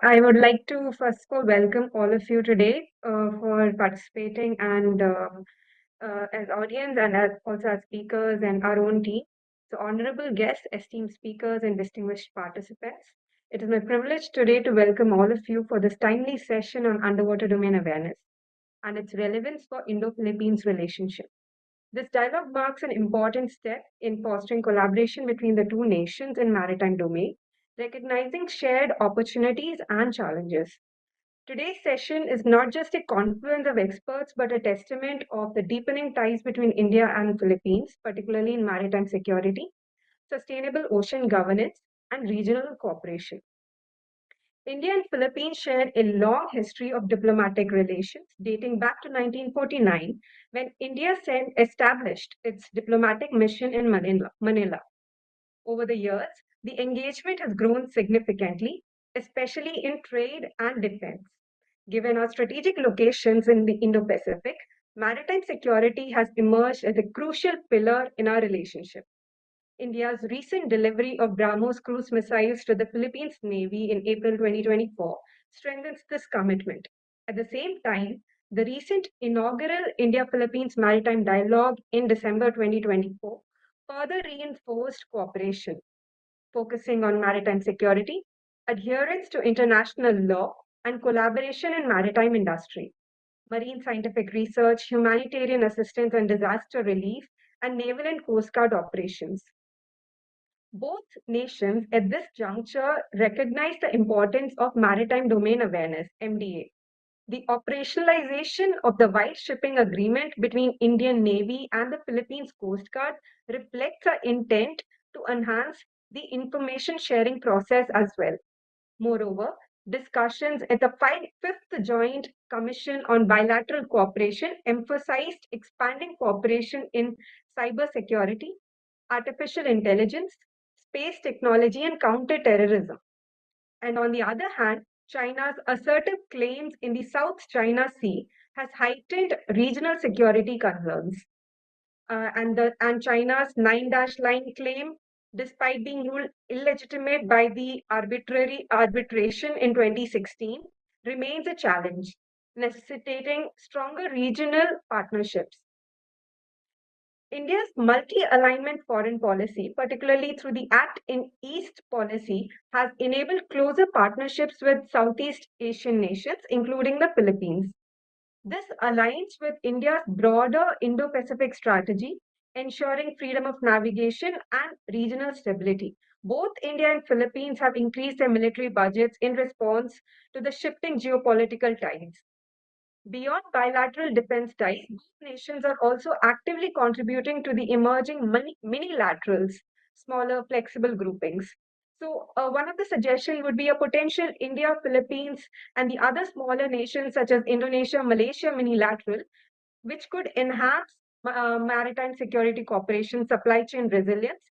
I would like to first of all welcome all of you today for participating and as audience and as also as speakers and our own team. So, honorable guests, esteemed speakers, and distinguished participants, it is my privilege today to welcome all of you for this timely session on underwater domain awareness and its relevance for Indo-Philippines relationship. This dialogue marks an important step in fostering collaboration between the two nations in maritime domain, recognizing shared opportunities and challenges. Today's session is not just a confluence of experts, but a testament of the deepening ties between India and Philippines, particularly in maritime security, sustainable ocean governance, and regional cooperation. India and Philippines share a long history of diplomatic relations dating back to 1949 when India established its diplomatic mission in Manila. Over the years, the engagement has grown significantly, especially in trade and defense. Given our strategic locations in the Indo Pacific, maritime security has emerged as a crucial pillar in our relationship. India's recent delivery of BrahMos cruise missiles to the Philippines Navy in April 2024 strengthens this commitment. At the same time, the recent inaugural India Philippines Maritime Dialogue in December 2024 further reinforced cooperation, focusing on maritime security, adherence to international law, and collaboration in maritime industry, marine scientific research, humanitarian assistance and disaster relief, and naval and coast guard operations. Both nations at this juncture recognize the importance of maritime domain awareness, MDA. The operationalization of the White Shipping Agreement between Indian Navy and the Philippines Coast Guard reflects our intent to enhance the information sharing process as well. Moreover, discussions at the Fifth Joint Commission on Bilateral Cooperation emphasized expanding cooperation in cybersecurity, artificial intelligence, space technology, and counterterrorism. And on the other hand, China's assertive claims in the South China Sea has heightened regional security concerns. And China's nine dash line claim, despite being ruled illegitimate by the arbitrary arbitration in 2016, remains a challenge, necessitating stronger regional partnerships. India's multi-alignment foreign policy, particularly through the Act in East policy, has enabled closer partnerships with Southeast Asian nations, including the Philippines. This aligns with India's broader Indo-Pacific strategy, ensuring freedom of navigation and regional stability. Both India and Philippines have increased their military budgets in response to the shifting geopolitical tides. Beyond bilateral defense ties, both nations are also actively contributing to the emerging mini-laterals, smaller flexible groupings. So, one of the suggestions would be a potential India, Philippines, and the other smaller nations such as Indonesia, Malaysia minilateral, which could enhance maritime security cooperation, supply chain resilience,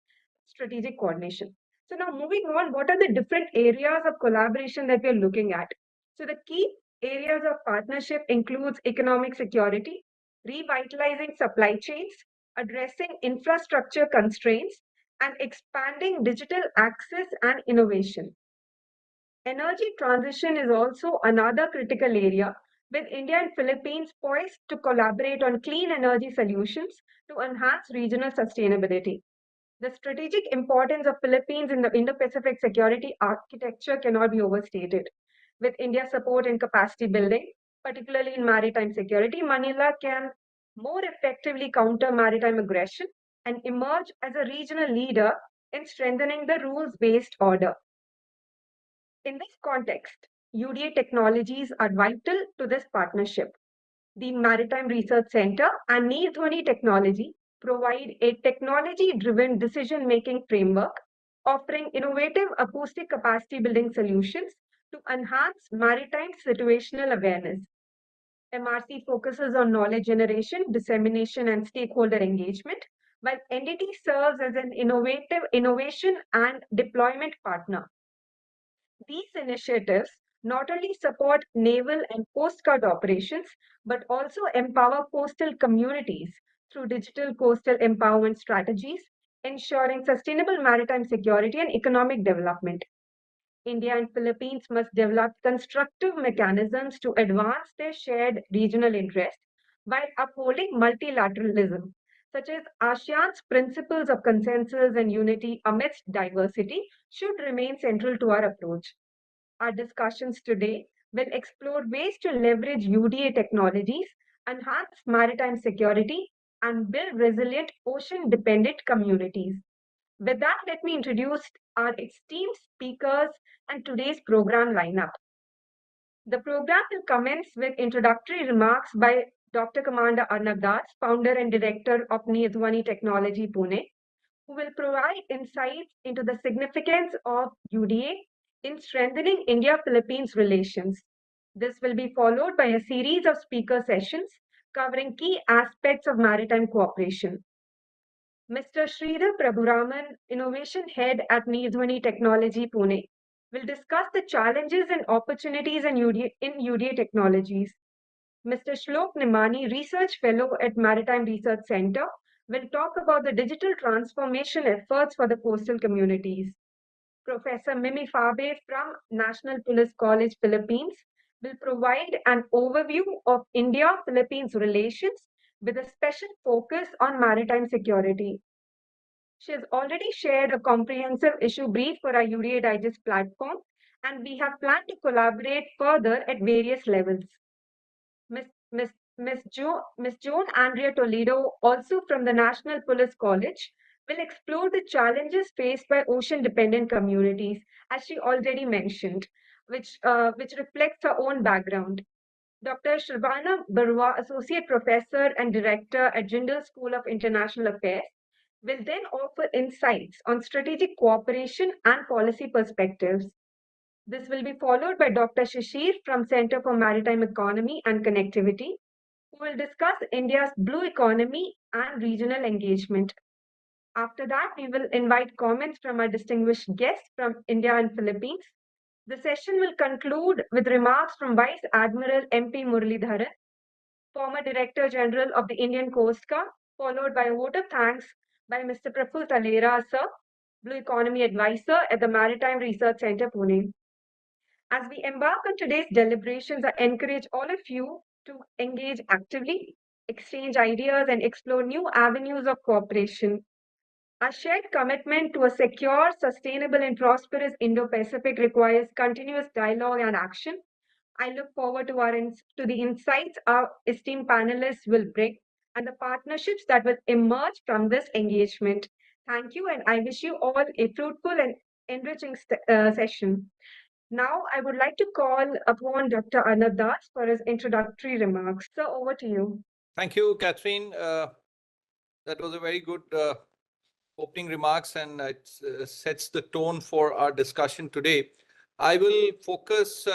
strategic coordination. So, now moving on, what are the different areas of collaboration that we're looking at? So, the key areas of partnership includes economic security, revitalizing supply chains, addressing infrastructure constraints, and expanding digital access and innovation. Energy transition is also another critical area, with India and Philippines poised to collaborate on clean energy solutions to enhance regional sustainability. The strategic importance of Philippines in the Indo-Pacific security architecture cannot be overstated. With India's support in capacity building, particularly in maritime security, Manila can more effectively counter maritime aggression and emerge as a regional leader in strengthening the rules-based order. In this context, UDA technologies are vital to this partnership. The Maritime Research Center and Neerdhoni Technology provide a technology-driven decision-making framework offering innovative acoustic capacity building solutions to enhance maritime situational awareness. MRC focuses on knowledge generation, dissemination, and stakeholder engagement, while NDT serves as an innovation and deployment partner. These initiatives not only support naval and coast guard operations, but also empower coastal communities through digital coastal empowerment strategies, ensuring sustainable maritime security and economic development. India and Philippines must develop constructive mechanisms to advance their shared regional interests while upholding multilateralism, such as ASEAN's principles of consensus and unity amidst diversity, should remain central to our approach. Our discussions today will explore ways to leverage UDA technologies, enhance maritime security, and build resilient ocean dependent communities. With that, let me introduce our esteemed speakers and today's program lineup. The program will commence with introductory remarks by Dr. Commander Arnab Das, founder and director of Niyadwani Technology Pune, who will provide insights into the significance of UDA in strengthening India-Philippines relations. This will be followed by a series of speaker sessions covering key aspects of maritime cooperation. Mr. Sridhar Prabhuraman, Innovation Head at Niyadwani Technology Pune, will discuss the challenges and opportunities in UDA technologies. Mr. Shlok Nimani, Research Fellow at Maritime Research Center, will talk about the digital transformation efforts for the coastal communities. Professor Mimi Fabe from National Police College, Philippines, will provide an overview of India-Philippines relations with a special focus on maritime security. She has already shared a comprehensive issue brief for our UDA Digest platform, and we have planned to collaborate further at various levels. Miss Joan Andrea Toledo, also from the National Police College, will explore the challenges faced by ocean-dependent communities, as she already mentioned, which reflects her own background. Dr. Shravana Barua, Associate Professor and Director at Jindal School of International Affairs, will then offer insights on strategic cooperation and policy perspectives. This will be followed by Dr. Shishir from Center for Maritime Economy and Connectivity, who will discuss India's blue economy and regional engagement. After that, we will invite comments from our distinguished guests from India and Philippines. The session will conclude with remarks from Vice Admiral M.P. Muralidharan, former Director General of the Indian Coast Guard, followed by a vote of thanks by Mr. Praful Talera, Sir, Blue Economy Advisor at the Maritime Research Center, Pune. As we embark on today's deliberations, I encourage all of you to engage actively, exchange ideas, and explore new avenues of cooperation. Our shared commitment to a secure, sustainable, and prosperous Indo Pacific requires continuous dialogue and action. I look forward to the insights our esteemed panelists will bring and the partnerships that will emerge from this engagement. Thank you, and I wish you all a fruitful and enriching session. Now, I would like to call upon Dr. Arnab Das for his introductory remarks. So, over to you. Thank you, Catherine. That was a very good opening remarks, and it sets the tone for our discussion today. I will focus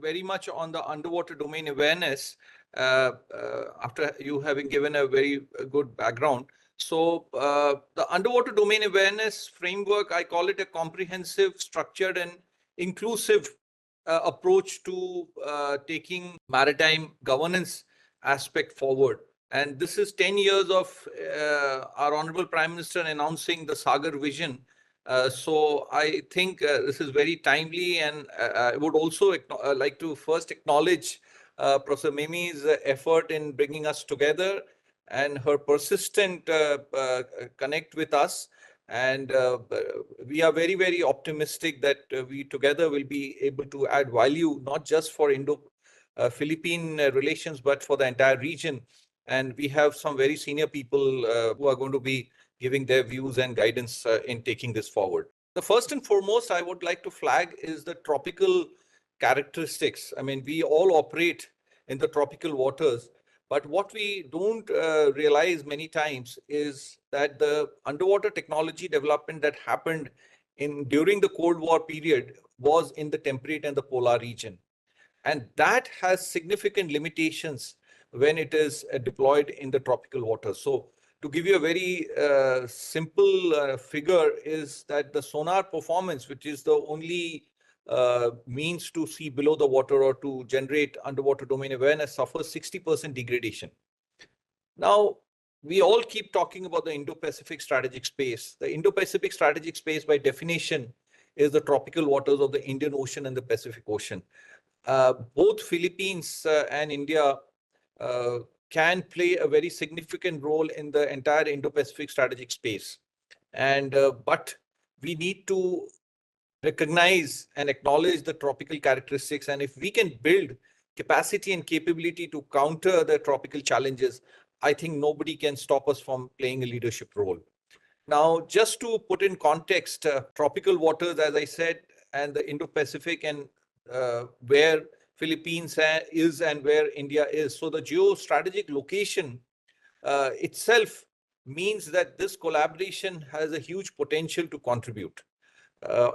very much on the underwater domain awareness after you having given a very good background. So the underwater domain awareness framework, I call it a comprehensive, structured, and inclusive approach to taking maritime governance aspect forward. And this is 10 years of our Honorable Prime Minister announcing the Sagar vision. So I think this is very timely, and I would also like to first acknowledge Professor Mimi's effort in bringing us together and her persistent connect with us. And we are very, very optimistic that we together will be able to add value, not just for Indo-Philippine relations, but for the entire region. And we have some very senior people who are going to be giving their views and guidance in taking this forward. The first and foremost I would like to flag is the tropical characteristics. I mean, we all operate in the tropical waters, but what we don't realize many times is that the underwater technology development that happened during the Cold War period was in the temperate and the polar region. And that has significant limitations when it is deployed in the tropical waters. So to give you a very simple figure is that the sonar performance, which is the only means to see below the water or to generate underwater domain awareness, suffers 60% degradation. Now, we all keep talking about the Indo-Pacific strategic space. The Indo-Pacific strategic space, by definition, is the tropical waters of the Indian Ocean and the Pacific Ocean. Both Philippines and India uh, can play a very significant role in the entire Indo-Pacific strategic space. And but we need to recognize and acknowledge the tropical characteristics. And if we can build capacity and capability to counter the tropical challenges, I think nobody can stop us from playing a leadership role. Now, just to put in context, tropical waters, as I said, and the Indo-Pacific, and where Philippines is and where India is. So the geostrategic location itself means that this collaboration has a huge potential to contribute.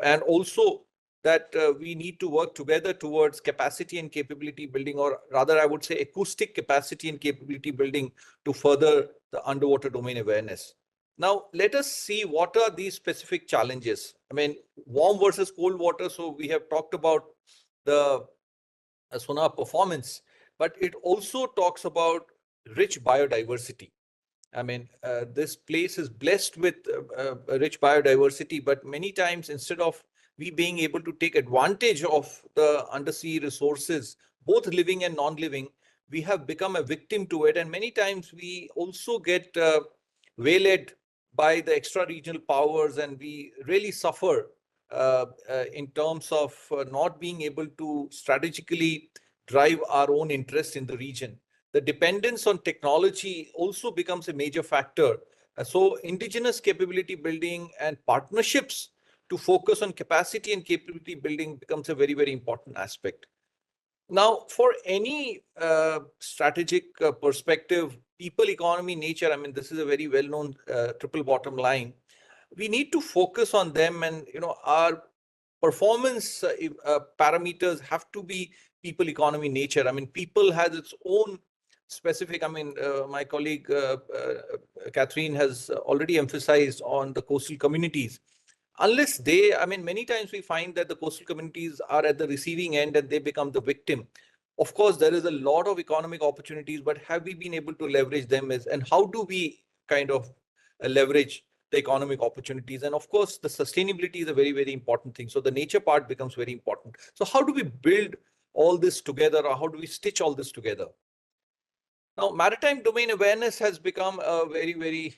And also that we need to work together towards capacity and capability building, or rather, I would say acoustic capacity and capability building to further the underwater domain awareness. Now, let us see what are these specific challenges. I mean, warm versus cold water. So we have talked about the sonar performance, but it also talks about rich biodiversity. I mean, this place is blessed with rich biodiversity, but many times instead of we being able to take advantage of the undersea resources, both living and non-living, we have become a victim to it. And many times we also get waylaid by the extra-regional powers, and we really suffer in terms of not being able to strategically drive our own interest in the region. The dependence on technology also becomes a major factor. So indigenous capability building and partnerships to focus on capacity and capability building becomes a very, very important aspect. Now, for any strategic perspective, people, economy, nature, I mean, this is a very well-known triple bottom line. We need to focus on them, and our performance parameters have to be people, economy, nature. I mean, people has its own specific. I mean, my colleague Catherine has already emphasized on the coastal communities. Unless they, I mean, many times we find that the coastal communities are at the receiving end and they become the victim. Of course, there is a lot of economic opportunities, but have we been able to leverage them? And how do we kind of leverage the economic opportunities? And of course, the sustainability is a very, very important thing. So the nature part becomes very important. So how do we build all this together, or how do we stitch all this together? Now, maritime domain awareness has become a very, very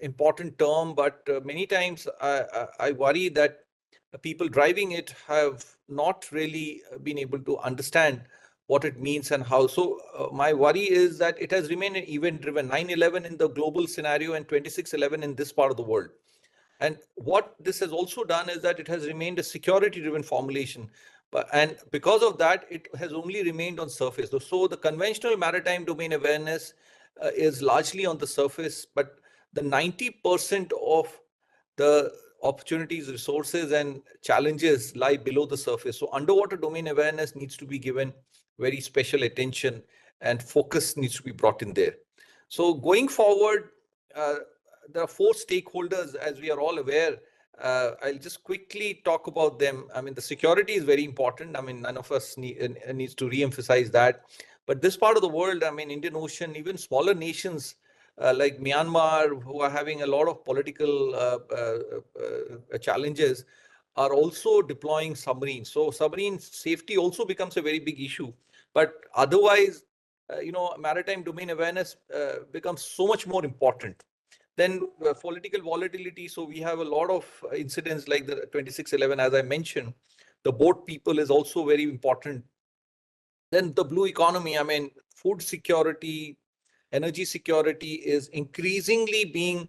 important term, but many times I worry that people driving it have not really been able to understand what it means and how. So my worry is that it has remained an event-driven 9/11 in the global scenario and 26/11 in this part of the world. And what this has also done is that it has remained a security-driven formulation. And because of that, it has only remained on surface. So the conventional maritime domain awareness is largely on the surface, but the 90% of the opportunities, resources, and challenges lie below the surface. So underwater domain awareness needs to be given very special attention, and focus needs to be brought in there. So going forward, there are four stakeholders, as we are all aware. I'll just quickly talk about them. I mean, the security is very important. I mean, none of us needs to re-emphasize that. But this part of the world, I mean, Indian Ocean, even smaller nations like Myanmar, who are having a lot of political challenges, are also deploying submarines. So submarine safety also becomes a very big issue. But otherwise, maritime domain awareness becomes so much more important. Then political volatility. So we have a lot of incidents like the 26/11, as I mentioned. The boat people is also very important. Then the blue economy, I mean, food security, energy security is increasingly being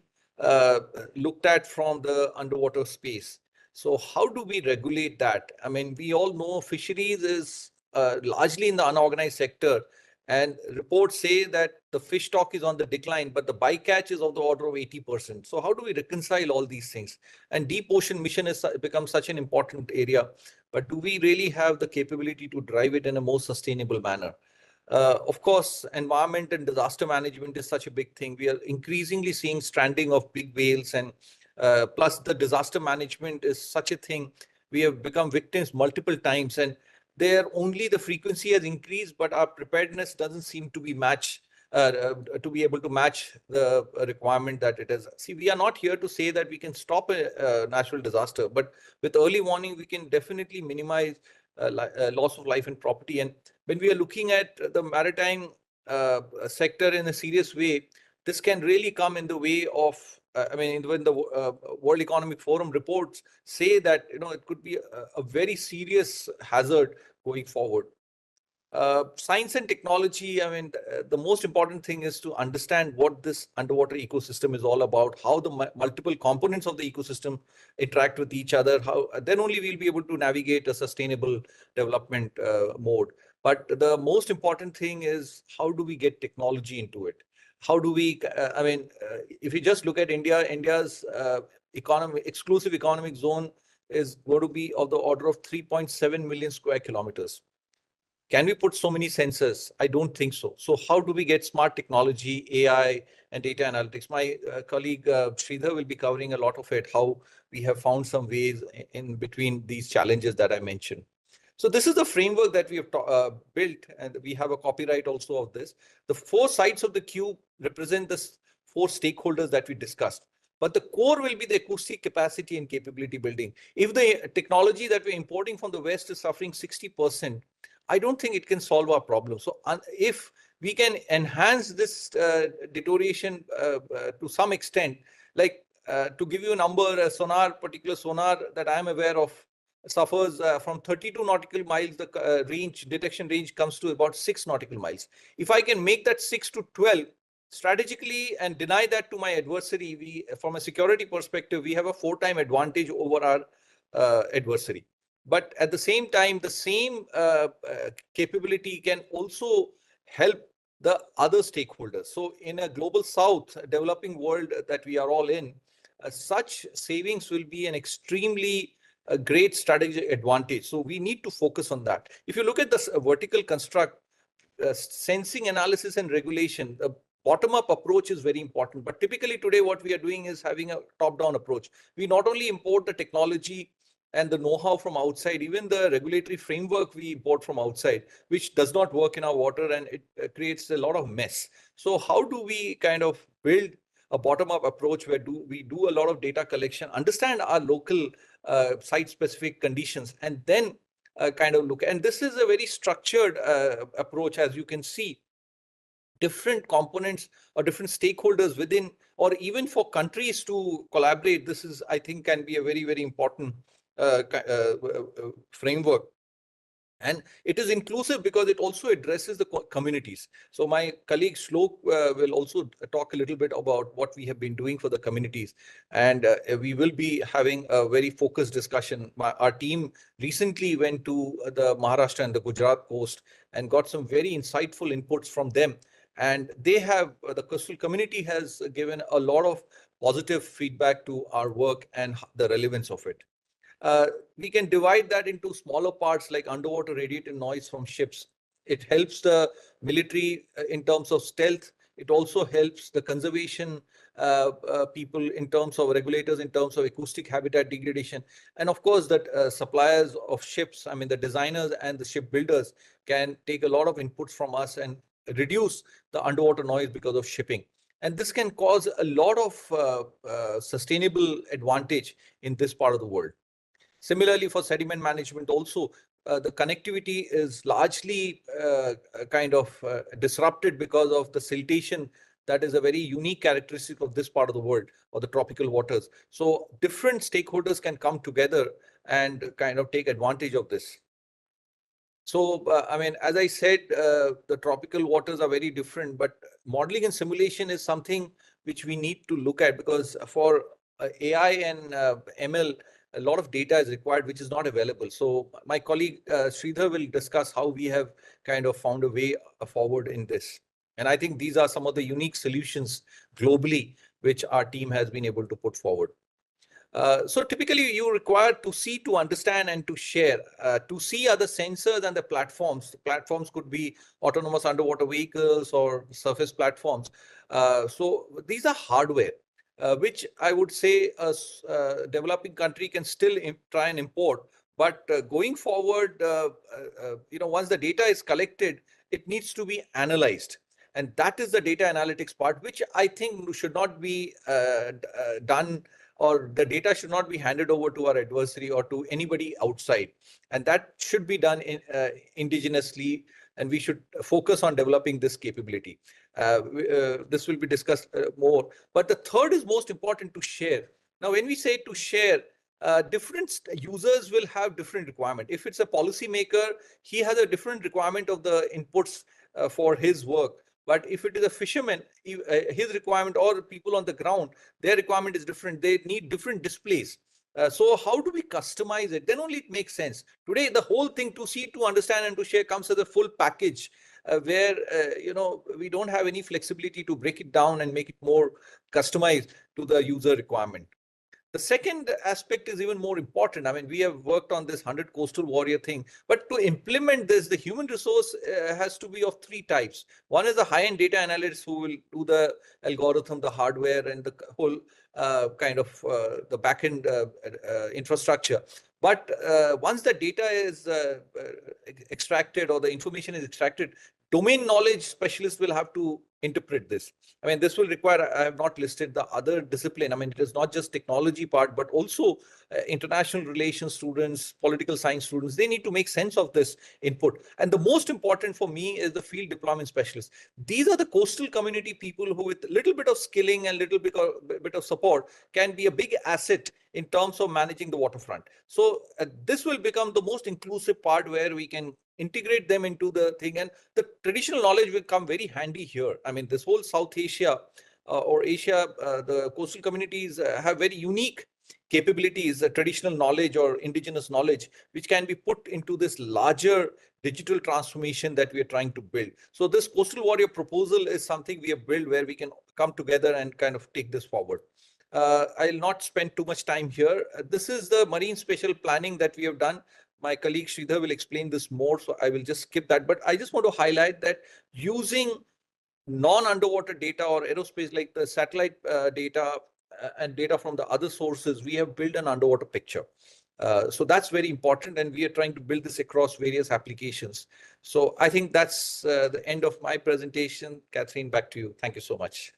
looked at from the underwater space. So how do we regulate that? I mean, we all know fisheries is largely in the unorganized sector, and reports say that the fish stock is on the decline, but the bycatch is of the order of 80%. So how do we reconcile all these things? And deep ocean mission has become such an important area, but do we really have the capability to drive it in a more sustainable manner? Of course, environment and disaster management is such a big thing. We are increasingly seeing stranding of big whales, and plus the disaster management is such a thing. We have become victims multiple times, and there only the frequency has increased, but our preparedness doesn't seem to be matched to be able to match the requirement that it is. See, we are not here to say that we can stop a natural disaster, but with early warning, we can definitely minimize loss of life and property. And when we are looking at the maritime sector in a serious way, this can really come in the way of, I mean, when the World Economic Forum reports say that, it could be a very serious hazard going forward. Science and technology, I mean, the most important thing is to understand what this underwater ecosystem is all about, how the multiple components of the ecosystem interact with each other, how then only we'll be able to navigate a sustainable development mode. But the most important thing is, how do we get technology into it? How do we, I mean, if you just look at India, India's exclusive economic zone is going to be of the order of 3.7 million square kilometers. Can we put so many sensors? I don't think so. So how do we get smart technology, AI, and data analytics? My colleague Sridhar will be covering a lot of it, how we have found some ways in between these challenges that I mentioned. So this is the framework that we have built, and we have a copyright also of this. The four sides of the cube represent the four stakeholders that we discussed. But the core will be the acoustic capacity and capability building. If the technology that we're importing from the West is suffering 60%, I don't think it can solve our problem. So if we can enhance this deterioration to some extent, like to give you a number, a sonar, particular sonar that I'm aware of suffers from 32 nautical miles, the detection range comes to about 6 nautical miles. If I can make that 6 to 12 strategically and deny that to my adversary, we, from a security perspective, we have a 4-time advantage over our adversary. But at the same time, the same capability can also help the other stakeholders. So in a global south, developing world that we are all in, such savings will be an extremely great strategic advantage. So we need to focus on that. If you look at this vertical construct, sensing, analysis, and regulation, the bottom-up approach is very important. But typically today, what we are doing is having a top-down approach. We not only import the technology and the know-how from outside, even the regulatory framework we import from outside, which does not work in our water, and it creates a lot of mess. So how do we kind of build a bottom-up approach where we do a lot of data collection, understand our local site-specific conditions, and then kind of look. And this is a very structured approach, as you can see. Different components or different stakeholders within, or even for countries to collaborate, this is, I think, can be a very, very important framework. And it is inclusive because it also addresses the communities. So my colleague Shlok will also talk a little bit about what we have been doing for the communities. And we will be having a very focused discussion. Our team recently went to the Maharashtra and the Gujarat coast and got some very insightful inputs from them. And they have, the coastal community has given a lot of positive feedback to our work and the relevance of it. We can divide that into smaller parts like underwater radiated noise from ships. It helps the military in terms of stealth. It also helps the conservation people in terms of regulators, in terms of acoustic habitat degradation. And of course, that suppliers of ships, I mean, the designers and the ship builders can take a lot of inputs from us and reduce the underwater noise because of shipping. And this can cause a lot of sustainable advantage in this part of the world. Similarly, for sediment management also, the connectivity is largely kind of disrupted because of the siltation. That is a very unique characteristic of this part of the world, or the tropical waters. So different stakeholders can come together and kind of take advantage of this. So, I mean, as I said, the tropical waters are very different, but modeling and simulation is something which we need to look at, because for AI and ML, a lot of data is required, which is not available. So my colleague Sridhar will discuss how we have kind of found a way forward in this. And I think these are some of the unique solutions globally, which our team has been able to put forward. So typically you require to see, to understand, and to share. To see are the sensors and the platforms. The platforms could be autonomous underwater vehicles or surface platforms. So these are hardware, which I would say a developing country can still try and import. But going forward, once the data is collected, it needs to be analyzed. And that is the data analytics part, which I think should not be done, or the data should not be handed over to our adversary or to anybody outside. And that should be done indigenously, and we should focus on developing this capability. This will be discussed more. But the third is most important, to share. Now, when we say to share, different users will have different requirement. If it's a policymaker, he has a different requirement of the inputs for his work. But if it is a fisherman, his requirement, or people on the ground, their requirement is different. They need different displays. So how do we customize it? Then only it makes sense. Today, the whole thing, to see, to understand, and to share, comes as a full package, where we don't have any flexibility to break it down and make it more customized to the user requirement. The second aspect is even more important. I mean, we have worked on this 100 coastal warrior thing, but to implement this, the human resource has to be of three types. One is the high-end data analysts who will do the algorithm, the hardware, and the whole kind of the back-end infrastructure. But once the data is extracted, or the information is extracted, domain knowledge specialists will have to interpret this. I mean, this will require, I have not listed the other discipline. I mean, it is not just technology part, but also international relations students, political science students. They need to make sense of this input. And the most important for me is the field deployment specialists. These are the coastal community people who, with a little bit of skilling and little bit of support, can be a big asset in terms of managing the waterfront. So this will become the most inclusive part, where we can integrate them into the thing, and the traditional knowledge will come very handy here. I mean, this whole South Asia or Asia, the coastal communities have very unique capabilities, traditional knowledge or indigenous knowledge, which can be put into this larger digital transformation that we are trying to build. So this coastal warrior proposal is something we have built, where we can come together and kind of take this forward. I'll not spend too much time here. This is the marine spatial planning that we have done. My colleague Sridhar will explain this more, so I will just skip that. But I just want to highlight that using non-underwater data or aerospace, like the satellite data and data from the other sources, we have built an underwater picture. So that's very important, and we are trying to build this across various applications. So I think that's the end of my presentation. Catherine, back to you. Thank you so much.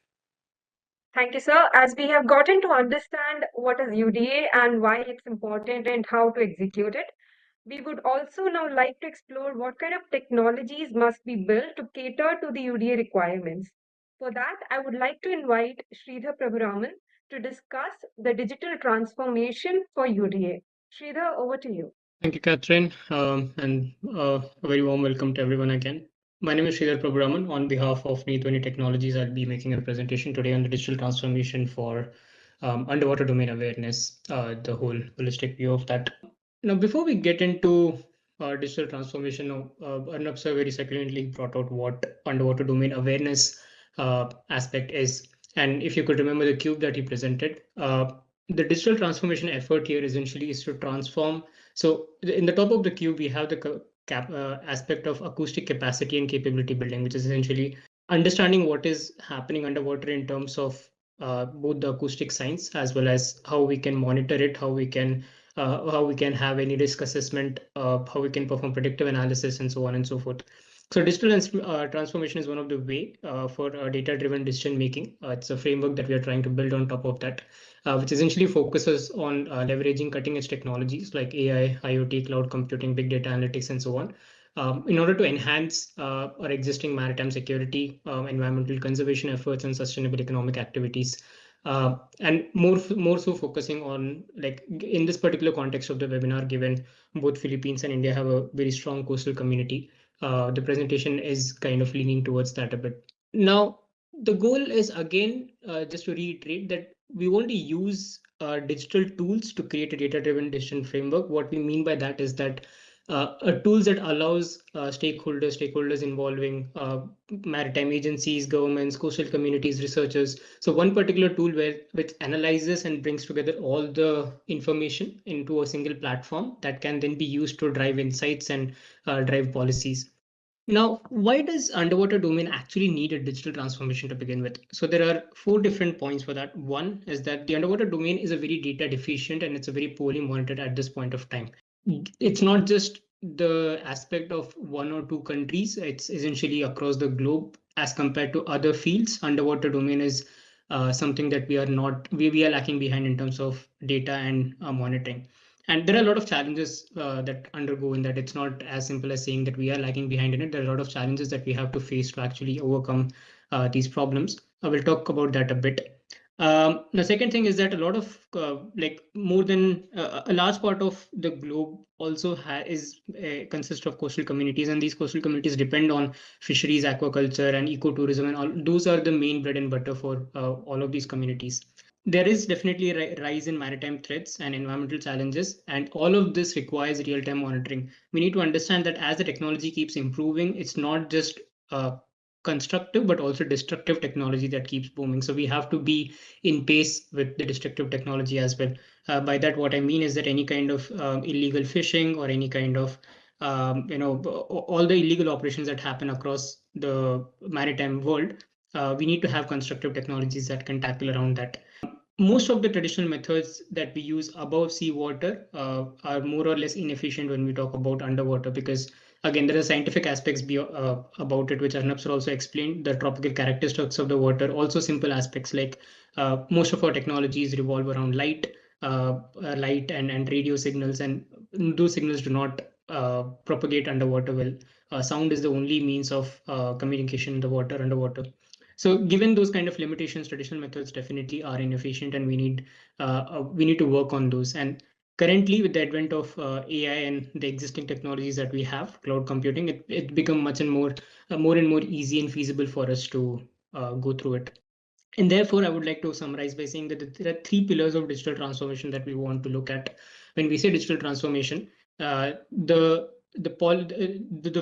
Thank you, sir. As we have gotten to understand what is UDA and why it's important and how to execute it, we would also now like to explore what kind of technologies must be built to cater to the UDA requirements. For that, I would like to invite Sridhar Prabhuraman to discuss the digital transformation for UDA. Sridhar, over to you. Thank you, Catherine, and a very warm welcome to everyone again. My name is Sridhar Prabhuraman. On behalf of NE20 Technologies, I'll be making a presentation today on the digital transformation for underwater domain awareness, the whole holistic view of that. Now, before we get into digital transformation, Arnab sir very succinctly brought out what underwater domain awareness aspect is. And if you could remember the cube that he presented, the digital transformation effort here essentially is to transform. So in the top of the cube, we have the aspect of acoustic capacity and capability building, which is essentially understanding what is happening underwater in terms of both the acoustic science as well as how we can monitor it, how we can have any risk assessment, how we can perform predictive analysis, and so on and so forth. So digital transformation is one of the way for data-driven decision making. It's a framework that we are trying to build on top of that, which essentially focuses on leveraging cutting-edge technologies like AI, IoT, cloud computing, big data analytics, and so on, in order to enhance our existing maritime security, environmental conservation efforts, and sustainable economic activities. And more so focusing on, like, in this particular context of the webinar, given both Philippines and India have a very strong coastal community, the presentation is kind of leaning towards that a bit. Now, the goal is, again, just to reiterate, that we only use digital tools to create a data-driven decision framework. What we mean by that is that tools that allows stakeholders involving maritime agencies, governments, coastal communities, researchers. So one particular tool which analyzes and brings together all the information into a single platform that can then be used to drive insights and drive policies. Now, why does underwater domain actually need a digital transformation to begin with? So there are 4 different points for that. One is that the underwater domain is a very data deficient, and it's a very poorly monitored at this point of time. It's not just the aspect of one or two countries. It's essentially across the globe as compared to other fields. Underwater domain is something that we are lacking behind in terms of data and monitoring. And there are a lot of challenges that undergo in that. It's not as simple as saying that we are lagging behind in it. There are a lot of challenges that we have to face to actually overcome these problems. I will talk about that a bit. The second thing is that a lot of like more than a large part of the globe also consists of coastal communities, and these coastal communities depend on fisheries, aquaculture, and ecotourism, and all those are the main bread and butter for all of these communities. There is definitely a rise in maritime threats and environmental challenges, and all of this requires real-time monitoring. We need to understand that as the technology keeps improving, it's not just constructive but also destructive technology that keeps booming. So we have to be in pace with the destructive technology as well. By that, what I mean is that any kind of illegal fishing or any kind of all the illegal operations that happen across the maritime world, we need to have constructive technologies that can tackle around that. Most of the traditional methods that we use above seawater are more or less inefficient when we talk about underwater, because again, there are scientific aspects about it, which Arnab sir also explained, the tropical characteristics of the water, also simple aspects like most of our technologies revolve around light and radio signals, and those signals do not propagate underwater well. Sound is the only means of communication in the water underwater. So given those kind of limitations, traditional methods definitely are inefficient, and we need to work on those. And currently, with the advent of AI and the existing technologies that we have, cloud computing, it become much and more easy and feasible for us to go through it. And therefore, I would like to summarize by saying that there are three pillars of digital transformation that we want to look at when we say digital transformation. The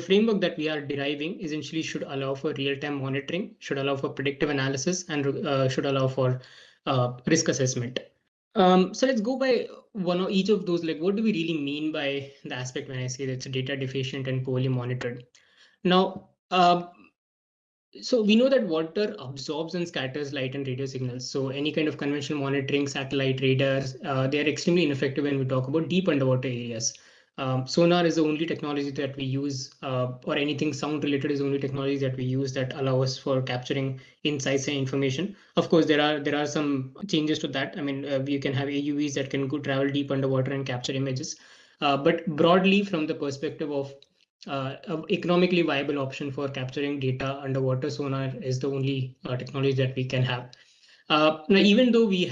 framework that we are deriving essentially should allow for real-time monitoring, should allow for predictive analysis, and should allow for risk assessment. So let's go by one or each of those. Like, what do we really mean by the aspect when I say that it's data deficient and poorly monitored? Now, so we know that water absorbs and scatters light and radio signals. So any kind of conventional monitoring, satellite radars, they are extremely ineffective when we talk about deep underwater areas. Sonar is the only technology that we use, or anything sound related is the only technology that we use that allow us for capturing insights and information. Of course, there are some changes to that. I mean, you can have AUVs that can go travel deep underwater and capture images. But broadly, from the perspective of economically viable option for capturing data underwater, sonar is the only technology that we can have. Now, even though we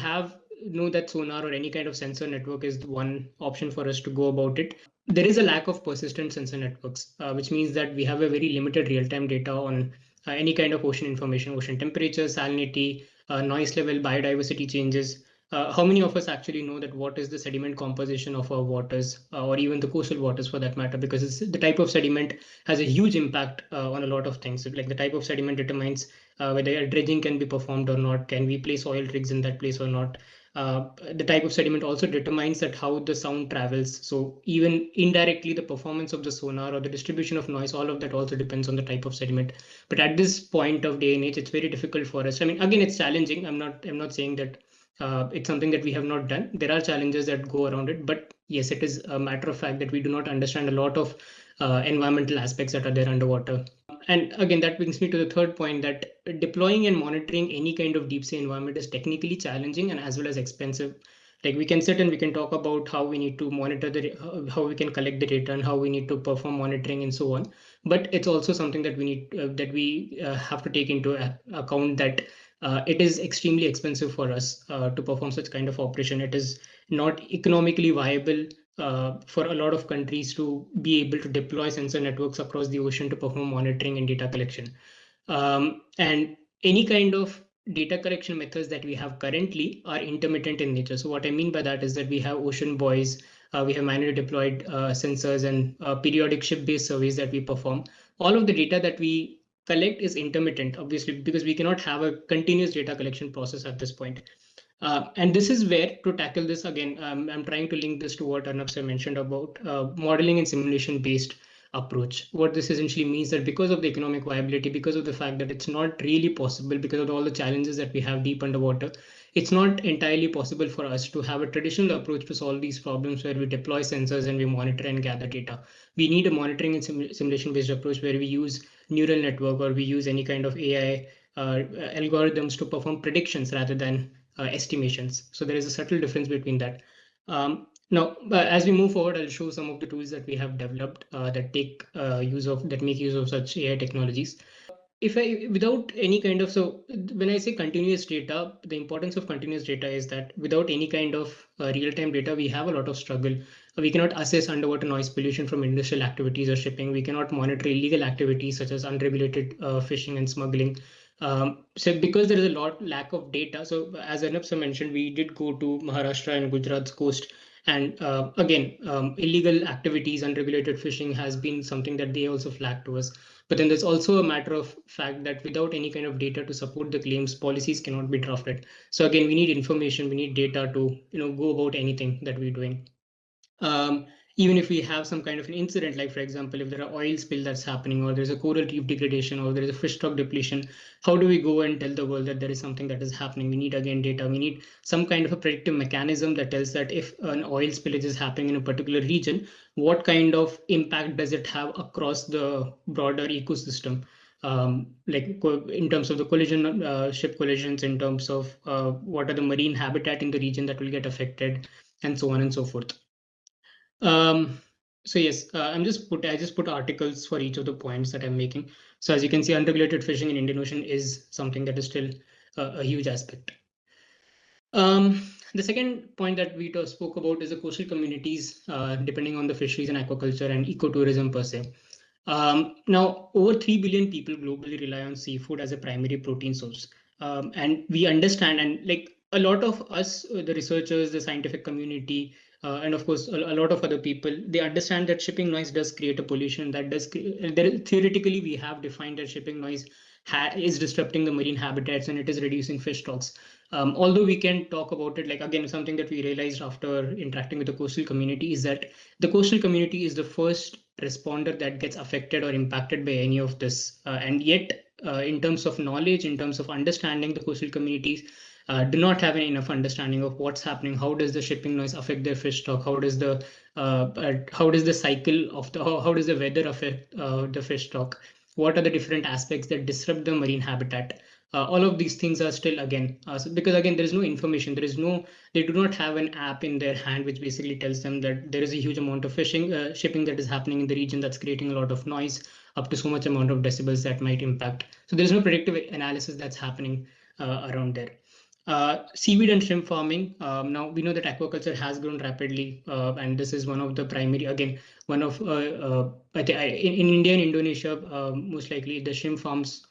know that sonar or any kind of sensor network is one option for us to go about it, there is a lack of persistent sensor networks, which means that we have a very limited real-time data on any kind of ocean information, ocean temperature, salinity, noise level, biodiversity changes. How many of us actually know that what is the sediment composition of our waters, or even the coastal waters for that matter? Because the type of sediment has a huge impact on a lot of things. Like the type of sediment determines whether dredging can be performed or not, can we place oil rigs in that place or not. The type of sediment also determines that how the sound travels. So even indirectly, the performance of the sonar or the distribution of noise, all of that also depends on the type of sediment. But at this point of day and age, it's very difficult for us. I mean, again, it's challenging. I'm not saying that it's something that we have not done. There are challenges that go around it, but yes, it is a matter of fact that we do not understand a lot of environmental aspects that are there underwater. And again, that brings me to the third point, that deploying and monitoring any kind of deep sea environment is technically challenging and as well as expensive. Like we can sit and we can talk about how we need to monitor how we can collect the data and how we need to perform monitoring and so on. But it's also something that we have to take into account, that it is extremely expensive for us to perform such kind of operation. It is not economically viable for a lot of countries to be able to deploy sensor networks across the ocean to perform monitoring and data collection. And any kind of data collection methods that we have currently are intermittent in nature. So what I mean by that is that we have ocean buoys, we have manually deployed sensors and periodic ship-based surveys that we perform. All of the data that we collect is intermittent, obviously, because we cannot have a continuous data collection process at this point. And this is where, to tackle this again, I'm trying to link this to what Arnab sir mentioned about modeling and simulation based approach. What this essentially means that because of the economic viability, because of the fact that it's not really possible, because of all the challenges that we have deep underwater, it's not entirely possible for us to have a traditional approach to solve these problems where we deploy sensors and we monitor and gather data. We need a monitoring and simulation-based approach where we use neural network or we use any kind of AI algorithms to perform predictions rather than estimations. So there is a subtle difference between that. Now, as we move forward, I'll show some of the tools that we have developed that make use of such AI technologies. If I without any kind of so when I say continuous data, the importance of continuous data is that without any kind of real-time data, we have a lot of struggle. We cannot assess underwater noise pollution from industrial activities or shipping. We cannot monitor illegal activities such as unregulated fishing and smuggling. So because there is a lack of data, so as Arnab mentioned, we did go to Maharashtra and Gujarat's coast. And again, illegal activities, unregulated fishing has been something that they also flagged to us. But then there's also a matter of fact that without any kind of data to support the claims, policies cannot be drafted. So again, we need information, we need data to go about anything that we're doing. Even if we have some kind of an incident, like for example, if there are oil spill that's happening, or there's a coral reef degradation, or there is a fish stock depletion, how do we go and tell the world that there is something that is happening? We need again data. We need some kind of a predictive mechanism that tells that if an oil spillage is happening in a particular region, what kind of impact does it have across the broader ecosystem? Like in terms of the collision, ship collisions, in terms of what are the marine habitat in the region that will get affected, and so on and so forth. So yes, I just put articles for each of the points that I'm making. So as you can see, unregulated fishing in Indian Ocean is something that is still a huge aspect. The second point that we spoke about is the coastal communities, depending on the fisheries and aquaculture and ecotourism per se. Now, over 3 billion people globally rely on seafood as a primary protein source. And we understand, and like a lot of us, the researchers, the scientific community, and of course, a lot of other people, they understand that shipping noise does create a pollution. Theoretically, we have defined that shipping noise is disrupting the marine habitats and it is reducing fish stocks. Although we can talk about it, like again, something that we realized after interacting with the coastal community is that the coastal community is the first responder that gets affected or impacted by any of this. And yet, in terms of knowledge, in terms of understanding, the coastal communities do not have enough understanding of what's happening. How does the shipping noise affect their fish stock? How does the cycle of how does the weather affect the fish stock? What are the different aspects that disrupt the marine habitat? All of these things are still because again there is no information, they do not have an app in their hand which basically tells them that there is a huge amount of shipping that is happening in the region that's creating a lot of noise up to so much amount of decibels that might impact. So there's no predictive analysis that's happening around there. Seaweed and shrimp farming. Now we know that aquaculture has grown rapidly, and this is one of the primary, again, one of in India and Indonesia, most likely the shrimp farms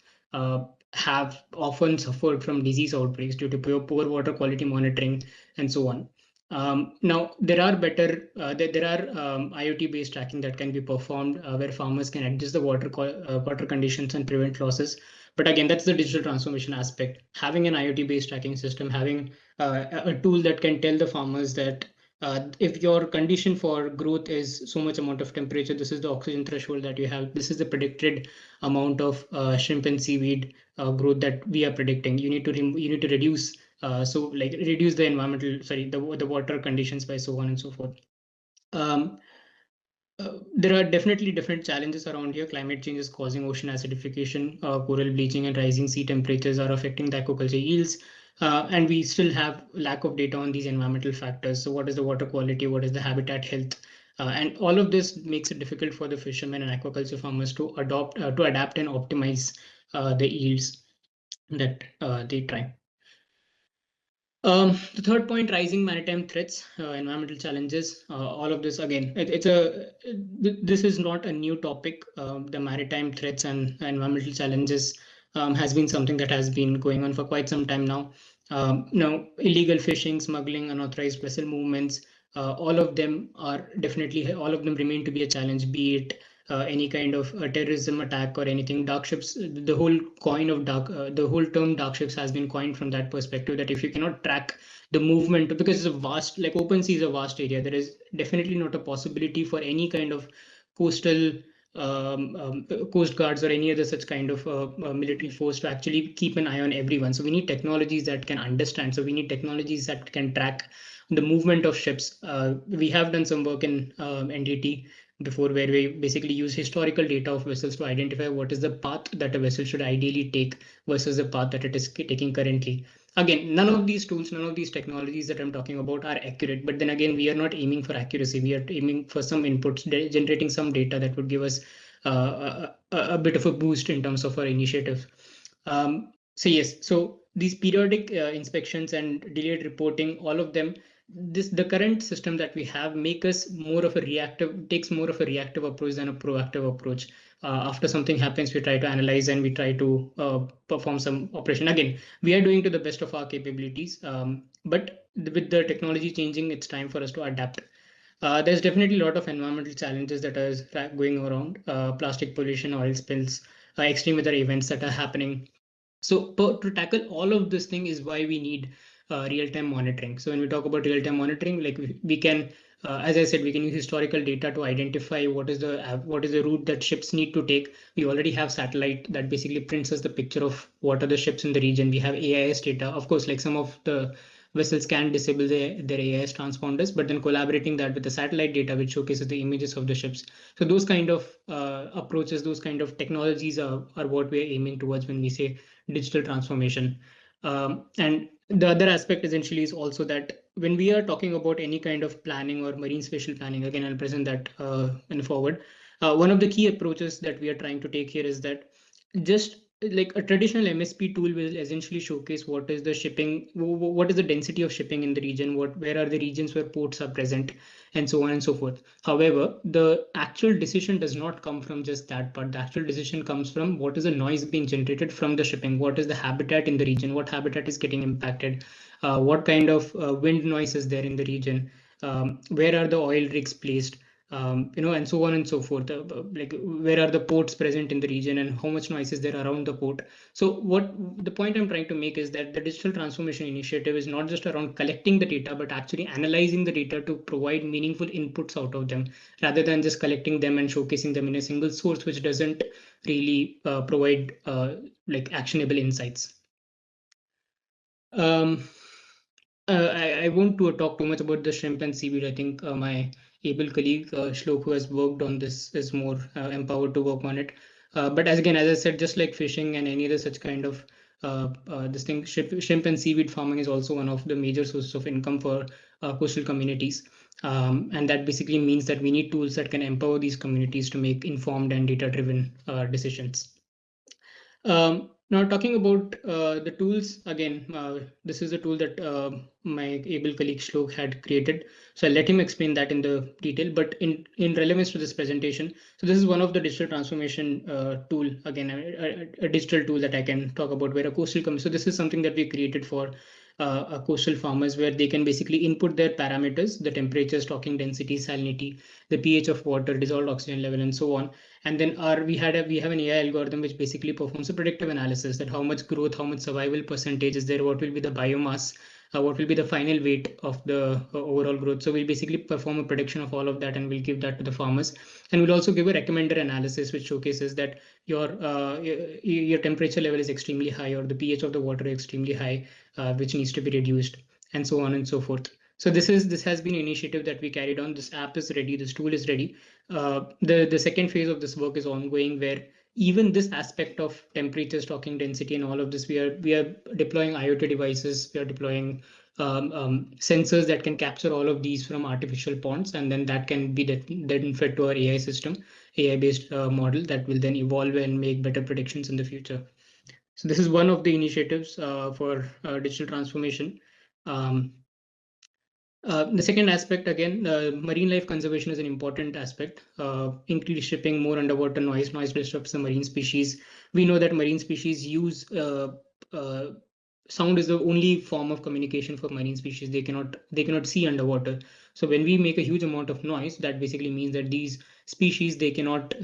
have often suffered from disease outbreaks due to poor water quality monitoring and so on. Now there are IoT-based tracking that can be performed where farmers can adjust the water conditions and prevent losses. But again, that's the digital transformation aspect. Having an IoT-based tracking system, having a tool that can tell the farmers that if your condition for growth is so much amount of temperature, this is the oxygen threshold that you have, this is the predicted amount of shrimp and seaweed growth that we are predicting. You need to reduce reduce the the water conditions by so on and so forth. There are definitely different challenges around here. Climate change is causing ocean acidification, coral bleaching, and rising sea temperatures are affecting the aquaculture yields. And we still have lack of data on these environmental factors. So what is the water quality? What is the habitat health? And all of this makes it difficult for the fishermen and aquaculture farmers to adapt and optimize the yields that they try. The third point, rising maritime threats, environmental challenges, all of this, again, this is not a new topic. The maritime threats and environmental challenges has been something that has been going on for quite some time now. Now, illegal fishing, smuggling, unauthorized vessel movements, all of them remain to be a challenge, be it any kind of terrorism attack or anything. Dark ships, the whole term dark ships has been coined from that perspective, that if you cannot track the movement, because it's a vast, like open sea is a vast area, there is definitely not a possibility for any kind of coastal coast guards or any other such kind of military force to actually keep an eye on everyone. So we need technologies that can understand. So we need technologies that can track the movement of ships. We have done some work in NDT before, where we basically use historical data of vessels to identify what is the path that a vessel should ideally take versus the path that it is taking currently. Again, none of these tools, none of these technologies that I'm talking about are accurate. But then again, we are not aiming for accuracy. We are aiming for some inputs, generating some data that would give us a bit of a boost in terms of our initiative. So yes, so these periodic inspections and delayed reporting, all of them, the current system that we have make us more of a reactive, takes more of a reactive approach than a proactive approach. After something happens, we try to analyze and we try to perform some operation. Again, we are doing to the best of our capabilities, but with the technology changing, it's time for us to adapt. There's definitely a lot of environmental challenges that are going around, plastic pollution, oil spills, extreme weather events that are happening. So to tackle all of this thing is why we need real-time monitoring. So when we talk about real-time monitoring, like we can, as I said, we can use historical data to identify what is the route that ships need to take. We already have satellite that basically prints us the picture of what are the ships in the region. We have AIS data, of course, like some of the vessels can disable their AIS transponders, but then collaborating that with the satellite data, which showcases the images of the ships. So those kind of approaches, those kind of technologies are what we're aiming towards when we say digital transformation. And the other aspect essentially is also that when we are talking about any kind of planning or marine spatial planning, again, I'll present that in forward. One of the key approaches that we are trying to take here is that just like a traditional MSP tool will essentially showcase what is the shipping, what is the density of shipping in the region, where are the regions where ports are present, and so on and so forth. However, the actual decision does not come from just that part. The actual decision comes from what is the noise being generated from the shipping, what is the habitat in the region, what habitat is getting impacted, what kind of wind noise is there in the region, where are the oil rigs placed, and so on and so forth. Like where are the ports present in the region and how much noise is there around the port. So what the point I'm trying to make is that the digital transformation initiative is not just around collecting the data, but actually analyzing the data to provide meaningful inputs out of them, rather than just collecting them and showcasing them in a single source, which doesn't really provide like actionable insights. Um, I won't talk too much about the shrimp and seaweed. I think my able colleague Shlok, who has worked on this, is more empowered to work on it. But as I said, just like fishing and any other such kind of this thing, shrimp and seaweed farming is also one of the major sources of income for coastal communities. And that basically means that we need tools that can empower these communities to make informed and data-driven decisions. Now talking about the tools again, this is a tool that my able colleague Shlok had created. So I'll let him explain that in the detail, but in relevance to this presentation. So this is one of the digital transformation tool, again, a digital tool that I can talk about where a coastal comes. So this is something that we created for coastal farmers, where they can basically input their parameters, the temperature, stocking density, salinity, the pH of water, dissolved oxygen level, and so on. And then we have an AI algorithm which basically performs a predictive analysis that how much growth, how much survival percentage is there, what will be the biomass, what will be the final weight of the overall growth. So we'll basically perform a prediction of all of that and we'll give that to the farmers. And we'll also give a recommender analysis which showcases that your temperature level is extremely high or the pH of the water is extremely high, which needs to be reduced, and so on and so forth. So this has been an initiative that we carried on. This app is ready, this tool is ready. The second phase of this work is ongoing, where even this aspect of temperature, stocking density, and all of this, we are deploying IoT devices. We are deploying sensors that can capture all of these from artificial ponds, and then that can be then fed to our AI system, AI-based model that will then evolve and make better predictions in the future. So this is one of the initiatives for digital transformation. Um, the second aspect, again, marine life conservation is an important aspect. Increased shipping, more underwater noise. Noise disrupts the marine species. We know that marine species use uh, sound is the only form of communication for marine species. They cannot see underwater. So when we make a huge amount of noise, that basically means that these species they can't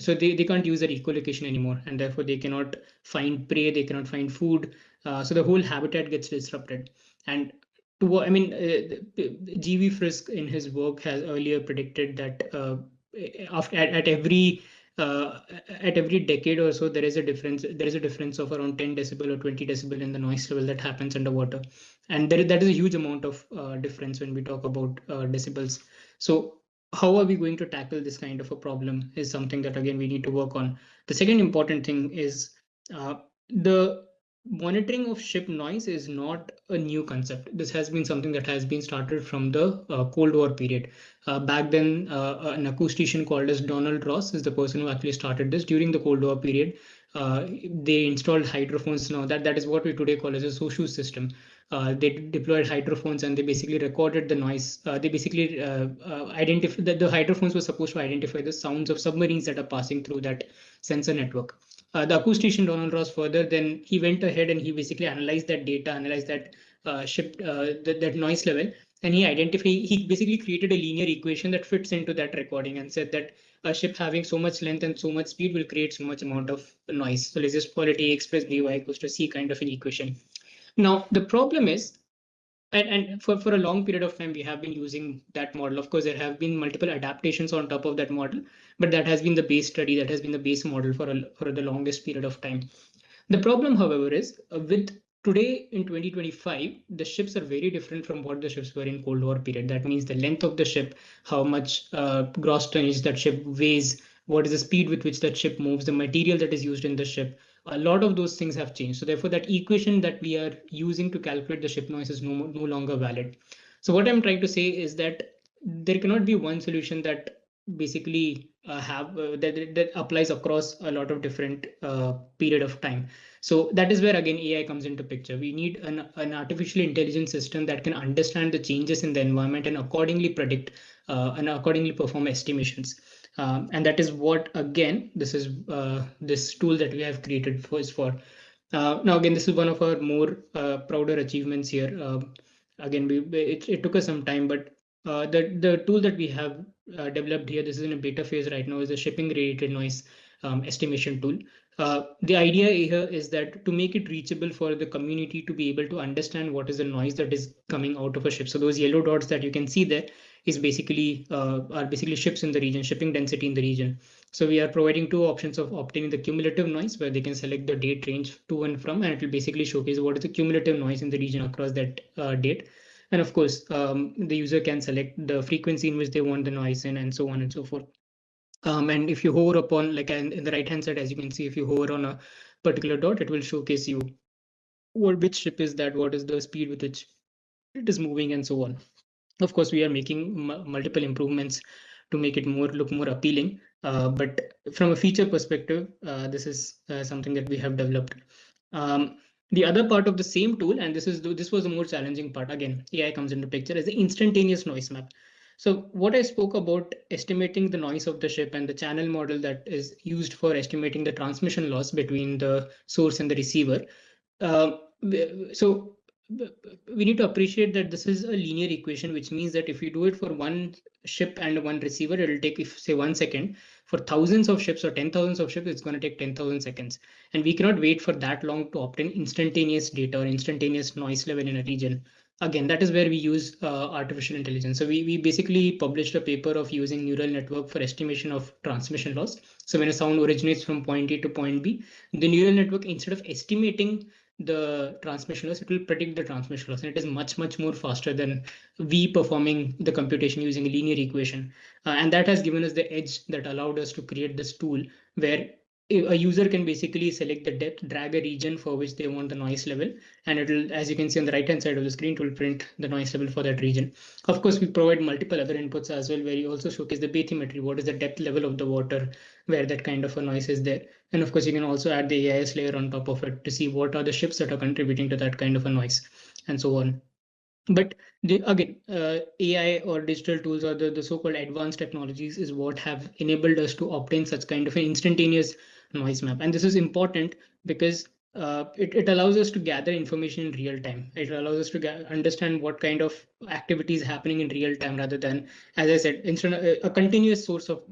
use their echolocation anymore, and therefore they cannot find prey. They cannot find food. So the whole habitat gets disrupted. And I mean, G.V. Frisk in his work has earlier predicted that at every at every decade or so, there is a difference. There is a difference of around 10 decibel or 20 decibel in the noise level that happens underwater, and that is a huge amount of difference when we talk about decibels. So how are we going to tackle this kind of a problem is something that again we need to work on. The second important thing is the monitoring of ship noise is not a new concept. This has been something that has been started from the Cold War period. Back then, an acoustician called as Donald Ross is the person who actually started this during the Cold War period. They installed hydrophones. Now that is what we today call as a SOSU system. They deployed hydrophones and they basically recorded the noise. They basically identified that the hydrophones were supposed to identify the sounds of submarines that are passing through that sensor network. The acoustician Donald Ross further, then he went ahead and he basically analyzed that data, analyzed that that noise level, and he basically created a linear equation that fits into that recording and said that a ship having so much length and so much speed will create so much amount of noise. So let's just call it A express by equals to C kind of an equation. Now the problem is, and for a long period of time we have been using that model. Of course, there have been multiple adaptations on top of that model, but that has been the base study, that has been the base model for the longest period of time. The problem, however, is with today in 2025, the ships are very different from what the ships were in Cold War period. That means the length of the ship, how much gross tonnage that ship weighs, what is the speed with which that ship moves, the material that is used in the ship. A lot of those things have changed. So therefore, that equation that we are using to calculate the ship noise is no longer valid. So what I'm trying to say is that there cannot be one solution that basically that applies across a lot of different period of time. So that is where again AI comes into picture. We need an artificial intelligence system that can understand the changes in the environment and accordingly predict and accordingly perform estimations. And that is what again this tool that we have created is for. Now again, this is one of our more prouder achievements here. Again, it took us some time, but the tool that we have developed here, this is in a beta phase right now, is a shipping related noise estimation tool. The idea here is that to make it reachable for the community to be able to understand what is the noise that is coming out of a ship. So those yellow dots that you can see there is basically are basically ships in the region, shipping density in the region. So we are providing two options of obtaining the cumulative noise, where they can select the date range to and from, and it will basically showcase what is the cumulative noise in the region across that date. And of course, the user can select the frequency in which they want the noise in, and so on and so forth. And if you hover upon, like in the right hand side, as you can see, if you hover on a particular dot, it will showcase you which ship is that, what is the speed with which it is moving, and so on. Of course, we are making multiple improvements to make it look more appealing. But from a feature perspective, this is something that we have developed. The other part of the same tool, and this was the more challenging part. Again, AI comes into picture, is the instantaneous noise map. So what I spoke about estimating the noise of the ship and the channel model that is used for estimating the transmission loss between the source and the receiver. Uh, so we need to appreciate that this is a linear equation, which means that if you do it for one ship and one receiver, it will take, if say 1 second. For thousands of ships or 10,000 of ships, it's going to take 10,000 seconds. And we cannot wait for that long to obtain instantaneous data or instantaneous noise level in a region. Again, that is where we use artificial intelligence. So we basically published a paper of using neural network for estimation of transmission loss. So when a sound originates from point A to point B, the neural network, instead of estimating the transmission loss, it will predict the transmission loss, and it is much more faster than we performing the computation using a linear equation. And that has given us the edge that allowed us to create this tool where a user can basically select the depth, drag a region for which they want the noise level, and it will, as you can see on the right hand side of the screen, it will print the noise level for that region. Of course, we provide multiple other inputs as well, where you also showcase the bathymetry, what is the depth level of the water where that kind of a noise is there. And of course, you can also add the AIS layer on top of it to see what are the ships that are contributing to that kind of a noise, and so on. But again, AI or digital tools or the so-called advanced technologies is what have enabled us to obtain such kind of an instantaneous noise map. And this is important because it allows us to gather information in real time. It allows us to understand what kind of activity is happening in real time, rather than, as I said, a continuous source of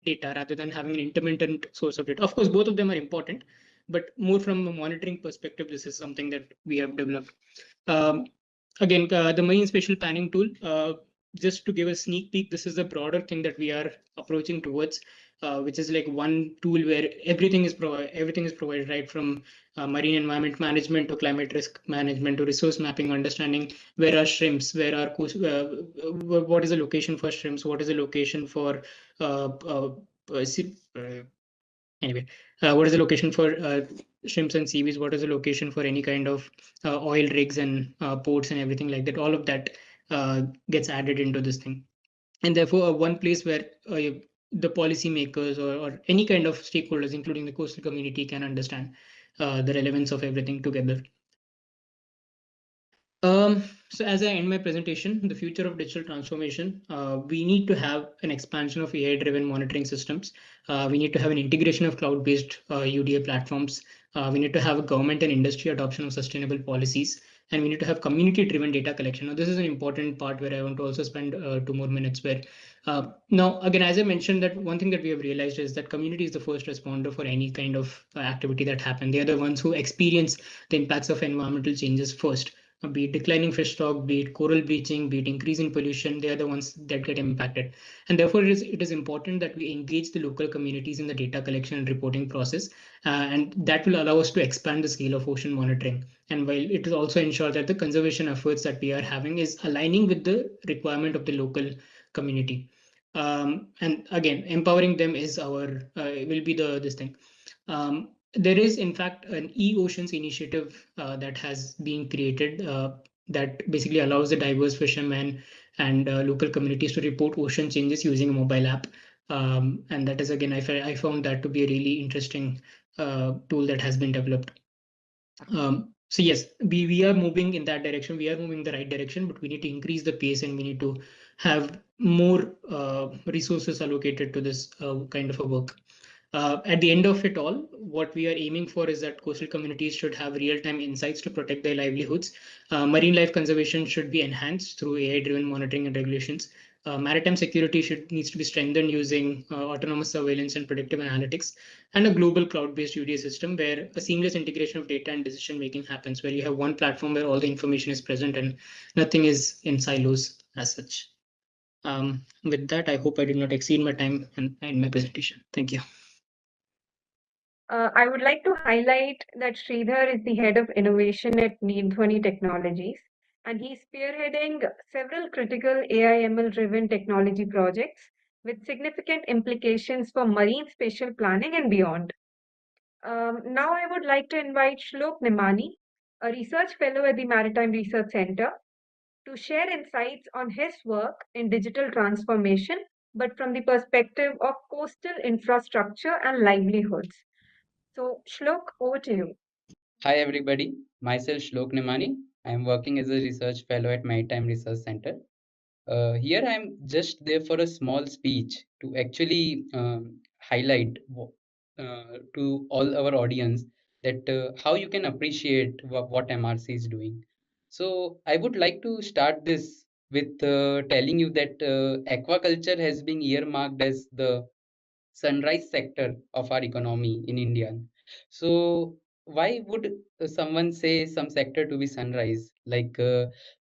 data, rather than having an intermittent source of data. Of course, both of them are important, but more from a monitoring perspective, this is something that we have developed. Um, Again, the marine spatial planning tool, just to give a sneak peek, this is the broader thing that we are approaching towards. which is like one tool where everything is provided, right from marine environment management to climate risk management to resource mapping, understanding where are shrimps, where are what is the location for shrimps, what is the location for uh, uh, anyway, what is the location for shrimps and seaweeds? What is the location for any kind of oil rigs and ports and everything like that? All of that gets added into this thing. And therefore, one place where the policymakers or any kind of stakeholders, including the coastal community, can understand the relevance of everything together. So as I end my presentation, the future of digital transformation, we need to have an expansion of AI-driven monitoring systems. We need to have an integration of cloud-based UDA platforms. We need to have a government and industry adoption of sustainable policies, and we need to have community-driven data collection. Now, this is an important part where I want to also spend 2 more minutes. Where now, again, as I mentioned, that one thing that we have realized is that community is the first responder for any kind of activity that happens. They are the ones who experience the impacts of environmental changes first, be it declining fish stock, be it coral bleaching, be it increasing pollution. They are the ones that get impacted. And therefore, it is important that we engage the local communities in the data collection and reporting process. And that will allow us to expand the scale of ocean monitoring. And while it will also ensure that the conservation efforts that we are having is aligning with the requirement of the local community. And again, empowering them is will be this thing. There is, in fact, an e-oceans initiative that has been created that basically allows the diverse fishermen and local communities to report ocean changes using a mobile app. And that is, again, I found that to be a really interesting tool that has been developed. So yes, we are moving in that direction. We are moving in the right direction, but we need to increase the pace and we need to have more resources allocated to this kind of a work. At the end of it all, what we are aiming for is that coastal communities should have real-time insights to protect their livelihoods. Marine life conservation should be enhanced through AI-driven monitoring and regulations. Maritime security needs to be strengthened using autonomous surveillance and predictive analytics, and a global cloud-based UDA system where a seamless integration of data and decision making happens, where you have one platform where all the information is present and nothing is in silos as such. With that, I hope I did not exceed my time in my presentation. Thank you. I would like to highlight that Sridhar is the head of innovation at Needhwani Technologies, and he's spearheading several critical AI/ML driven technology projects with significant implications for marine spatial planning and beyond. Now, I would like to invite Shlok Nimani, a research fellow at the Maritime Research Center, to share insights on his work in digital transformation, but from the perspective of coastal infrastructure and livelihoods. So, Shlok, over to you. Hi everybody, myself Shlok Nimani. I am working as a research fellow at Maritime Research Center. Here I am just there for a small speech to actually highlight to all our audience that how you can appreciate what MRC is doing. So I would like to start this with telling you that aquaculture has been earmarked as the sunrise sector of our economy in India. So why would someone say some sector to be sunrise?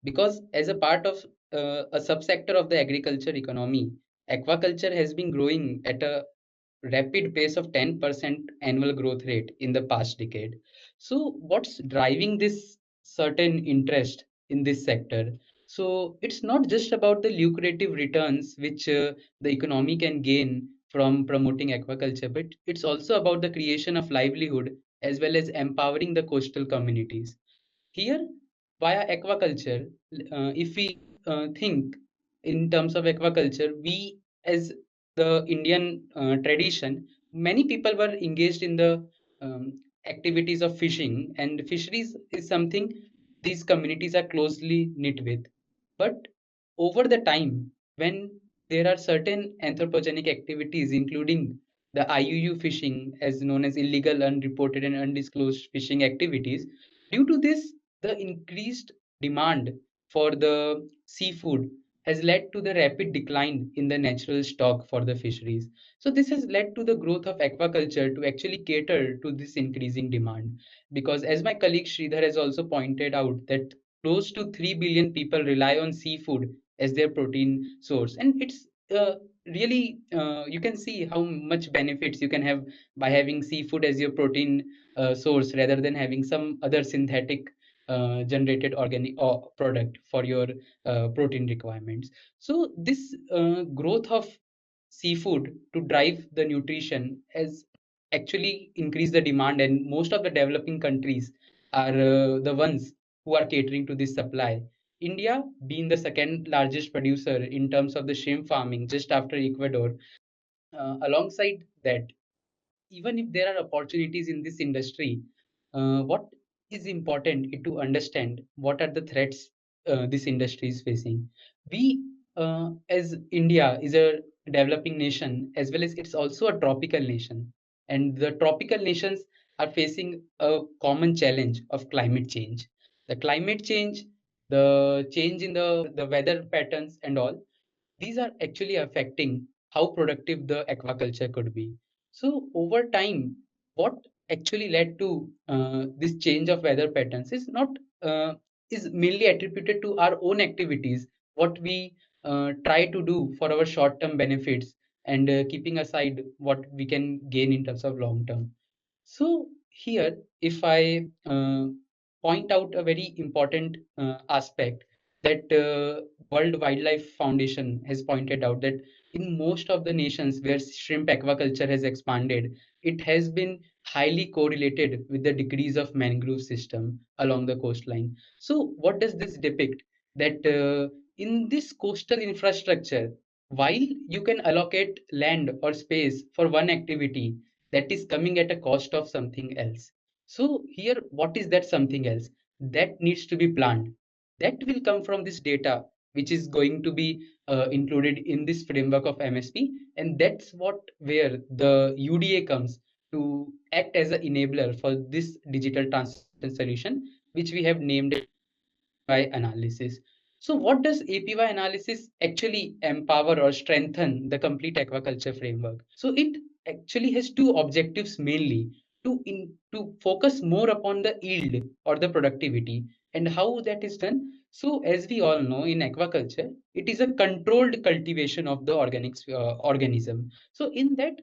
Because as a part of a subsector of the agriculture economy, aquaculture has been growing at a rapid pace of 10% annual growth rate in the past decade. So what's driving this certain interest in this sector? So it's not just about the lucrative returns which the economy can gain from promoting aquaculture, but it's also about the creation of livelihood as well as empowering the coastal communities. Here, via aquaculture, if we think in terms of aquaculture, we as the Indian tradition, many people were engaged in the activities of fishing, and fisheries is something these communities are closely knit with. But over the time, when there are certain anthropogenic activities, including the IUU fishing, as known as illegal, unreported, and undisclosed fishing activities, due to this, the increased demand for the seafood has led to the rapid decline in the natural stock for the fisheries. So this has led to the growth of aquaculture to actually cater to this increasing demand. Because as my colleague Sridhar has also pointed out that close to 3 billion people rely on seafood as their protein source. And it's really you can see how much benefits you can have by having seafood as your protein source rather than having some other synthetic generated organic product for your protein requirements. So this growth of seafood to drive the nutrition has actually increased the demand, and most of the developing countries are the ones who are catering to this supply. India, being the second largest producer in terms of the shrimp farming, just after Ecuador, alongside that, even if there are opportunities in this industry, what is important is to understand what are the threats this industry is facing. We, as India, is a developing nation as well as it's also a tropical nation, and the tropical nations are facing a common challenge of climate change. The climate change, the change in the weather patterns, and all these are actually affecting how productive the aquaculture could be. So over time, what actually led to this change of weather patterns is not is mainly attributed to our own activities, what we try to do for our short-term benefits, and keeping aside what we can gain in terms of long term. So here, if I point out a very important aspect that World Wildlife Foundation has pointed out, that in most of the nations where shrimp aquaculture has expanded, it has been highly correlated with the decrease of mangrove system along the coastline. So what does this depict? That in this coastal infrastructure, while you can allocate land or space for one activity, that is coming at a cost of something else. So here, what is that something else? That needs to be planned. That will come from this data, which is going to be included in this framework of MSP. And that's what where the UDA comes to act as an enabler for this digital transmission solution, which we have named APY analysis. So what does APY analysis actually empower or strengthen the complete aquaculture framework? So it actually has two objectives mainly: to focus more upon the yield or the productivity, and how that is done. So as we all know, in aquaculture, it is a controlled cultivation of the organism. So in that,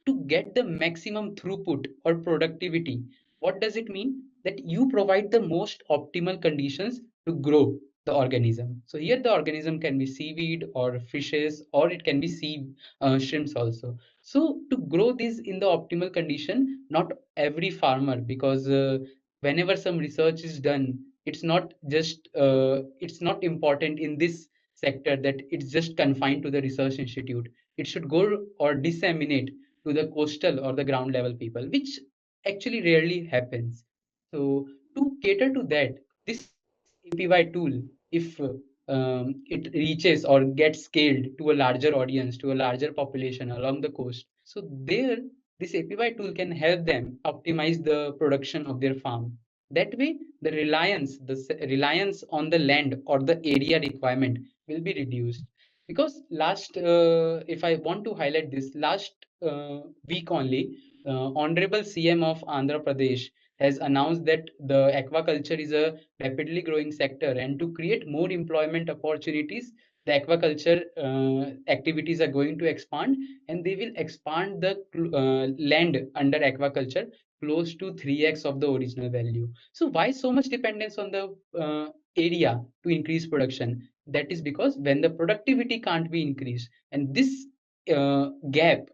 to get the maximum throughput or productivity, what does it mean? That you provide the most optimal conditions to grow the organism. So here the organism can be seaweed or fishes, or it can be shrimps also. So to grow this in the optimal condition, not every farmer, because whenever some research is done, it's not important in this sector that it's just confined to the research institute. It should go or disseminate to the coastal or the ground level people, which actually rarely happens. So to cater to that, this APY tool, if it reaches or gets scaled to a larger audience, to a larger population along the coast, so there this APY tool can help them optimize the production of their farm. That way, the reliance on the land or the area requirement will be reduced. Because if I want to highlight this, last week only, Honorable CM of Andhra Pradesh has announced that the aquaculture is a rapidly growing sector, and to create more employment opportunities, the aquaculture activities are going to expand, and they will expand the land under aquaculture close to 3x of the original value. So why so much dependence on the area to increase production? That is because when the productivity can't be increased, and this gap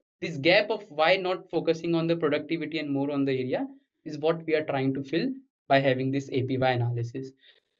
of why not focusing on the productivity and more on the area, is what we are trying to fill by having this APY analysis.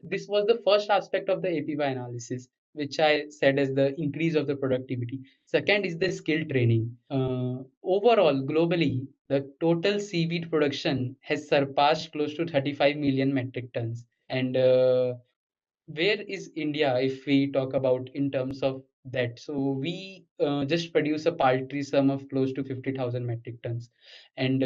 This was the first aspect of the APY analysis, which I said as the increase of the productivity. Second is the skill training. Overall, globally, the total seaweed production has surpassed close to 35 million metric tons. And where is India if we talk about in terms of that? So we just produce a paltry sum of close to 50,000 metric tons. And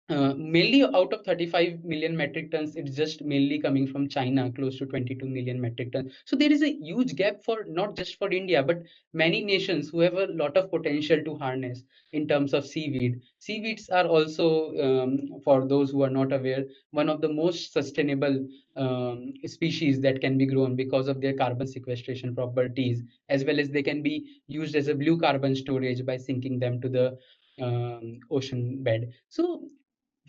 mainly out of 35 million metric tons, it's just mainly coming from China, close to 22 million metric tons. So there is a huge gap for not just for India, but many nations who have a lot of potential to harness in terms of seaweed. Seaweeds are also, for those who are not aware, one of the most sustainable species that can be grown because of their carbon sequestration properties, as well as they can be used as a blue carbon storage by sinking them to the ocean bed. So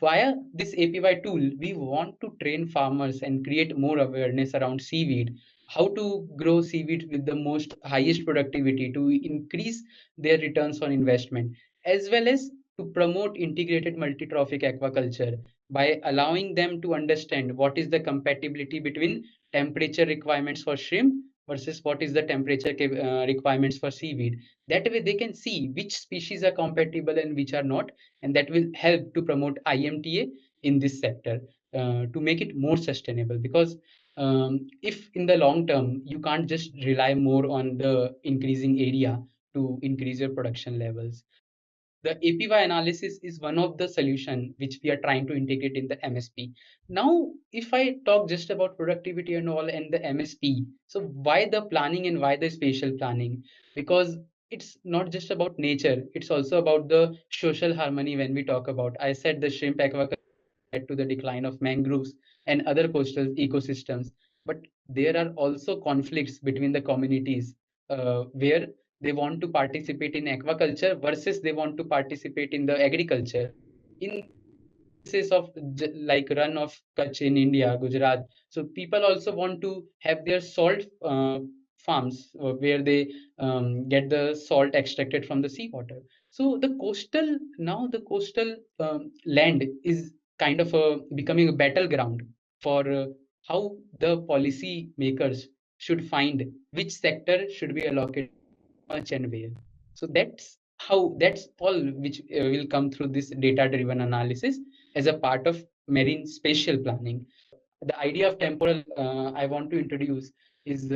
via this APY tool, we want to train farmers and create more awareness around seaweed, how to grow seaweed with the most highest productivity to increase their returns on investment, as well as to promote integrated multi-trophic aquaculture by allowing them to understand what is the compatibility between temperature requirements for shrimp versus what is the temperature requirements for seaweed. That way they can see which species are compatible and which are not, and that will help to promote IMTA in this sector to make it more sustainable. Because if in the long term you can't just rely more on the increasing area to increase your production levels, the APY analysis is one of the solution which we are trying to integrate in the MSP. Now, if I talk just about productivity and all and the MSP, so why the planning and why the spatial planning? Because it's not just about nature, it's also about the social harmony. When we talk about, I said the shrimp aquaculture led to the decline of mangroves and other coastal ecosystems. But there are also conflicts between the communities where they want to participate in aquaculture versus they want to participate in the agriculture. In cases of like run of Kutch in India, Gujarat, so people also want to have their salt farms where they get the salt extracted from the seawater. So the coastal land is kind of becoming a battleground for how the policy makers should find which sector should be allocated much and where. So that's all which will come through this data-driven analysis as a part of marine spatial planning. The idea of temporal I want to introduce is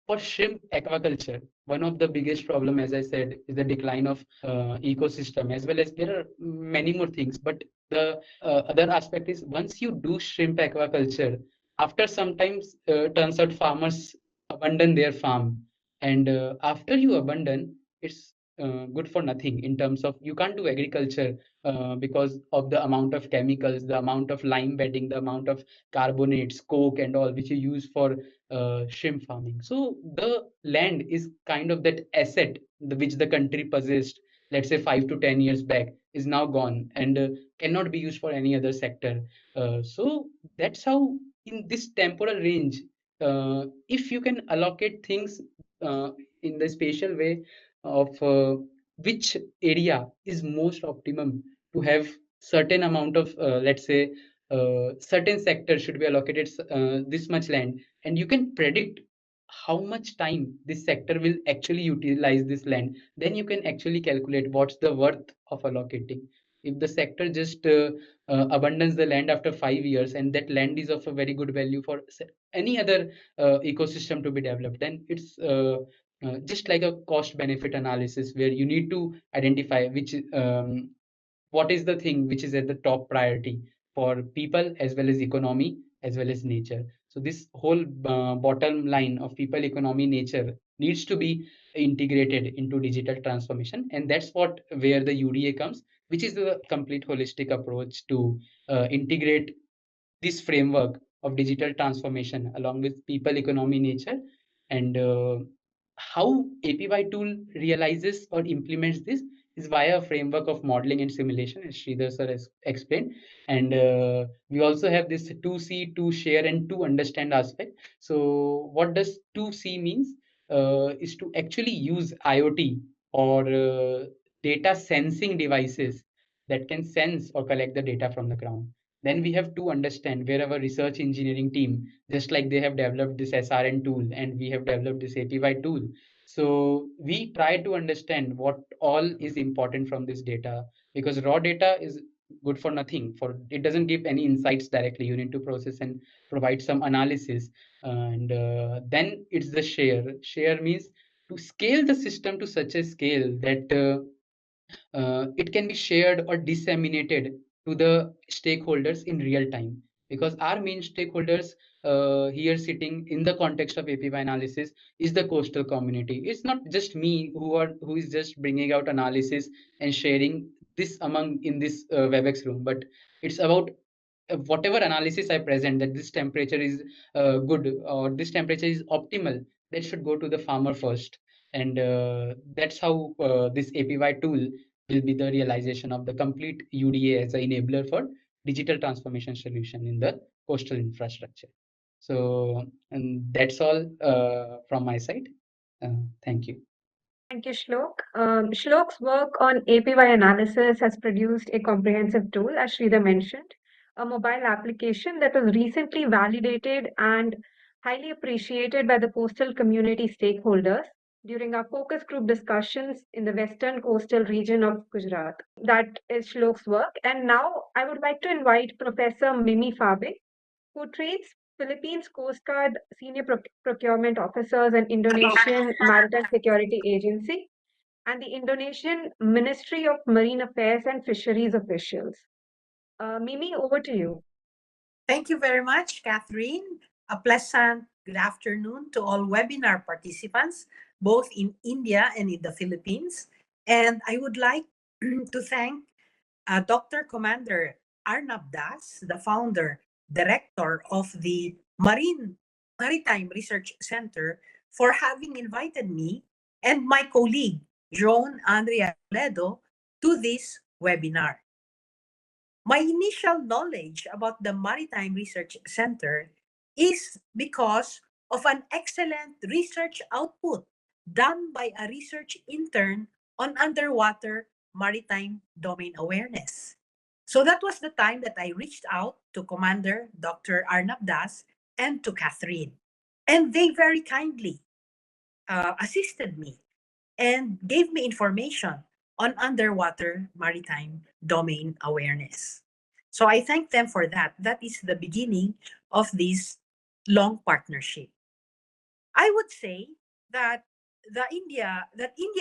for shrimp aquaculture. One of the biggest problem, as I said, is the decline of ecosystem, as well as there are many more things. But the other aspect is once you do shrimp aquaculture, after sometimes turns out farmers abandon their farm, and after you abandon, it's good for nothing in terms of you can't do agriculture because of the amount of chemicals, the amount of lime bedding, the amount of carbonates, coke, and all which you use for shrimp farming. So the land is kind of that asset which the country possessed, let's say 5 to 10 years back, is now gone and cannot be used for any other sector. So that's how in this temporal range, if you can allocate things uh, in the spatial way of which area is most optimum to have certain amount of let's say certain sector should be allocated this much land, and you can predict how much time this sector will actually utilize this land, then you can actually calculate what's the worth of allocating. If the sector just abandons the land after 5 years and that land is of a very good value for any other ecosystem to be developed, then it's just like a cost benefit analysis where you need to identify which what is the thing which is at the top priority for people as well as economy as well as nature. So this whole bottom line of people, economy, nature needs to be integrated into digital transformation, and that's what where the UDA comes, which is the complete holistic approach to integrate this framework of digital transformation along with people, economy, nature, and how APY tool realizes or implements this is via a framework of modeling and simulation, as Sridhar sir has explained. And we also have this 2C, to share, and to understand aspect. So what does 2C means? Is to actually use IoT or data sensing devices that can sense or collect the data from the ground. Then we have to understand where our research engineering team, just like they have developed this SRN tool and we have developed this APY tool. So we try to understand what all is important from this data, because raw data is good for nothing. For it doesn't give any insights directly. You need to process and provide some analysis, and then it's the share. Share means to scale the system to such a scale that it can be shared or disseminated to the stakeholders in real time, because our main stakeholders here sitting in the context of APY analysis is the coastal community. It's not just me who is just bringing out analysis and sharing this among in this WebEx room, but it's about whatever analysis I present, that this temperature is good or this temperature is optimal, that should go to the farmer first. And that's how this APY tool will be the realization of the complete UDA as an enabler for digital transformation solution in the coastal infrastructure. So, and that's all from my side. Thank you. Thank you, Shlok. Shlok's work on APY analysis has produced a comprehensive tool, as Sridhar mentioned, a mobile application that was recently validated and highly appreciated by the coastal community stakeholders during our focus group discussions in the western coastal region of Gujarat. That is Shlok's work. And now I would like to invite Professor Mimi Fabe, who trains Philippines Coast Guard senior procurement officers and Indonesian Maritime Security Agency and the Indonesian Ministry of Marine Affairs and Fisheries officials. Mimi, over to you. Thank you very much, Catherine. A pleasant good afternoon to all webinar participants, both in India and in the Philippines. And I would like to thank Dr. Commander Arnab Das, the founder, director of the Maritime Research Center, for having invited me and my colleague, Joan Andrea Toledo, to this webinar. My initial knowledge about the Maritime Research Center is because of an excellent research output done by a research intern on underwater maritime domain awareness. So that was the time that I reached out to Commander Dr. Arnab Das and to Catherine. And they very kindly assisted me and gave me information on underwater maritime domain awareness. So I thank them for that. That is the beginning of this long partnership. I would say that India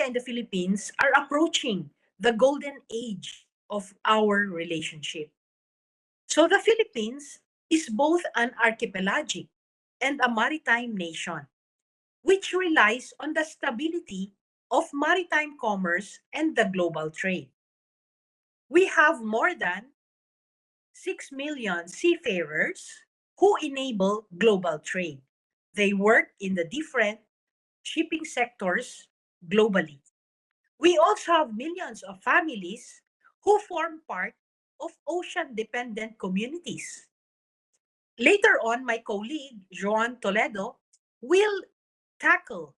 and the Philippines are approaching the golden age of our relationship. So the Philippines is both an archipelagic and a maritime nation, which relies on the stability of maritime commerce and the global trade. We have more than 6 million seafarers who enable global trade. They work in the different shipping sectors globally. We also have millions of families who form part of ocean-dependent communities. Later on, my colleague, Joan Toledo, will tackle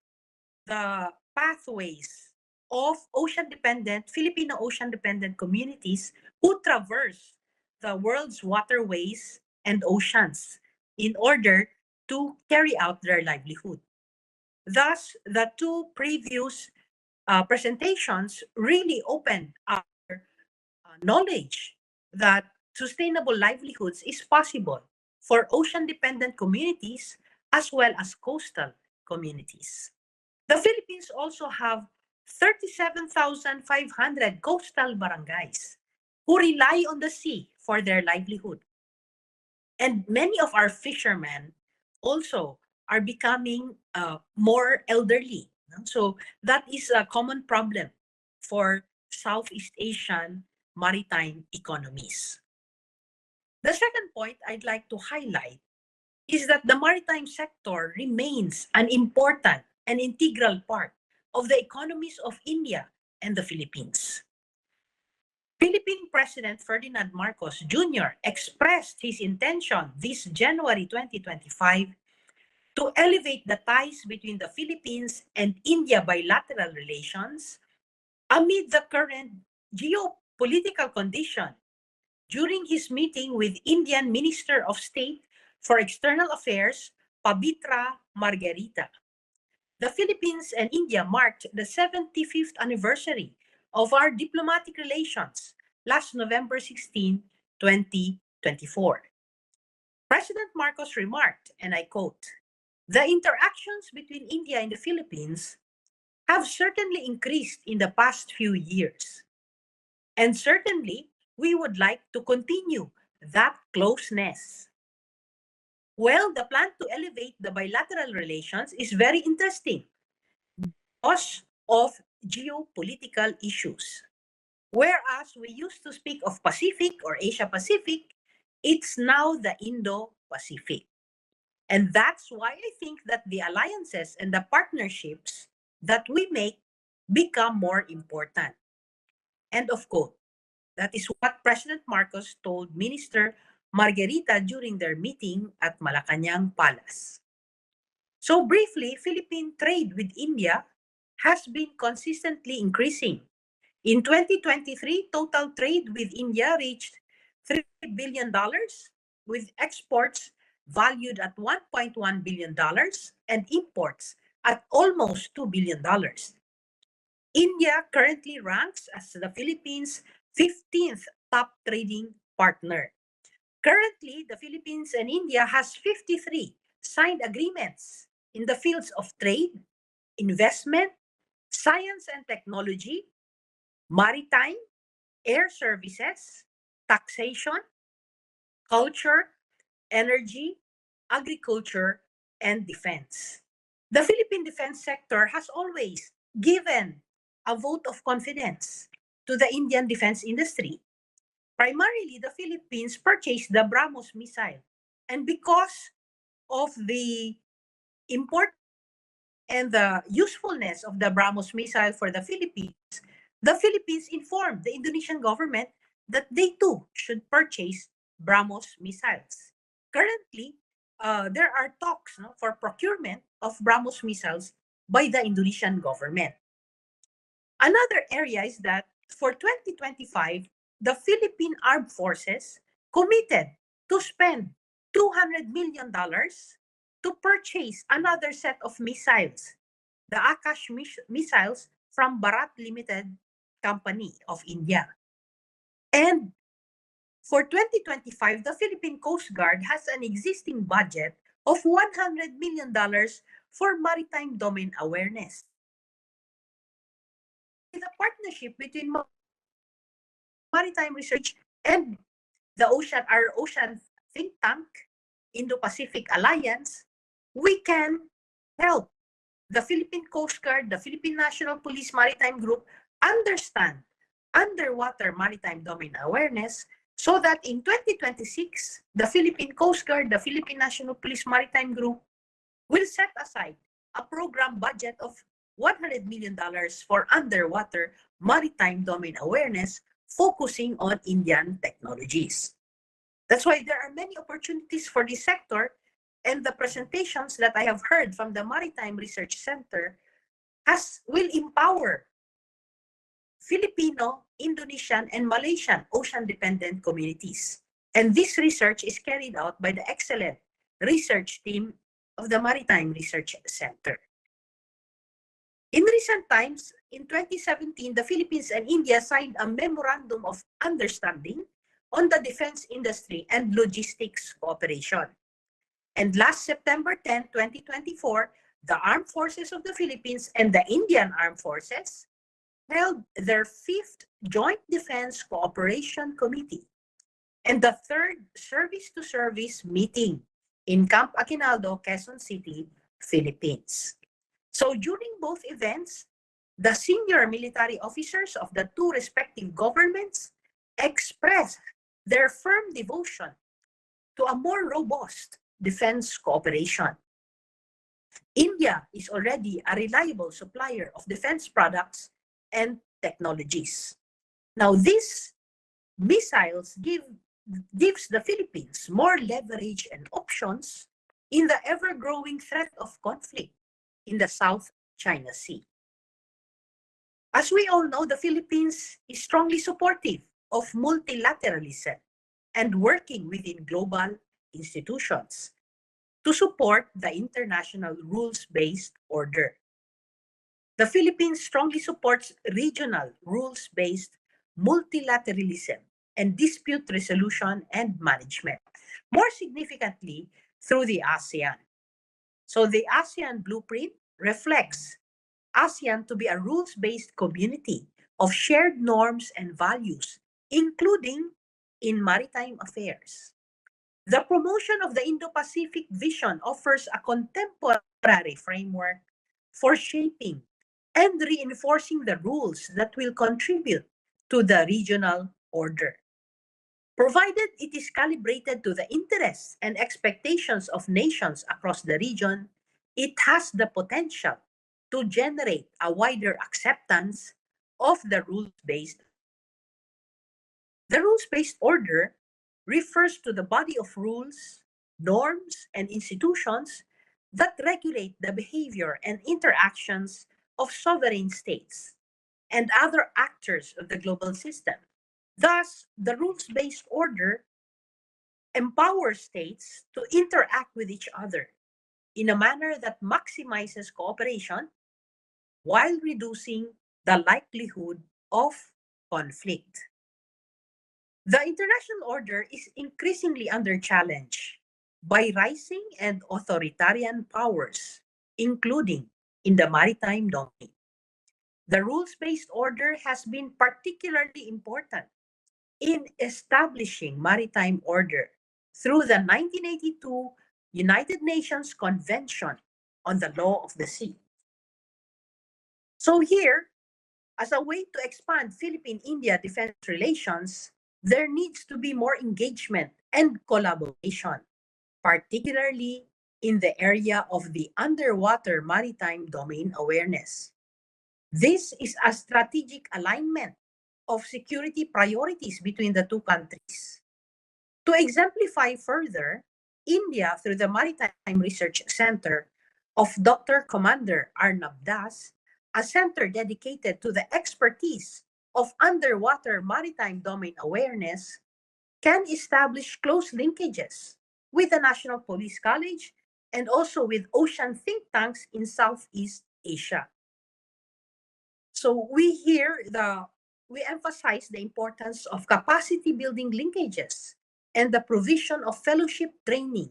the pathways of Filipino ocean-dependent communities who traverse the world's waterways and oceans in order to carry out their livelihood. Thus, the two previous presentations really opened our knowledge that sustainable livelihoods is possible for ocean-dependent communities as well as coastal communities. The Philippines also have 37,500 coastal barangays who rely on the sea for their livelihood. And many of our fishermen also are becoming more elderly. So that is a common problem for Southeast Asian maritime economies. The second point I'd like to highlight is that the maritime sector remains an important and integral part of the economies of India and the Philippines. Philippine President Ferdinand Marcos Jr. expressed his intention this January 2025 to elevate the ties between the Philippines and India bilateral relations amid the current geopolitical condition during his meeting with Indian Minister of State for External Affairs, Pabitra Margarita. The Philippines and India marked the 75th anniversary of our diplomatic relations last November 16, 2024. President Marcos remarked, and I quote, "The interactions between India and the Philippines have certainly increased in the past few years. And certainly, we would like to continue that closeness. Well, the plan to elevate the bilateral relations is very interesting because of geopolitical issues. Whereas we used to speak of Pacific or Asia Pacific, it's now the Indo-Pacific. And that's why I think that the alliances and the partnerships that we make become more important. End of quote. That is what President Marcos told Minister Margarita during their meeting at Malacanang Palace. So briefly, Philippine trade with India has been consistently increasing. In 2023, total trade with India reached $3 billion, with exports valued at $1.1 billion and imports at almost $2 billion. India currently ranks as the Philippines' 15th top trading partner. Currently, the Philippines and India has 53 signed agreements in the fields of trade, investment, science and technology, maritime, air services, taxation, culture, energy, agriculture, and defense. The Philippine defense sector has always given a vote of confidence to the Indian defense industry. Primarily, the Philippines purchased the BrahMos missile. And because of the import and the usefulness of the BrahMos missile for the Philippines informed the Indonesian government that they too should purchase BrahMos missiles. Currently, there are talks for procurement of BrahMos missiles by the Indonesian government. Another area is that for 2025, the Philippine Armed Forces committed to spend $200 million to purchase another set of missiles, the Akash missiles from Bharat Limited Company of India. And for 2025, the Philippine Coast Guard has an existing budget of $100 million for maritime domain awareness. The partnership between maritime research and our ocean think tank, Indo-Pacific Alliance, we can help the Philippine Coast Guard, the Philippine National Police Maritime Group understand underwater maritime domain awareness so that in 2026, the Philippine Coast Guard, the Philippine National Police Maritime Group will set aside a program budget of $100 million for underwater maritime domain awareness, focusing on Indian technologies. That's why there are many opportunities for this sector, and the presentations that I have heard from the Maritime Research Center will empower Filipino, Indonesian, and Malaysian ocean-dependent communities. And this research is carried out by the excellent research team of the Maritime Research Center. In recent times, in 2017, the Philippines and India signed a memorandum of understanding on the defense industry and logistics cooperation. And last September 10, 2024, the Armed Forces of the Philippines and the Indian Armed Forces held their 5th Joint Defense Cooperation Committee and the 3rd Service-to-Service meeting in Camp Aguinaldo, Quezon City, Philippines. So during both events, the senior military officers of the two respective governments expressed their firm devotion to a more robust defense cooperation. India is already a reliable supplier of defense products and technologies. Now, these missiles gives the Philippines more leverage and options in the ever-growing threat of conflict in the South China Sea. As we all know, the Philippines is strongly supportive of multilateralism and working within global institutions to support the international rules-based order. The Philippines strongly supports regional rules-based multilateralism and dispute resolution and management, more significantly through the ASEAN. So the ASEAN blueprint reflects ASEAN to be a rules-based community of shared norms and values including in maritime affairs. The promotion of the Indo-Pacific vision offers a contemporary framework for shaping and reinforcing the rules that will contribute to the regional order. Provided it is calibrated to the interests and expectations of nations across the region, it has the potential to generate a wider acceptance of the rules-based order. The rules-based order refers to the body of rules, norms, and institutions that regulate the behavior and interactions of sovereign states and other actors of the global system. Thus, the rules-based order empowers states to interact with each other in a manner that maximizes cooperation while reducing the likelihood of conflict. The international order is increasingly under challenge by rising and authoritarian powers, including in the maritime domain. The rules-based order has been particularly important in establishing maritime order through the 1982 United Nations Convention on the Law of the Sea. So here, as a way to expand Philippine-India defense relations, there needs to be more engagement and collaboration, particularly in the area of the underwater maritime domain awareness. This is a strategic alignment of security priorities between the two countries. To exemplify further, India, through the Maritime Research Center of Dr. Commander Arnab Das, a center dedicated to the expertise of underwater maritime domain awareness, can establish close linkages with the National Police College and also with ocean think tanks in Southeast Asia. So we emphasize the importance of capacity building linkages and the provision of fellowship training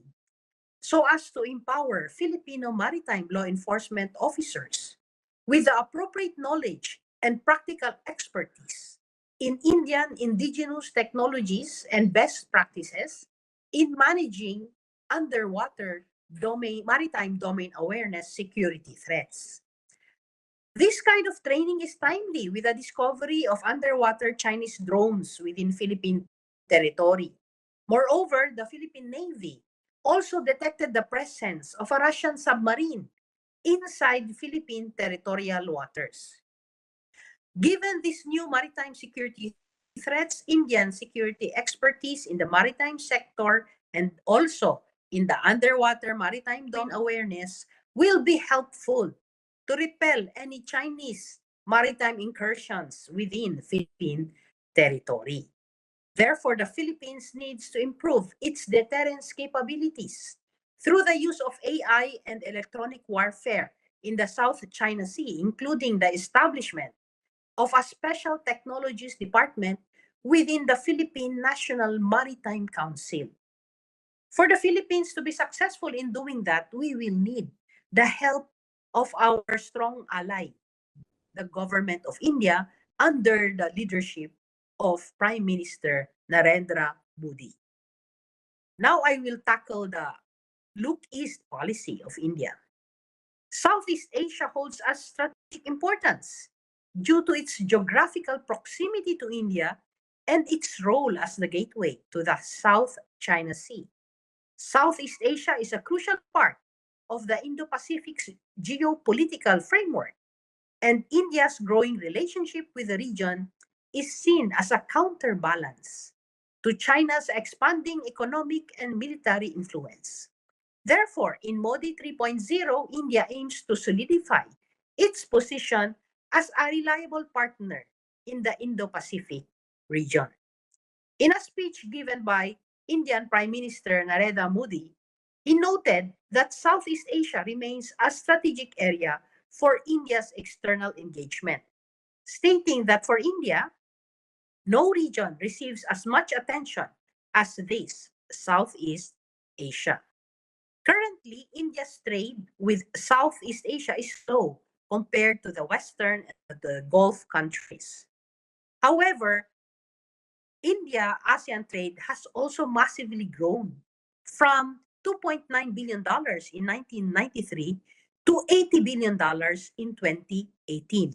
so as to empower Filipino maritime law enforcement officers with the appropriate knowledge and practical expertise in Indian indigenous technologies and best practices in managing underwater maritime domain awareness security threats. This kind of training is timely with the discovery of underwater Chinese drones within Philippine territory. Moreover, the Philippine Navy also detected the presence of a Russian submarine inside Philippine territorial waters. Given these new maritime security threats, Indian security expertise in the maritime sector and also in the underwater maritime domain awareness will be helpful to repel any Chinese maritime incursions within Philippine territory. Therefore, the Philippines needs to improve its deterrence capabilities through the use of AI and electronic warfare in the South China Sea, including the establishment of a special technologies department within the Philippine National Maritime Council. For the Philippines to be successful in doing that, we will need the help of our strong ally, the government of India, under the leadership of Prime Minister Narendra Modi. Now I will tackle the Look East policy of India. Southeast Asia holds a strategic importance due to its geographical proximity to India and its role as the gateway to the South China Sea. Southeast Asia is a crucial part of the Indo-Pacific geopolitical framework, and India's growing relationship with the region is seen as a counterbalance to China's expanding economic and military influence. Therefore, in Modi 3.0, India aims to solidify its position as a reliable partner in the Indo-Pacific region. In a speech given by Indian Prime Minister Narendra Modi, he noted that Southeast Asia remains a strategic area for India's external engagement, stating that for India, no region receives as much attention as this Southeast Asia. Currently, India's trade with Southeast Asia is low compared to the Western and the Gulf countries. However, India-ASEAN trade has also massively grown from $2.9 billion in 1993 to $80 billion in 2018.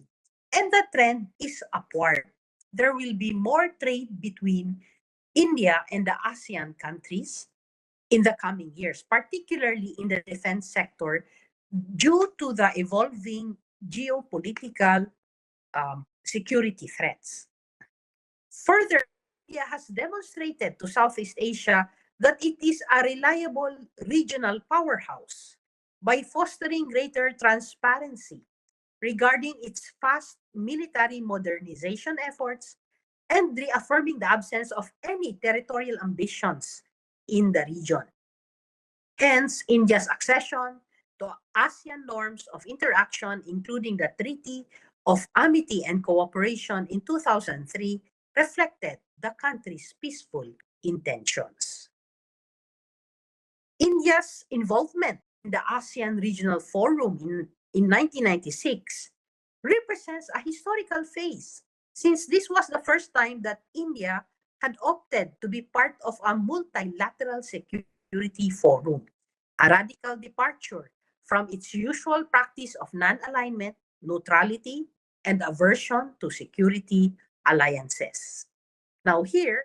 And the trend is upward. There will be more trade between India and the ASEAN countries in the coming years, particularly in the defense sector, due to the evolving geopolitical security threats. Further, India has demonstrated to Southeast Asia that it is a reliable regional powerhouse by fostering greater transparency regarding its fast military modernization efforts and reaffirming the absence of any territorial ambitions in the region. Hence, India's accession to ASEAN norms of interaction, including the Treaty of Amity and Cooperation in 2003, reflected the country's peaceful intentions. India's involvement in the ASEAN Regional Forum in 1996 represents a historical phase, since this was the first time that India had opted to be part of a multilateral security forum, a radical departure from its usual practice of non-alignment, neutrality, and aversion to security alliances. Now here,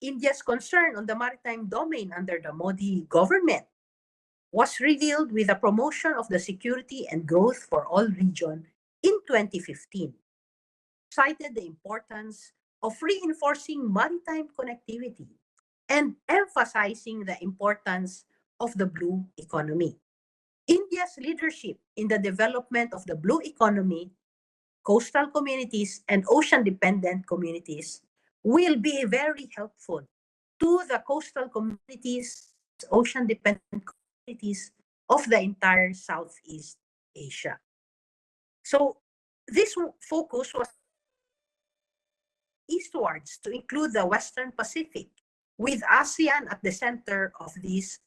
India's concern on the maritime domain under the Modi government was revealed with the promotion of the Security and Growth for All region in 2015. Cited the importance of reinforcing maritime connectivity and emphasizing the importance of the blue economy. India's leadership in the development of the blue economy, coastal communities, and ocean-dependent communities will be very helpful to the coastal communities, ocean-dependent communities of the entire Southeast Asia. So this focus was eastwards to include the Western Pacific, with ASEAN at the center of this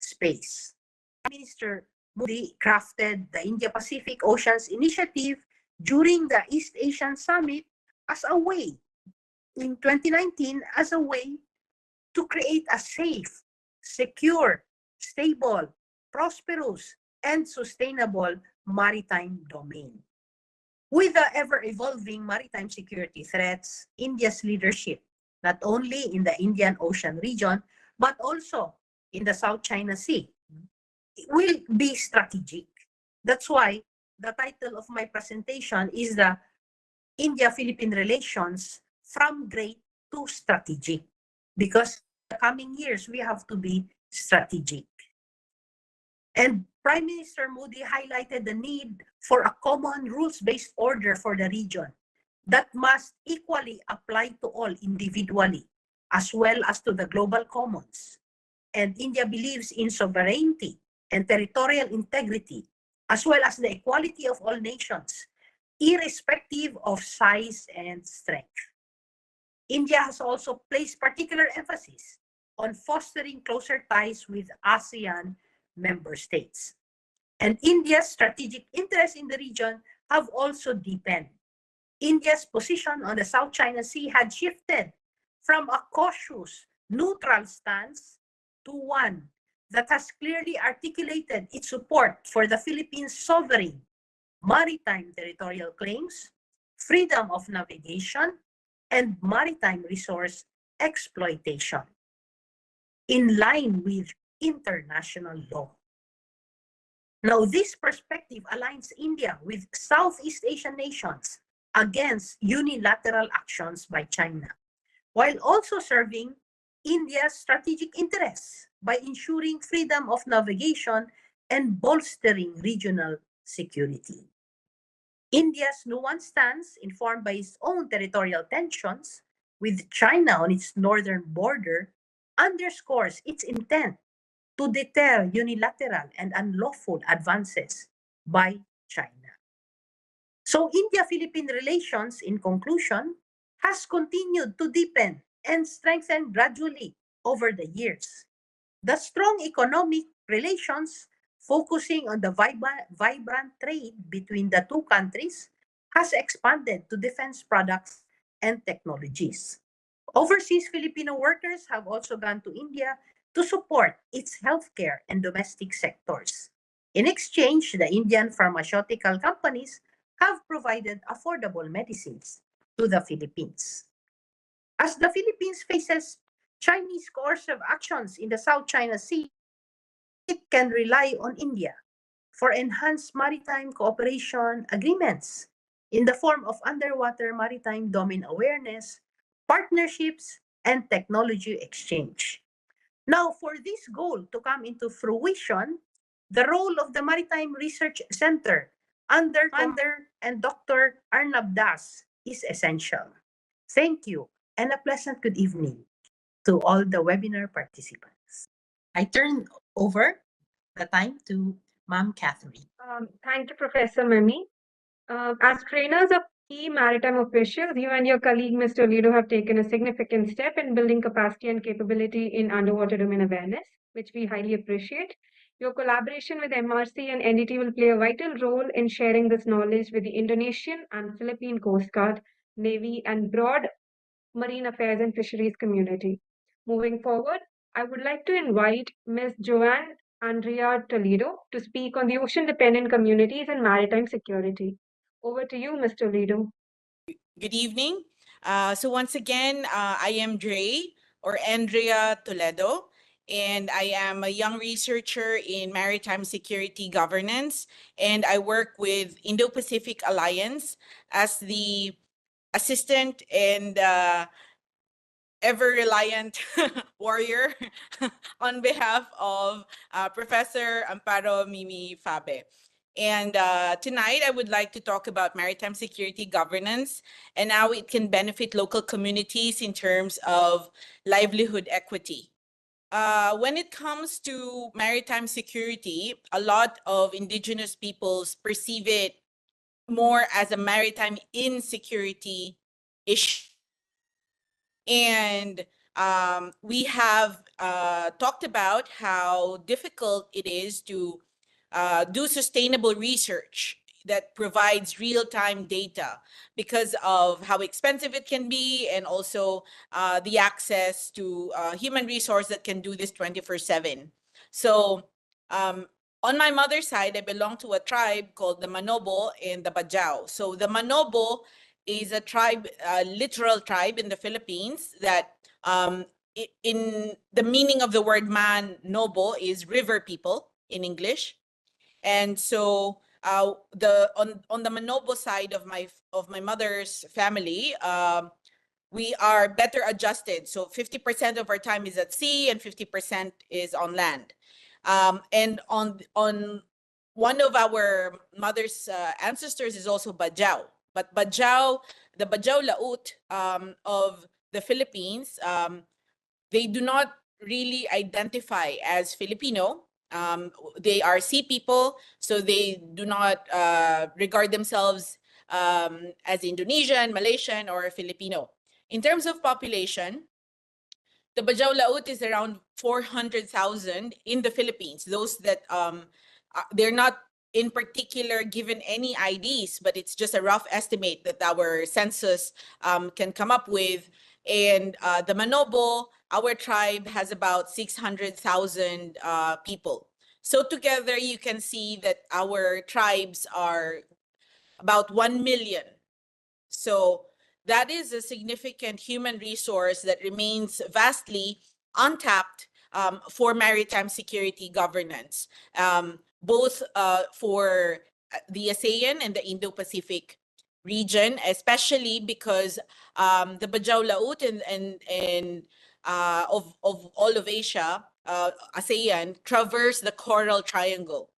space. Prime Minister Modi crafted the India-Pacific Oceans Initiative during the East Asian Summit as a way, in 2019, as a way to create a safe, secure, stable, prosperous, and sustainable maritime domain. With the ever-evolving maritime security threats, India's leadership, not only in the Indian Ocean region, but also in the South China Sea, will be strategic. That's why the title of my presentation is the India-Philippine relations from great to strategic, because in the coming years we have to be strategic. And Prime Minister Modi highlighted the need for a common rules-based order for the region that must equally apply to all individually, as well as to the global commons. And India believes in sovereignty and territorial integrity, as well as the equality of all nations, irrespective of size and strength. India has also placed particular emphasis on fostering closer ties with ASEAN member states. And India's strategic interests in the region have also deepened. India's position on the South China Sea had shifted from a cautious, neutral stance to one that has clearly articulated its support for the Philippines' sovereign maritime territorial claims, freedom of navigation, and maritime resource exploitation, in line with international law. Now, this perspective aligns India with Southeast Asian nations against unilateral actions by China, while also serving India's strategic interests by ensuring freedom of navigation and bolstering regional security. India's nuanced stance, informed by its own territorial tensions with China on its northern border, underscores its intent to deter unilateral and unlawful advances by China. So India-Philippine relations, in conclusion, has continued to deepen and strengthen gradually over the years. The strong economic relations, focusing on the vibrant trade between the two countries, has expanded to defense products and technologies. Overseas Filipino workers have also gone to India to support its healthcare and domestic sectors. In exchange, the Indian pharmaceutical companies have provided affordable medicines to the Philippines. As the Philippines faces Chinese coercive actions in the South China Sea, it can rely on India for enhanced maritime cooperation agreements in the form of underwater maritime domain awareness, partnerships, and technology exchange. Now, for this goal to come into fruition, the role of the Maritime Research Center under Commander and Dr. Arnab Das is essential. Thank you and a pleasant good evening to all the webinar participants. I turn over the time to Ma'am Catherine. Thank you, Professor Mimi. As trainers of key maritime officials, you and your colleague, Mr. Lido, have taken a significant step in building capacity and capability in underwater domain awareness, which we highly appreciate. Your collaboration with MRC and NDT will play a vital role in sharing this knowledge with the Indonesian and Philippine Coast Guard, Navy, and broad marine affairs and fisheries community. Moving forward, I would like to invite Ms. Joanne Andrea Toledo to speak on the ocean-dependent communities and maritime security. Over to you, Mr. Toledo. Good evening. So once again, I am Dre or Andrea Toledo, and I am a young researcher in maritime security governance, and I work with Indo-Pacific Alliance as the assistant and ever-reliant warrior on behalf of Professor Amparo Mimi Fabe. And tonight, I would like to talk about maritime security governance and how it can benefit local communities in terms of livelihood equity. When it comes to maritime security, a lot of indigenous peoples perceive it more as a maritime insecurity issue. And we have talked about how difficult it is to do sustainable research that provides real-time data because of how expensive it can be and also the access to human resource that can do this 24/7. So on my mother's side, I belong to a tribe called the Manobo and the Bajau. So the Manobo is a tribe, a literal tribe in the Philippines that in the meaning of the word man, nobo is river people in English. And so on the Manobo side of my mother's family, we are better adjusted. So 50% of our time is at sea and 50% is on land. And on one of our mother's ancestors is also Bajau. But Bajau, the Bajau Laut of the Philippines, they do not really identify as Filipino. They are sea people, so they do not regard themselves as Indonesian, Malaysian, or Filipino. In terms of population, the Bajau Laut is around 400,000 in the Philippines. Those that they're not in particular given any IDs, but it's just a rough estimate that our census can come up with. And the Manobo, our tribe, has about 600,000 people. So together you can see that our tribes are about 1 million. So that is a significant human resource that remains vastly untapped for maritime security governance, both for the ASEAN and the Indo-Pacific region, especially because the Bajau Laut and of all of Asia, ASEAN, traverse the Coral Triangle.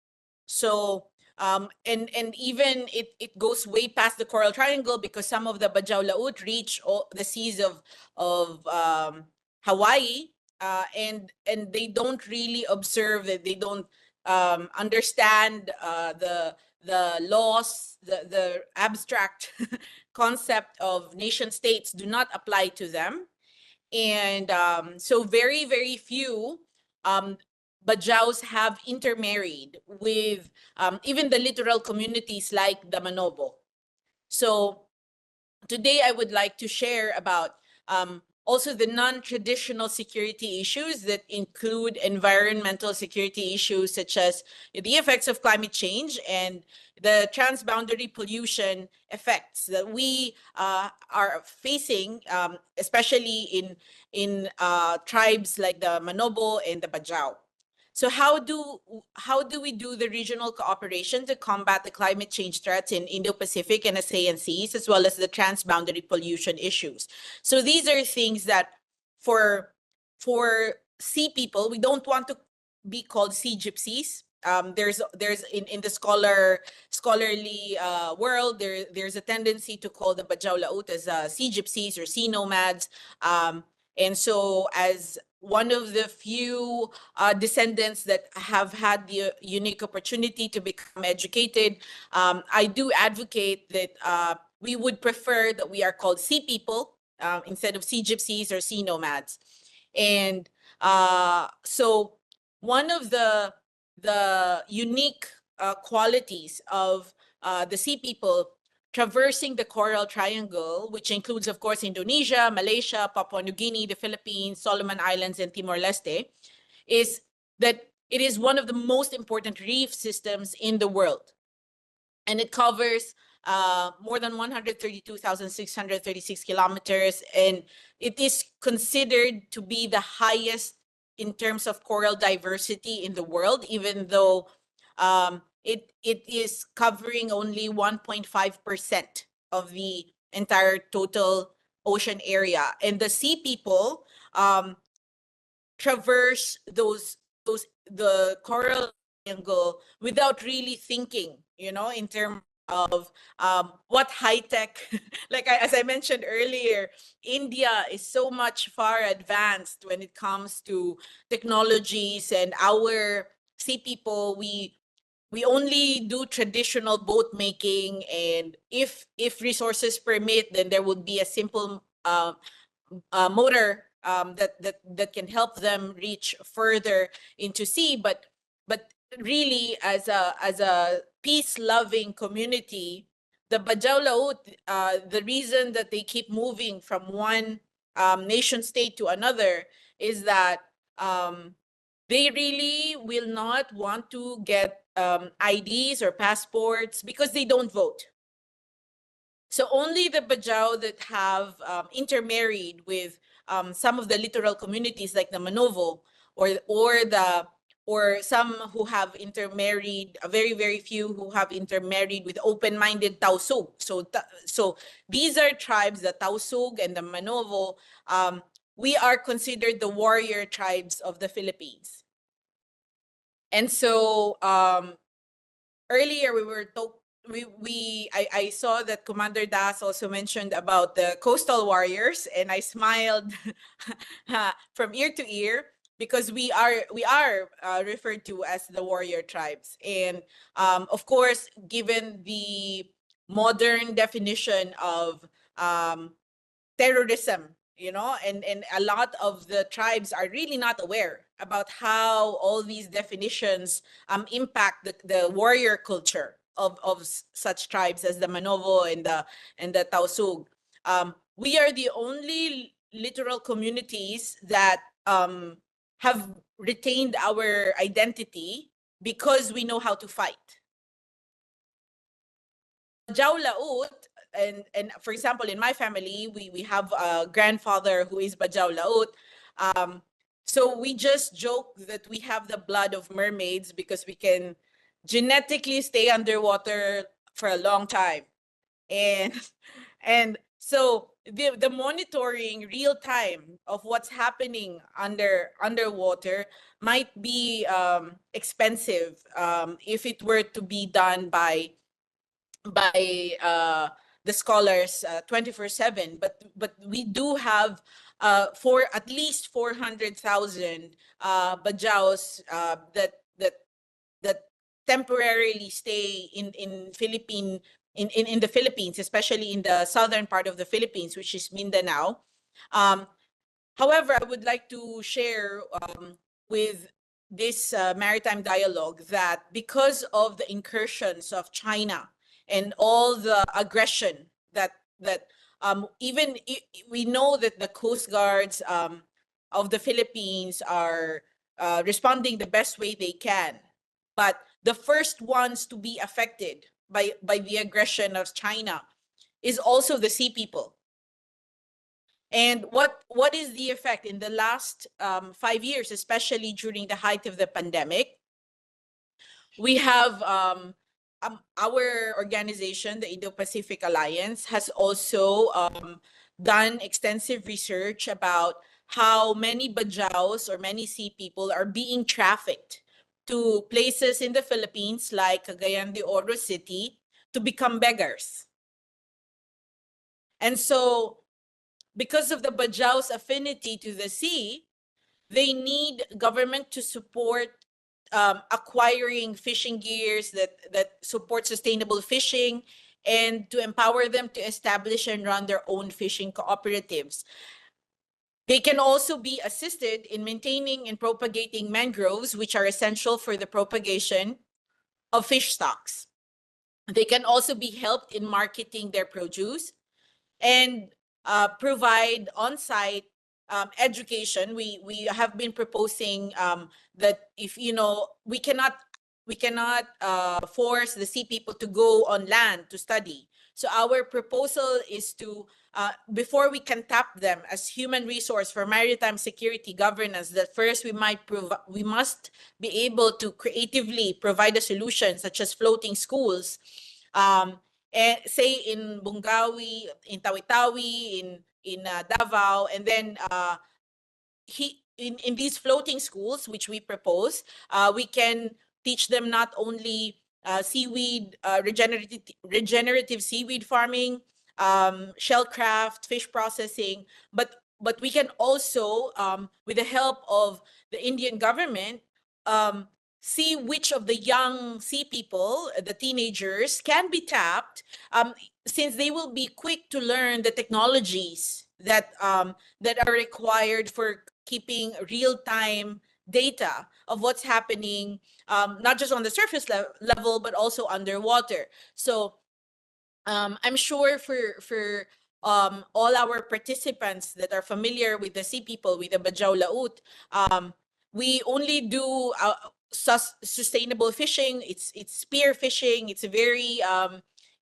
So and even it goes way past the Coral Triangle because some of the Bajau Laut reach the seas of Hawaii, and they don't really observe that. They don't understand the laws, the abstract concept of nation states do not apply to them, and so very very few Bajaus have intermarried with even the littoral communities like the Manobo. So today I would like to share about also the non-traditional security issues that include environmental security issues such as the effects of climate change and the transboundary pollution effects that we are facing, especially in tribes like the Manobo and the Bajau. So how do we do the regional cooperation to combat the climate change threats in Indo-Pacific and ASEAN seas, as well as the transboundary pollution issues? So these are things that for sea people, we don't want to be called sea gypsies. There's in the scholarly world, there's a tendency to call the Bajau Laut as sea gypsies or sea nomads. And so as one of the few descendants that have had the unique opportunity to become educated, I do advocate that we would prefer that we are called sea people instead of sea gypsies or sea nomads. And so one of the unique qualities of the sea people traversing the Coral Triangle, which includes, of course, Indonesia, Malaysia, Papua New Guinea, the Philippines, Solomon Islands, and Timor-Leste, is that it is one of the most important reef systems in the world. And it covers more than 132,636 kilometers, and it is considered to be the highest in terms of coral diversity in the world, even though it is covering only 1.5% of the entire total ocean area. And the sea people traverse the coral triangle without really thinking, in terms of what high tech, as I mentioned earlier, India is so much far advanced when it comes to technologies, and our sea people, we only do traditional boat making, and if resources permit, then there would be a simple motor that can help them reach further into sea, but really as a peace-loving community, the Bajau Laut, the reason that they keep moving from one nation state to another is that they really will not want to get IDs or passports because they don't vote. So only the Bajau that have intermarried with some of the littoral communities like the Manovo, or some who have intermarried, a very few who have intermarried with open-minded Tausug. So these are tribes, the Tausug and the Manovo. We are considered the warrior tribes of the Philippines. And so earlier we were I saw that Commander Das also mentioned about the coastal warriors, and I smiled from ear to ear because we are referred to as the warrior tribes. And of course, given the modern definition of terrorism, and a lot of the tribes are really not aware about how all these definitions impact the warrior culture of such tribes as the Manovo and the Tausug. We are the only littoral communities that have retained our identity because we know how to fight. Bajau Laut, and for example, in my family, we have a grandfather who is Bajau Laut. So we just joke that we have the blood of mermaids because we can genetically stay underwater for a long time. And so the monitoring real time of what's happening underwater might be expensive if it were to be done by the scholars 24/7, but we do have for at least 400,000 Bajaus that temporarily stay in the Philippines, especially in the southern part of the Philippines, which is Mindanao. However, I would like to share with this maritime dialogue that because of the incursions of China and all the aggression that we know that the Coast Guards of the Philippines are responding the best way they can, but the first ones to be affected by the aggression of China is also the sea people. And what is the effect in the last 5 years, especially during the height of the pandemic? We have our organization, the Indo-Pacific Alliance, has also done extensive research about how many Bajaus or many sea people are being trafficked to places in the Philippines like Cagayan de Oro City to become beggars. And so, because of the Bajaus' affinity to the sea, they need government to support acquiring fishing gears that support sustainable fishing, and to empower them to establish and run their own fishing cooperatives. They can also be assisted in maintaining and propagating mangroves, which are essential for the propagation of fish stocks. They can also be helped in marketing their produce and provide on-site education. We have been proposing that if we cannot force the sea people to go on land to study. So our proposal is to before we can tap them as human resource for maritime security governance, that first we must be able to creatively provide a solution such as floating schools. And say in Bungawi, in Tawi-Tawi, in Davao, and then in these floating schools, which we propose, we can teach them not only seaweed, regenerative seaweed farming, shellcraft, fish processing, but we can also, with the help of the Indian government, see which of the young sea people, the teenagers, can be tapped, since they will be quick to learn the technologies that are required for keeping real-time data of what's happening, not just on the surface level, but also underwater. So I'm sure for all our participants that are familiar with the sea people, with the Bajau Laut, we only do sustainable fishing. It's spear fishing. It's very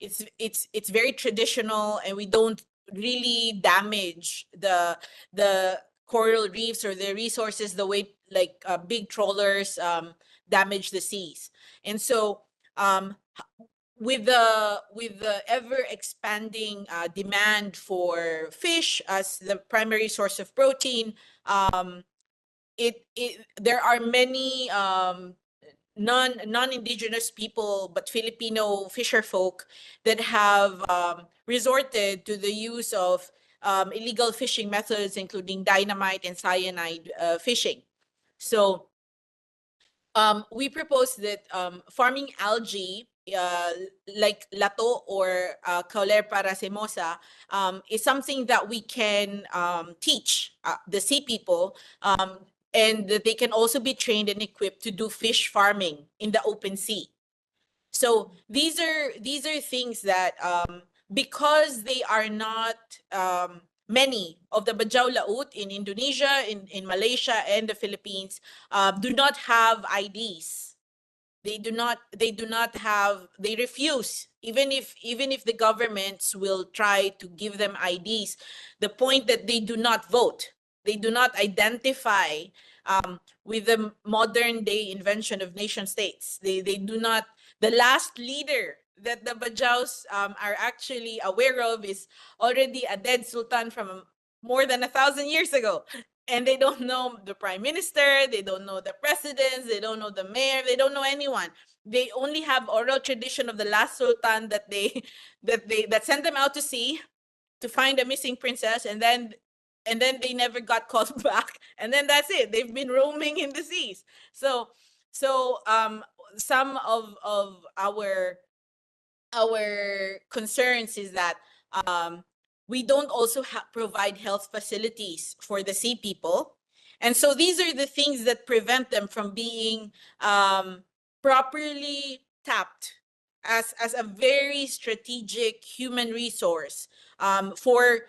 it's very traditional, and we don't really damage the coral reefs or the resources the way like big trawlers damage the seas. And so with the ever expanding demand for fish as the primary source of protein, there are many non-indigenous people but Filipino fisher folk that have resorted to the use of illegal fishing methods, including dynamite and cyanide fishing. So we propose that farming algae, like lato or Caulerpa racemosa, is something that we can teach the sea people, and that they can also be trained and equipped to do fish farming in the open sea. So these are things that because they are not many of the Bajau Laut in Indonesia, in Malaysia, and the Philippines do not have IDs. They refuse, even if the governments will try to give them IDs. The point that they do not vote, they do not identify with the modern day invention of nation states. They do not. The last leader that the Bajaus are actually aware of is already a dead sultan from more than 1,000 years ago. And they don't know the prime minister, they don't know the presidents, they don't know the mayor, they don't know anyone. They only have oral tradition of the last sultan that sent them out to sea to find a missing princess, and then they never got called back, and then that's it. They've been roaming in the seas. So some of our concerns is that we don't also provide health facilities for the sea people. And so these are the things that prevent them from being properly tapped as a very strategic human resource for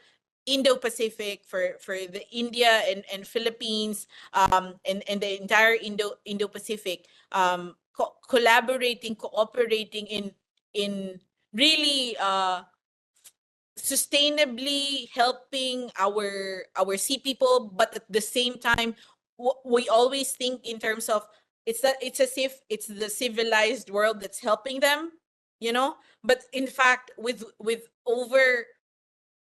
Indo-Pacific, for the India and Philippines, and the entire Indo-Pacific, collaborating, cooperating in really sustainably helping our sea people, but at the same time, we always think in terms of it's as if it's the civilized world that's helping them, you know. But in fact, with over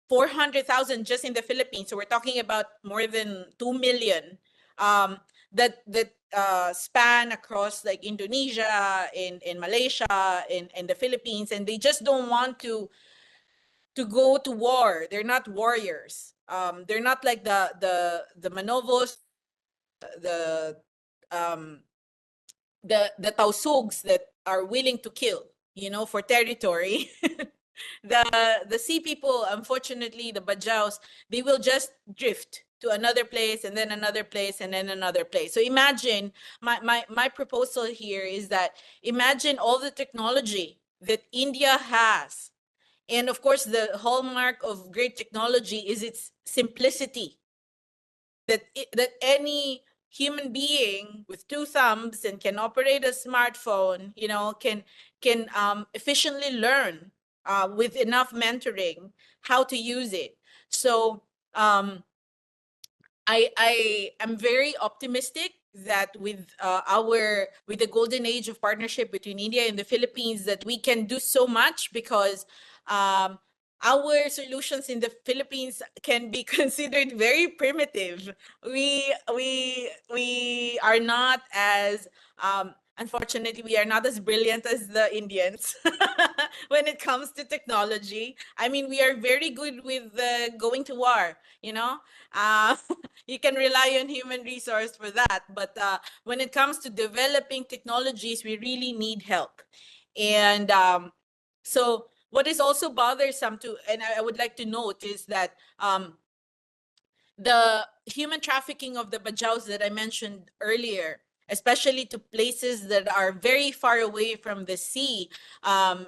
400,000 just in the Philippines, so we're talking about more than 2 million um, that span across like Indonesia, in Malaysia, in the Philippines, and they just don't want to go to war. They're not warriors. They're not like the Manovos, the um, the Tausugs that are willing to kill, you know, for territory. The sea people, unfortunately, the Bajaus, they will just drift to another place and then another place and then another place. So imagine my proposal here is that imagine all the technology that India has. And of course, the hallmark of great technology is its simplicity. That any human being with two thumbs and can operate a smartphone, you know, can efficiently learn with enough mentoring how to use it. So I am very optimistic that with the golden age of partnership between India and the Philippines, that we can do so much, because um, our solutions in the Philippines can be considered very primitive. We are not as unfortunately, we are not as brilliant as the Indians when it comes to technology. I mean, we are very good with going to war, you know. Uh, you can rely on human resource for that. But when it comes to developing technologies, we really need help. And so what is also bothersome to, and I would like to note, is that the human trafficking of the Bajaus that I mentioned earlier, especially to places that are very far away from the sea, and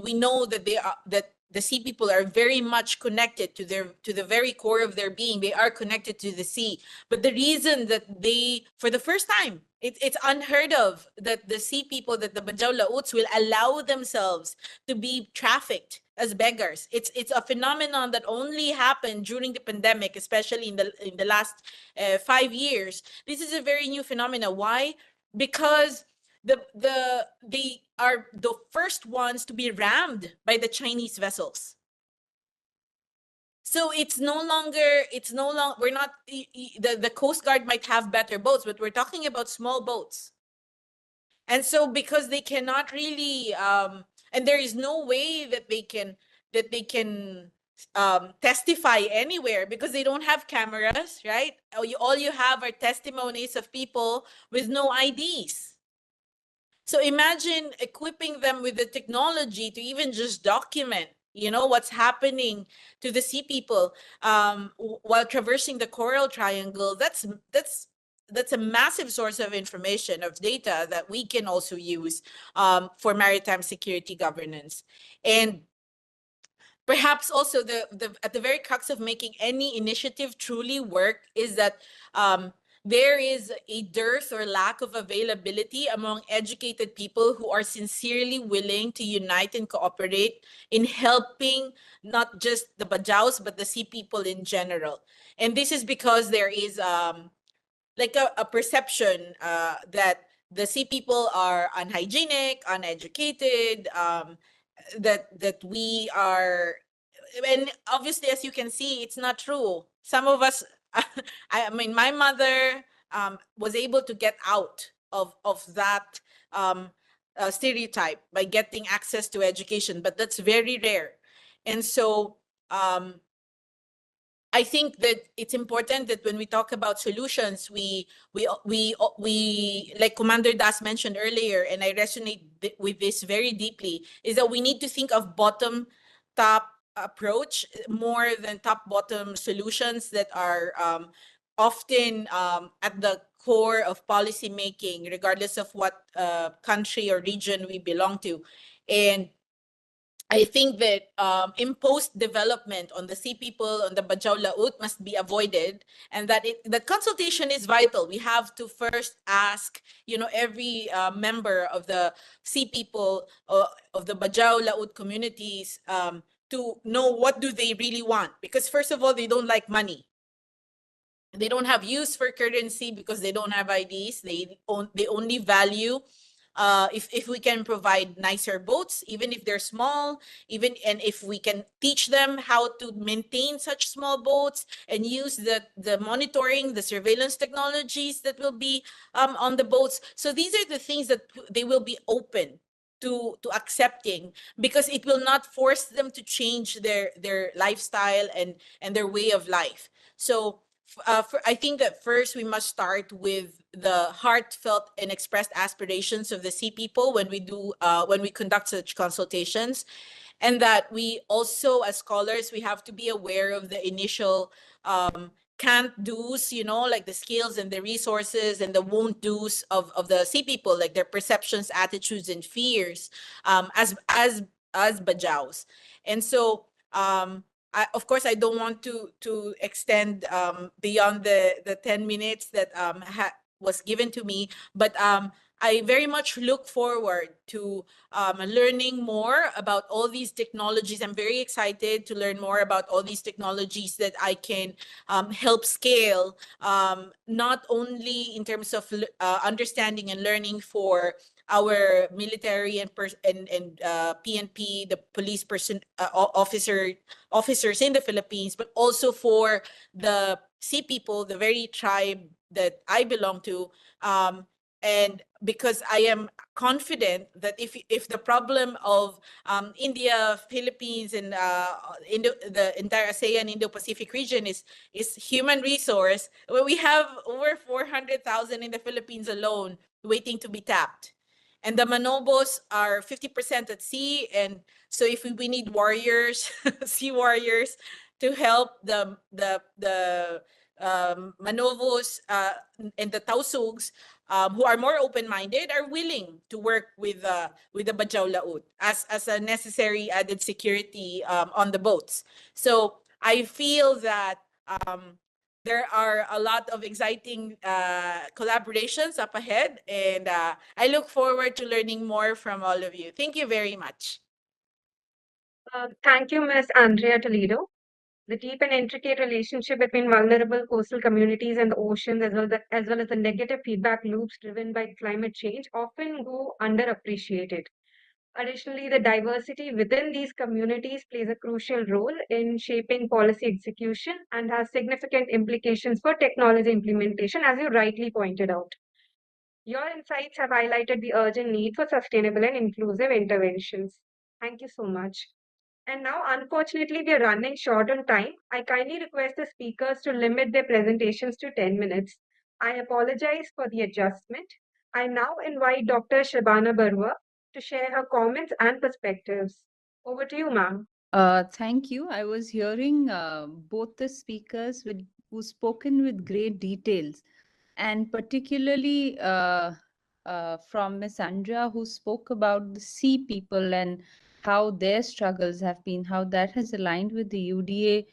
we know that that the sea people are very much connected to the very core of their being. They are connected to the sea, but the reason that they, for the first time, it's unheard of that the sea people, that the Bajau Lauts will allow themselves to be trafficked as beggars. It's a phenomenon that only happened during the pandemic, especially in the last 5 years. This is a very new phenomenon. Why? Because they are the first ones to be rammed by the Chinese vessels. So it's no longer we're not the Coast Guard might have better boats, but we're talking about small boats. And so because they cannot really and there is no way that they can testify anywhere, because they don't have cameras, right? All you have are testimonies of people with no IDs. So imagine equipping them with the technology to even just document, you know, what's happening to the sea people while traversing the Coral Triangle. That's a massive source of information, of data, that we can also use for maritime security governance. And perhaps also at the very crux of making any initiative truly work is that there is a dearth or lack of availability among educated people who are sincerely willing to unite and cooperate in helping not just the Bajaus, but the sea people in general. And this is because there is like a perception that the sea people are unhygienic, uneducated, that we are, and obviously, as you can see, it's not true. Some of us, I mean, my mother was able to get out of that stereotype by getting access to education, but that's very rare. And so I think that it's important that when we talk about solutions, we like Commander Das mentioned earlier, and I resonate with this very deeply, is that we need to think of bottom top approach more than top bottom solutions that are often at the core of policy making, regardless of what country or region we belong to. And I think that imposed development on the sea people, on the Bajau Laut, must be avoided, and that the consultation is vital. We have to first ask, every member of the sea people of the Bajau Laut communities to know what do they really want. Because first of all, they don't like money. They don't have use for currency because they don't have IDs. They only value if we can provide nicer boats, even if they're small, and if we can teach them how to maintain such small boats and use the monitoring, the surveillance technologies that will be on the boats. So these are the things that they will be open to accepting, because it will not force them to change their lifestyle and their way of life. So I think that first we must start with the heartfelt and expressed aspirations of the sea people when we conduct such consultations, and that we also, as scholars, we have to be aware of the initial can't do's, like the skills and the resources, and the won't do's of the sea people, like their perceptions, attitudes, and fears as Bajaus. And so of course, I don't want to extend beyond the 10 minutes that was given to me, but I very much look forward to learning more about all these technologies. I'm very excited to learn more about all these technologies that I can help scale, not only in terms of understanding and learning for our military and PNP, the police officers in the Philippines, but also for the sea people, the very tribe that I belong to. And because I am confident that if the problem of India, Philippines, and the entire ASEAN Indo-Pacific region is human resource, well, we have over 400,000 in the Philippines alone waiting to be tapped. And the Manobos are 50% at sea, and so if we need warriors, sea warriors, to help the Manovos and the Tausugs, who are more open-minded, are willing to work with the Bajau Laut as a necessary added security on the boats. So I feel that there are a lot of exciting collaborations up ahead, and I look forward to learning more from all of you. Thank you very much. Thank you, Ms. Andrea Toledo. The deep and intricate relationship between vulnerable coastal communities and the oceans, as well as the negative feedback loops driven by climate change, often go underappreciated. Additionally, the diversity within these communities plays a crucial role in shaping policy execution and has significant implications for technology implementation, as you rightly pointed out. Your insights have highlighted the urgent need for sustainable and inclusive interventions. Thank you so much. And now, unfortunately, we are running short on time. I kindly request the speakers to limit their presentations to 10 minutes. I apologize for the adjustment. I now invite Dr. Shabana Barua to share her comments and perspectives. Over to you, ma'am. Thank you. I was hearing both the speakers who spoken with great details, and particularly from Miss Andrea, who spoke about the sea people and how their struggles have been, how that has aligned with the UDA,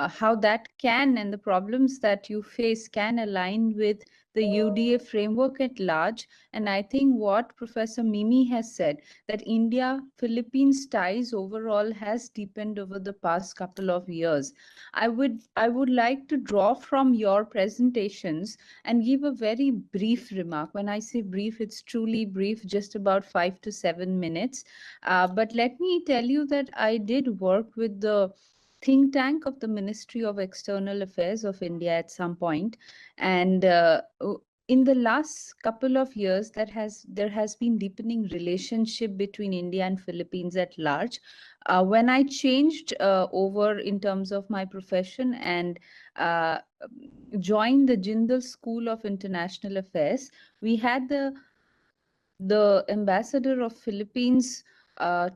how that can, and the problems that you face can align with the UDA framework at large. And I think what Professor Mimi has said, that India-Philippines ties overall has deepened over the past couple of years. I would like to draw from your presentations and give a very brief remark. When I say brief, it's truly brief, just about 5 to 7 minutes. But let me tell you that I did work with the think tank of the Ministry of External Affairs of India at some point, and in the last couple of years, there has been deepening relationship between India and Philippines at large. When I changed over in terms of my profession and joined the Jindal School of International Affairs, we had the ambassador of Philippines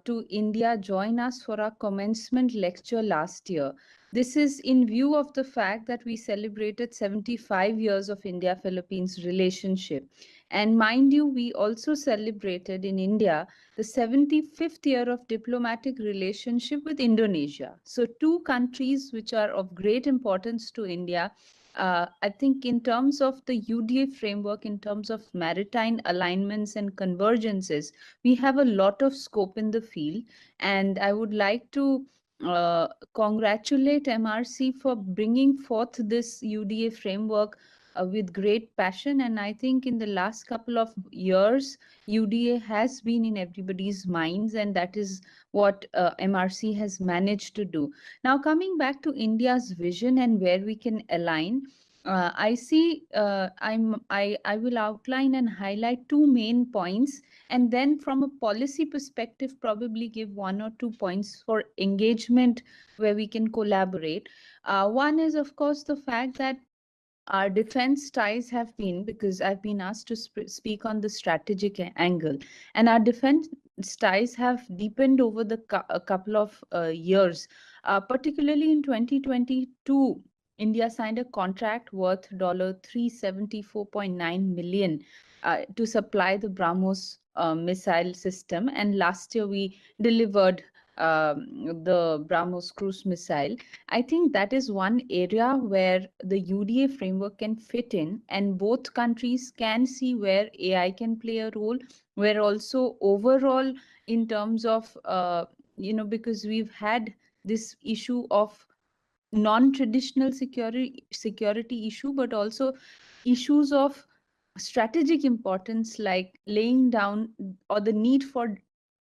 to India join us for our commencement lecture last year. This is in view of the fact that we celebrated 75 years of India-Philippines relationship. And mind you, we also celebrated in India the 75th year of diplomatic relationship with Indonesia. So two countries which are of great importance to India. I think in terms of the UDA framework, in terms of maritime alignments and convergences, we have a lot of scope in the field. And I would like to congratulate MRC for bringing forth this UDA framework with great passion. And I think in the last couple of years, UDA has been in everybody's minds, and that is what MRC has managed to do. Now, coming back to India's vision and where we can align, I see I will outline and highlight two main points, and then from a policy perspective, probably give one or 2 points for engagement where we can collaborate. One is, of course, the fact that our defense ties have been, because I've been asked to speak on the strategic angle, and our defense ties have deepened over the a couple of years, particularly in 2022. India signed a contract worth $374.9 million to supply the BrahMos missile system, and last year we delivered the BrahMos cruise missile. I think that is one area where the UDA framework can fit in, and both countries can see where AI can play a role, where also overall in terms of, because we've had this issue of non-traditional security issue, but also issues of strategic importance like laying down or the need for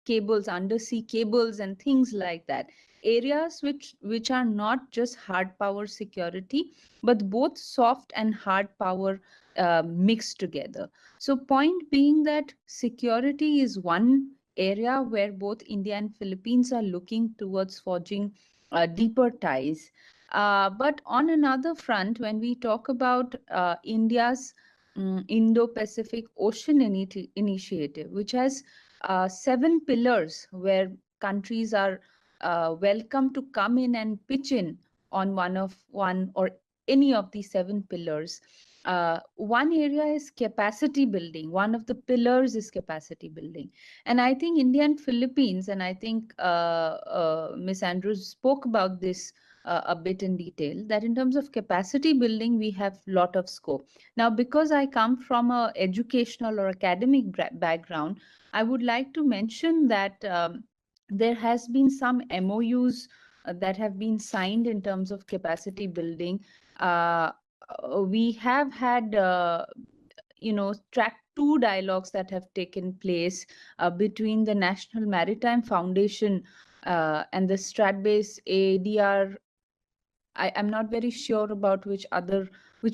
cables, undersea cables and things like that. Areas which are not just hard power security, but both soft and hard power mixed together. So point being that security is one area where both India and Philippines are looking towards forging deeper ties. But on another front, when we talk about India's Indo-Pacific Ocean Initiative, which has 7 pillars where countries are welcome to come in and pitch in on one or any of these 7 pillars. One area is capacity building. One of the pillars is capacity building. And I think India and Philippines, and I think Ms. Andrews spoke about this a bit in detail, that in terms of capacity building, we have a lot of scope. Now, because I come from an educational or academic background, I would like to mention that there has been some MOUs that have been signed in terms of capacity building. We have had track 2 dialogues that have taken place between the National Maritime Foundation and the Stratbase ADR. I'm not very sure about which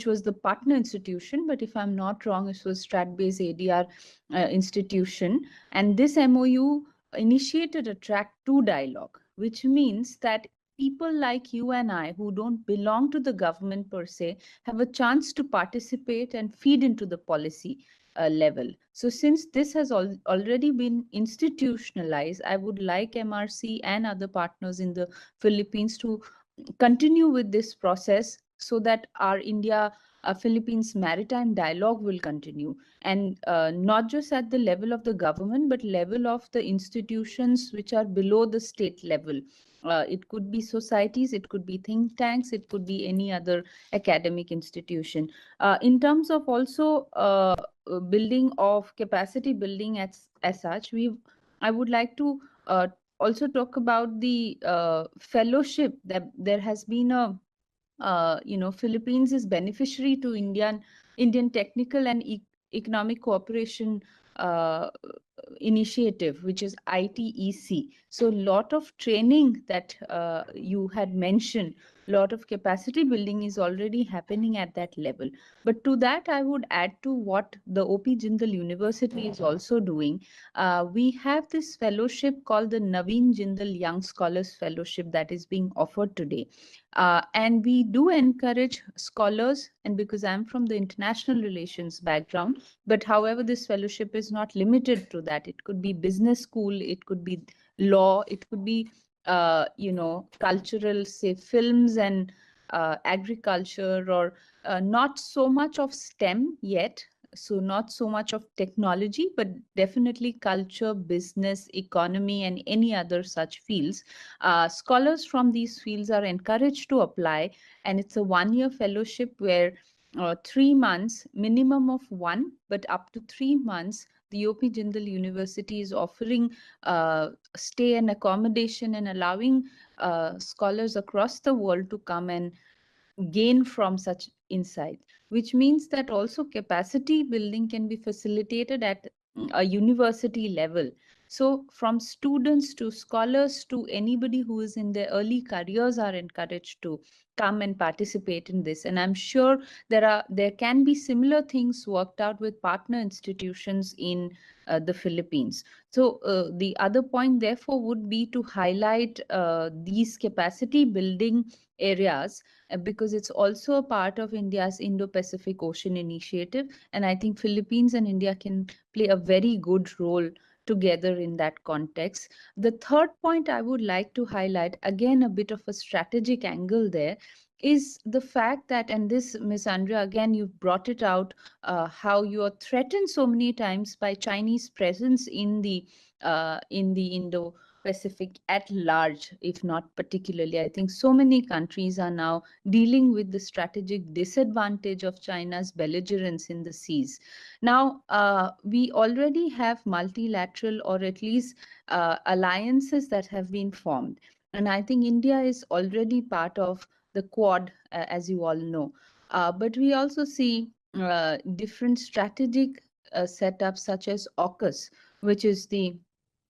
was the partner institution, but if I'm not wrong, it was Stratbase ADR institution. And this MOU initiated a track 2 dialogue, which means that people like you and I, who don't belong to the government per se, have a chance to participate and feed into the policy level. So since this has already been institutionalized, I would like MRC and other partners in the Philippines to continue with this process so that our Philippines maritime dialogue will continue, and not just at the level of the government, but level of the institutions which are below the state level. It could be societies, it could be think tanks, it could be any other academic institution. In terms of also building of capacity building as such, I would like to also talk about the fellowship that there has been a Philippines is beneficiary to Indian technical and economic cooperation initiative, which is ITEC. So a lot of training that you had mentioned, lot of capacity building is already happening at that level. But to that, I would add to what the OP Jindal University is also doing. We have this fellowship called the Naveen Jindal Young Scholars Fellowship that is being offered today. And we do encourage scholars, and because I'm from the international relations background, but however, this fellowship is not limited to that. It could be business school, it could be law, it could be cultural, say, films and agriculture, or not so much of STEM yet. So not so much of technology, but definitely culture, business, economy, and any other such fields. Scholars from these fields are encouraged to apply, and it's a one-year fellowship where 3 months, minimum of one, but up to 3 months, the OP Jindal University is offering stay and accommodation and allowing scholars across the world to come and gain from such insight, which means that also capacity building can be facilitated at a university level. So from students to scholars to anybody who is in their early careers are encouraged to come and participate in this. And I'm sure there can be similar things worked out with partner institutions in the Philippines. So the other point, therefore, would be to highlight these capacity building areas, because it's also a part of India's Indo-Pacific Ocean Initiative. And I think Philippines and India can play a very good role together in that context. The third point I would like to highlight, again, a bit of a strategic angle there, is the fact that, and this, Ms. Andrea, again, you've brought it out, how you are threatened so many times by Chinese presence in the Indo-Pacific at large, if not particularly. I think so many countries are now dealing with the strategic disadvantage of China's belligerence in the seas. Now, we already have multilateral, or at least alliances that have been formed. And I think India is already part of the Quad, as you all know. But we also see different strategic setups such as AUKUS, which is the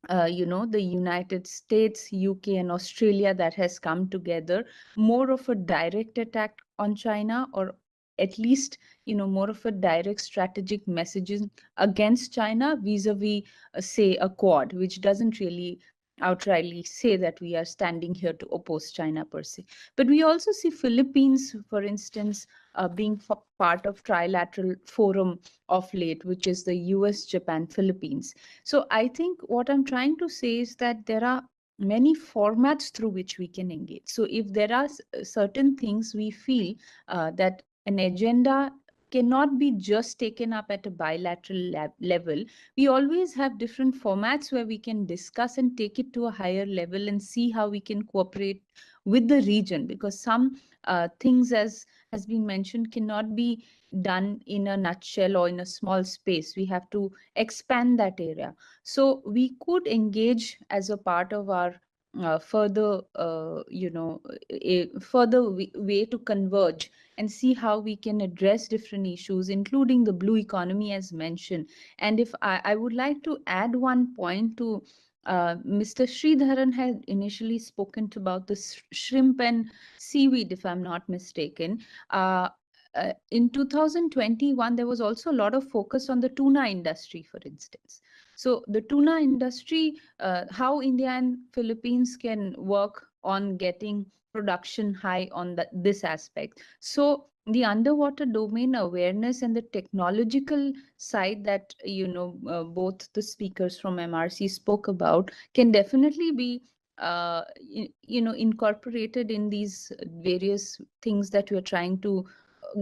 the United States, UK, and Australia that has come together, more of a direct attack on China, or at least, more of a direct strategic messaging against China vis-a-vis, say, a Quad, which doesn't really outrightly say that we are standing here to oppose China per se. But we also see Philippines, for instance, being part of trilateral forum of late, which is the US, Japan, Philippines. So I think what I'm trying to say is that there are many formats through which we can engage. So if there are certain things we feel that an agenda cannot be just taken up at a bilateral level, we always have different formats where we can discuss and take it to a higher level and see how we can cooperate with the region, because some things, as has been mentioned, cannot be done in a nutshell or in a small space. We have to expand that area. So we could engage as a part of our further, a further way to converge and see how we can address different issues, including the blue economy as mentioned. And if I would like to add one point to Mr. Sridharan had initially spoken about the shrimp and seaweed, if I'm not mistaken. In 2021, there was also a lot of focus on the tuna industry, for instance. So the tuna industry, how India and Philippines can work on getting production high on this aspect. So the underwater domain awareness and the technological side that both the speakers from MRC spoke about can definitely be incorporated in these various things that we're trying to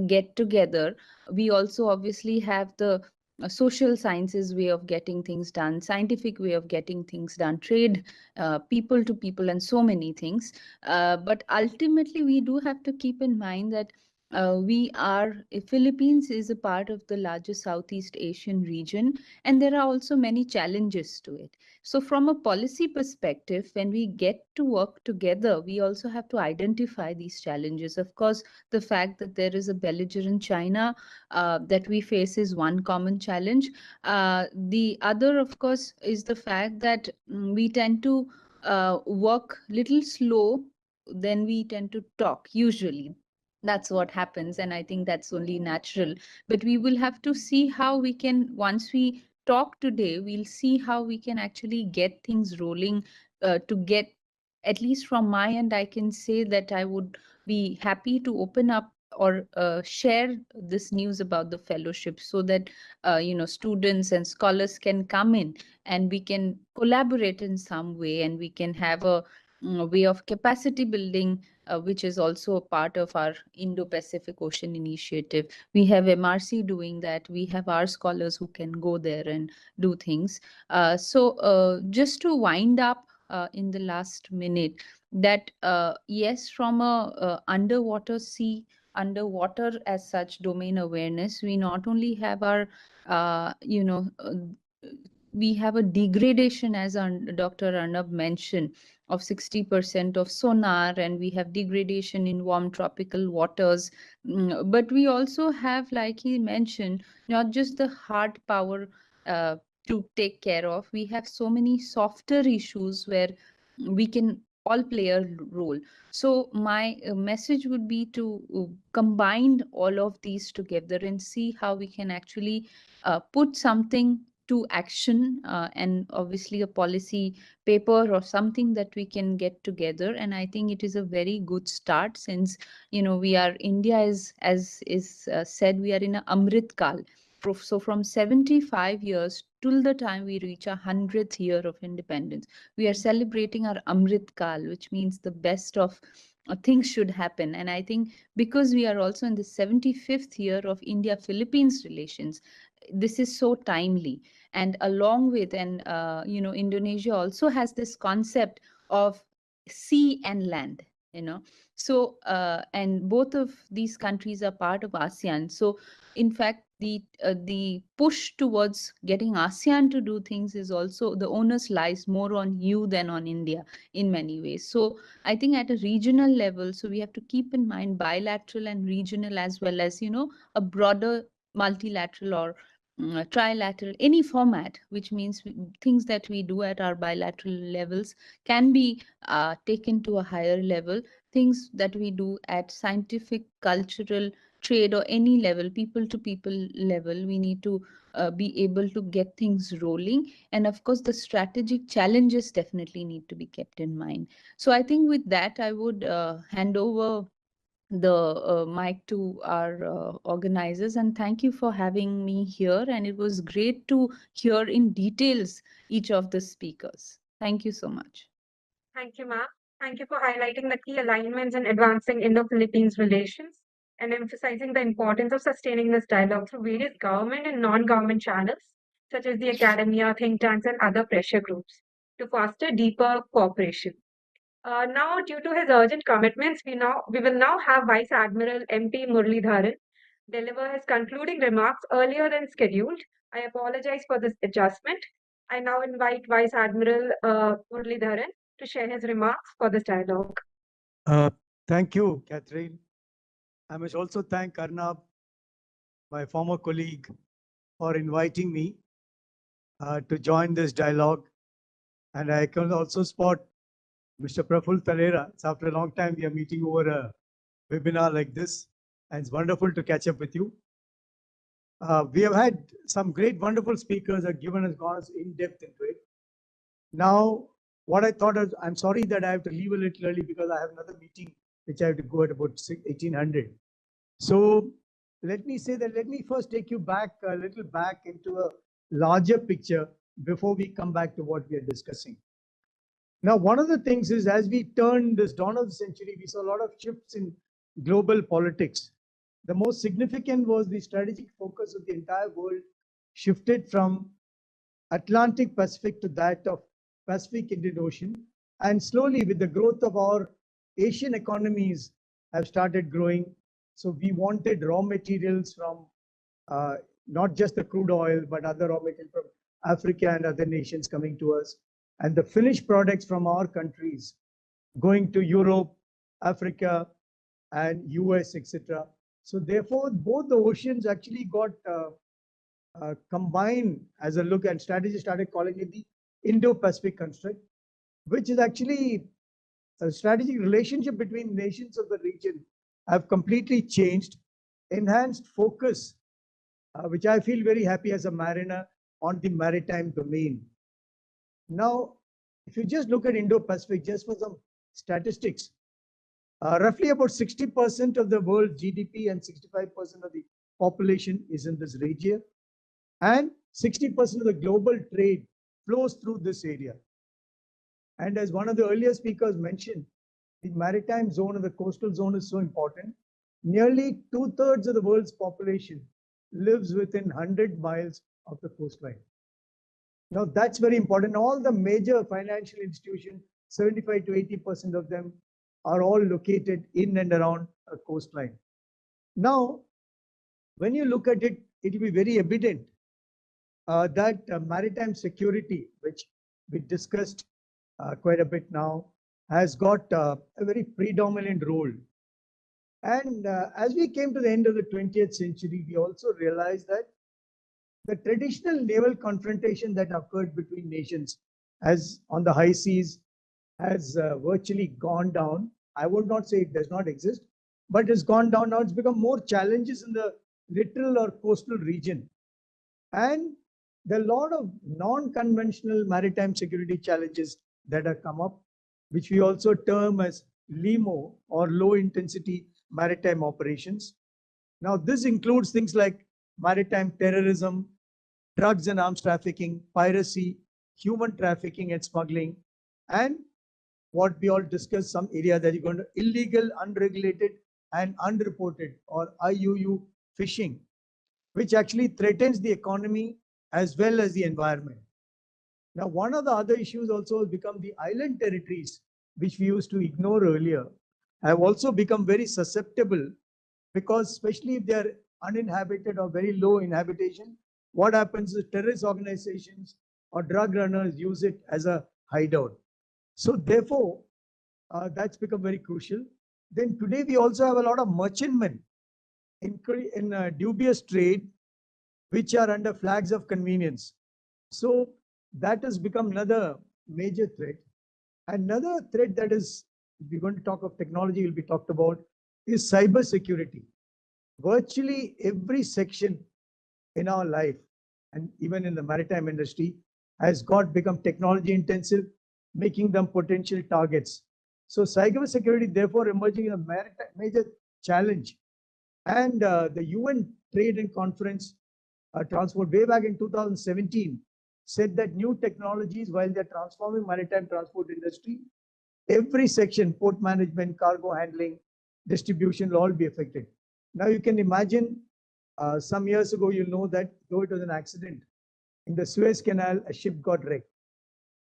get together. We also obviously have the social sciences way of getting things done, scientific way of getting things done, trade, people to people, and so many things. But ultimately, we do have to keep in mind that Philippines is a part of the larger Southeast Asian region, and there are also many challenges to it. So from a policy perspective, when we get to work together, we also have to identify these challenges. Of course, the fact that there is a belligerent China that we face is one common challenge. The other, of course, is the fact that we tend to work little slow, then we tend to talk usually. That's what happens, and I think that's only natural. But we will have to see how we can, once we talk today, we'll see how we can actually get things rolling to get, at least from my end, I can say that I would be happy to open up or share this news about the fellowship, so that students and scholars can come in and we can collaborate in some way, and we can have a way of capacity building, which is also a part of our Indo-Pacific Ocean Initiative. We have MRC doing that. We have our scholars who can go there and do things. So just to wind up in the last minute, that yes, from a underwater sea, underwater as such domain awareness, we not only have our, we have a degradation, as Dr. Arnab mentioned, of 60% of sonar, and we have degradation in warm tropical waters. But we also have, like he mentioned, not just the hard power to take care of. We have so many softer issues where we can all play a role. So my message would be to combine all of these together and see how we can actually put something to action, and obviously a policy paper or something that we can get together. And I think it is a very good start, since we are, India is, as is said, we are in a Amrit Kal. So from 75 years till the time we reach 100th year of independence, we are celebrating our Amrit Kal, which means the best of things should happen. And I think because we are also in the 75th year of India Philippines relations, this is so timely. And along with, and Indonesia also has this concept of sea and land, so and both of these countries are part of ASEAN. So in fact, the push towards getting ASEAN to do things is also, the onus lies more on you than on India in many ways. So I think at a regional level, so we have to keep in mind bilateral and regional, as well as a broader multilateral or trilateral, any format, which means things that we do at our bilateral levels can be taken to a higher level. Things that we do at scientific, cultural, trade, or any level, people to people level, we need to be able to get things rolling. And of course, the strategic challenges definitely need to be kept in mind. So I think with that, I would hand over the mic to our organizers, and thank you for having me here. And it was great to hear in details each of the speakers. Thank you so much. Thank you, ma'am. Thank you for highlighting the key alignments in advancing Indo-Philippines relations and emphasizing the importance of sustaining this dialogue through various government and non-government channels, such as the academia, think tanks, and other pressure groups, to foster deeper cooperation. Now, due to his urgent commitments, we will now have Vice Admiral MP Muralidharan deliver his concluding remarks earlier than scheduled. I apologize for this adjustment. I now invite Vice Admiral Muralidharan to share his remarks for this dialogue. Thank you, Catherine. I must also thank Arnab, my former colleague, for inviting me to join this dialogue. And I can also spot Mr. Praful Talera. It's after a long time we are meeting over a webinar like this, and it's wonderful to catch up with you. We have had some great, wonderful speakers that gone us in depth into it. Now, what I thought is, I'm sorry that I have to leave a little early because I have another meeting which I have to go at about 1800. So let me say that, let me first take you back a little back into a larger picture before we come back to what we are discussing. Now, one of the things is, as we turn this dawn of the century, we saw a lot of shifts in global politics. The most significant was the strategic focus of the entire world shifted from Atlantic Pacific to that of Pacific Indian Ocean. And slowly, with the growth of our Asian economies have started growing. So we wanted raw materials from not just the crude oil, but other raw materials from Africa and other nations coming to us. And the finished products from our countries going to Europe, Africa, and US, etc. So therefore, both the oceans actually got combined as a look, and strategy started calling it the Indo-Pacific construct, which is actually a strategic relationship between nations of the region have completely changed, enhanced focus, which I feel very happy as a mariner, on the maritime domain. Now, if you just look at Indo-Pacific, just for some statistics, roughly about 60% of the world's GDP and 65% of the population is in this region, and 60% of the global trade flows through this area. And as one of the earlier speakers mentioned, the maritime zone and the coastal zone is so important. Nearly 2/3 of the world's population lives within 100 miles of the coastline. Now that's very important. All the major financial institutions, 75 to 80% of them are all located in and around a coastline. Now, when you look at it, it will be very evident that maritime security, which we discussed quite a bit now, has got a very predominant role. And as we came to the end of the 20th century, we also realized that the traditional naval confrontation that occurred between nations as on the high seas has virtually gone down. I would not say it does not exist, but it's gone down. Now it's become more challenges in the littoral or coastal region. And there are a lot of non-conventional maritime security challenges that have come up, which we also term as LIMO, or low intensity maritime operations. Now, this includes things like maritime terrorism, drugs and arms trafficking, piracy, human trafficking and smuggling, and what we all discussed, some area that you're going to illegal, unregulated, and unreported, or IUU fishing, which actually threatens the economy as well as the environment. Now, one of the other issues also has become the island territories, which we used to ignore earlier, have also become very susceptible, because especially if they are uninhabited or very low inhabitation, what happens is terrorist organizations or drug runners use it as a hideout. So therefore, that's become very crucial. Then today we also have a lot of merchantmen in dubious trade, which are under flags of convenience. So that has become another major threat. Another threat that is, if we're going to talk of technology, will be talked about, is cyber security. Virtually every section in our life, and even in the maritime industry, has become technology intensive, making them potential targets. So cyber security, therefore, emerging as a major challenge. And the UN Trade and Conference Transport, way back in 2017, said that new technologies, while they're transforming maritime transport industry, every section, port management, cargo handling, distribution, will all be affected. Now you can imagine, some years ago, you know that though it was an accident, in the Suez Canal, a ship got wrecked,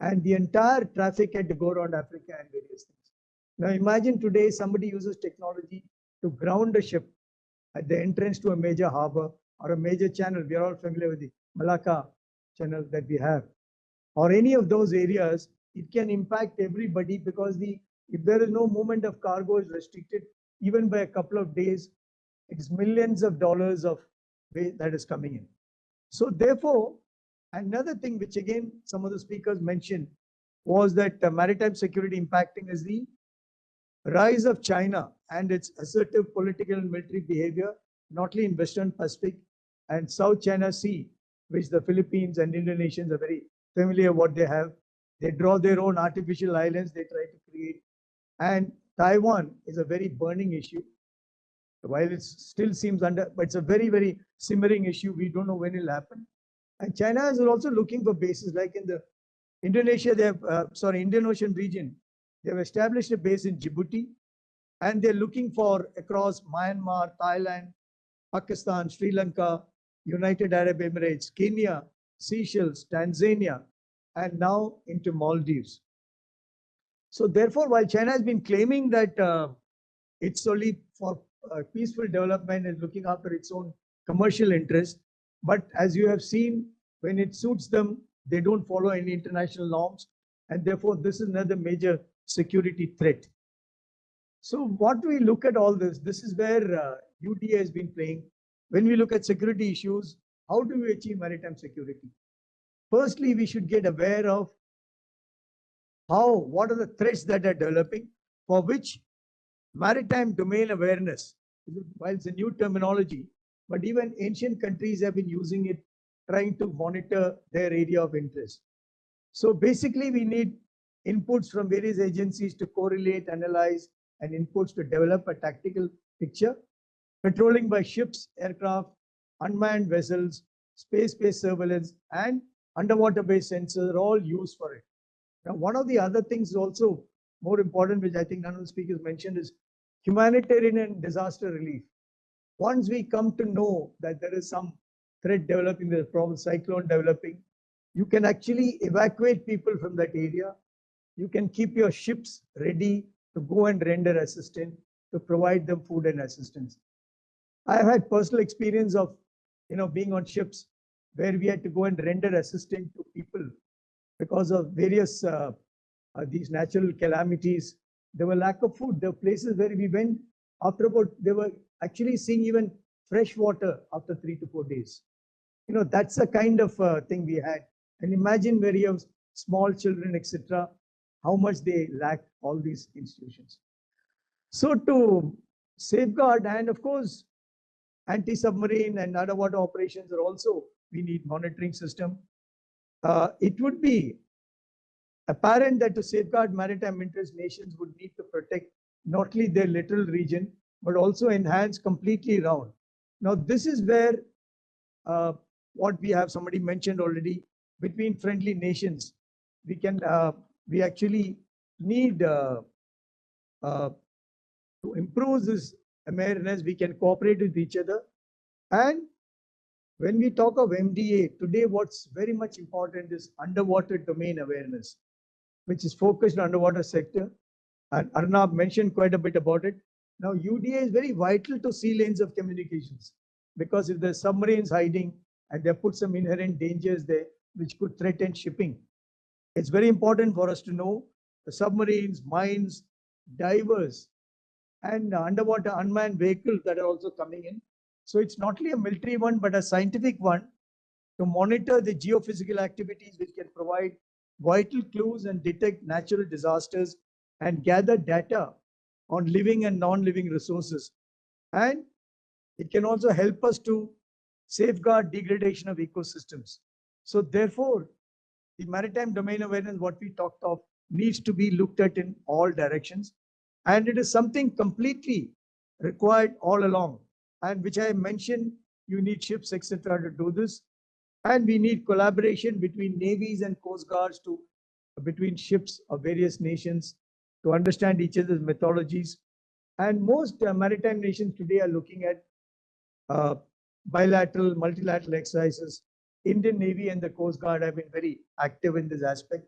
and the entire traffic had to go around Africa and various things. Now imagine today somebody uses technology to ground a ship at the entrance to a major harbor or a major channel. We are all familiar with the Malacca channel that we have, or any of those areas. It can impact everybody, because if there is no movement of cargo, is restricted even by a couple of days, it's millions of dollars of waste that is coming in. So therefore, another thing which again some of the speakers mentioned was that maritime security impacting is the rise of China and its assertive political and military behavior, not only in Western Pacific and South China Sea, which the Philippines and Indonesians are very familiar what they have. They draw their own artificial islands, they try to create. And Taiwan is a very burning issue. While it still seems but it's a very, very simmering issue. We don't know when it'll happen. And China is also looking for bases, like in the Indonesia, they have, Indian Ocean region. They have established a base in Djibouti, and they're looking for across Myanmar, Thailand, Pakistan, Sri Lanka, United Arab Emirates, Kenya, Seychelles, Tanzania, and now into Maldives. So therefore, while China has been claiming that it's only for peaceful development and looking after its own commercial interest, but as you have seen, when it suits them, they don't follow any international norms, and therefore this is another major security threat. So what do we look at all this? This is where UDA has been playing. When we look at security issues, how do we achieve maritime security? Firstly, we should get aware of what are the threats that are developing, for which maritime domain awareness, while it's a new terminology, but even ancient countries have been using it, trying to monitor their area of interest. So basically, we need inputs from various agencies to correlate, analyze, and inputs to develop a tactical picture. Patrolling by ships, aircraft, unmanned vessels, space-based surveillance, and underwater-based sensors are all used for it. Now, one of the other things also more important, which I think none of the speakers mentioned, is humanitarian and disaster relief. Once we come to know that there is some threat developing, there's a problem, cyclone developing, you can actually evacuate people from that area. You can keep your ships ready to go and render assistance, to provide them food and assistance. I've had personal experience of, being on ships where we had to go and render assistance to people because of various these natural calamities. There were lack of food. There were places where we went after about, they were actually seeing even fresh water after 3 to 4 days. That's the kind of thing we had. And imagine where you have small children, etc., how much they lack all these institutions. So to safeguard, and of course, anti-submarine and underwater operations are also, we need monitoring system. It would be apparent that to safeguard maritime interests, nations would need to protect not only their littoral region, but also enhance completely around. Now, this is where what we have, somebody mentioned already, between friendly nations, we actually need to improve this awareness. We can cooperate with each other. And when we talk of MDA, today what's very much important is underwater domain awareness, which is focused on underwater sector. And Arnab mentioned quite a bit about it. Now, UDA is very vital to sea lanes of communications, because if there's submarines hiding and they put some inherent dangers there, which could threaten shipping, it's very important for us to know the submarines, mines, divers, and underwater unmanned vehicles that are also coming in. So it's not only a military one, but a scientific one to monitor the geophysical activities, which can provide vital clues and detect natural disasters and gather data on living and non-living resources. And it can also help us to safeguard degradation of ecosystems. So therefore, the maritime domain awareness, what we talked of, needs to be looked at in all directions. And it is something completely required all along. And which I mentioned, you need ships, etc., to do this. And we need collaboration between navies and coast guards, between ships of various nations, to understand each other's methodologies. And most maritime nations today are looking at bilateral, multilateral exercises. Indian Navy and the Coast Guard have been very active in this aspect.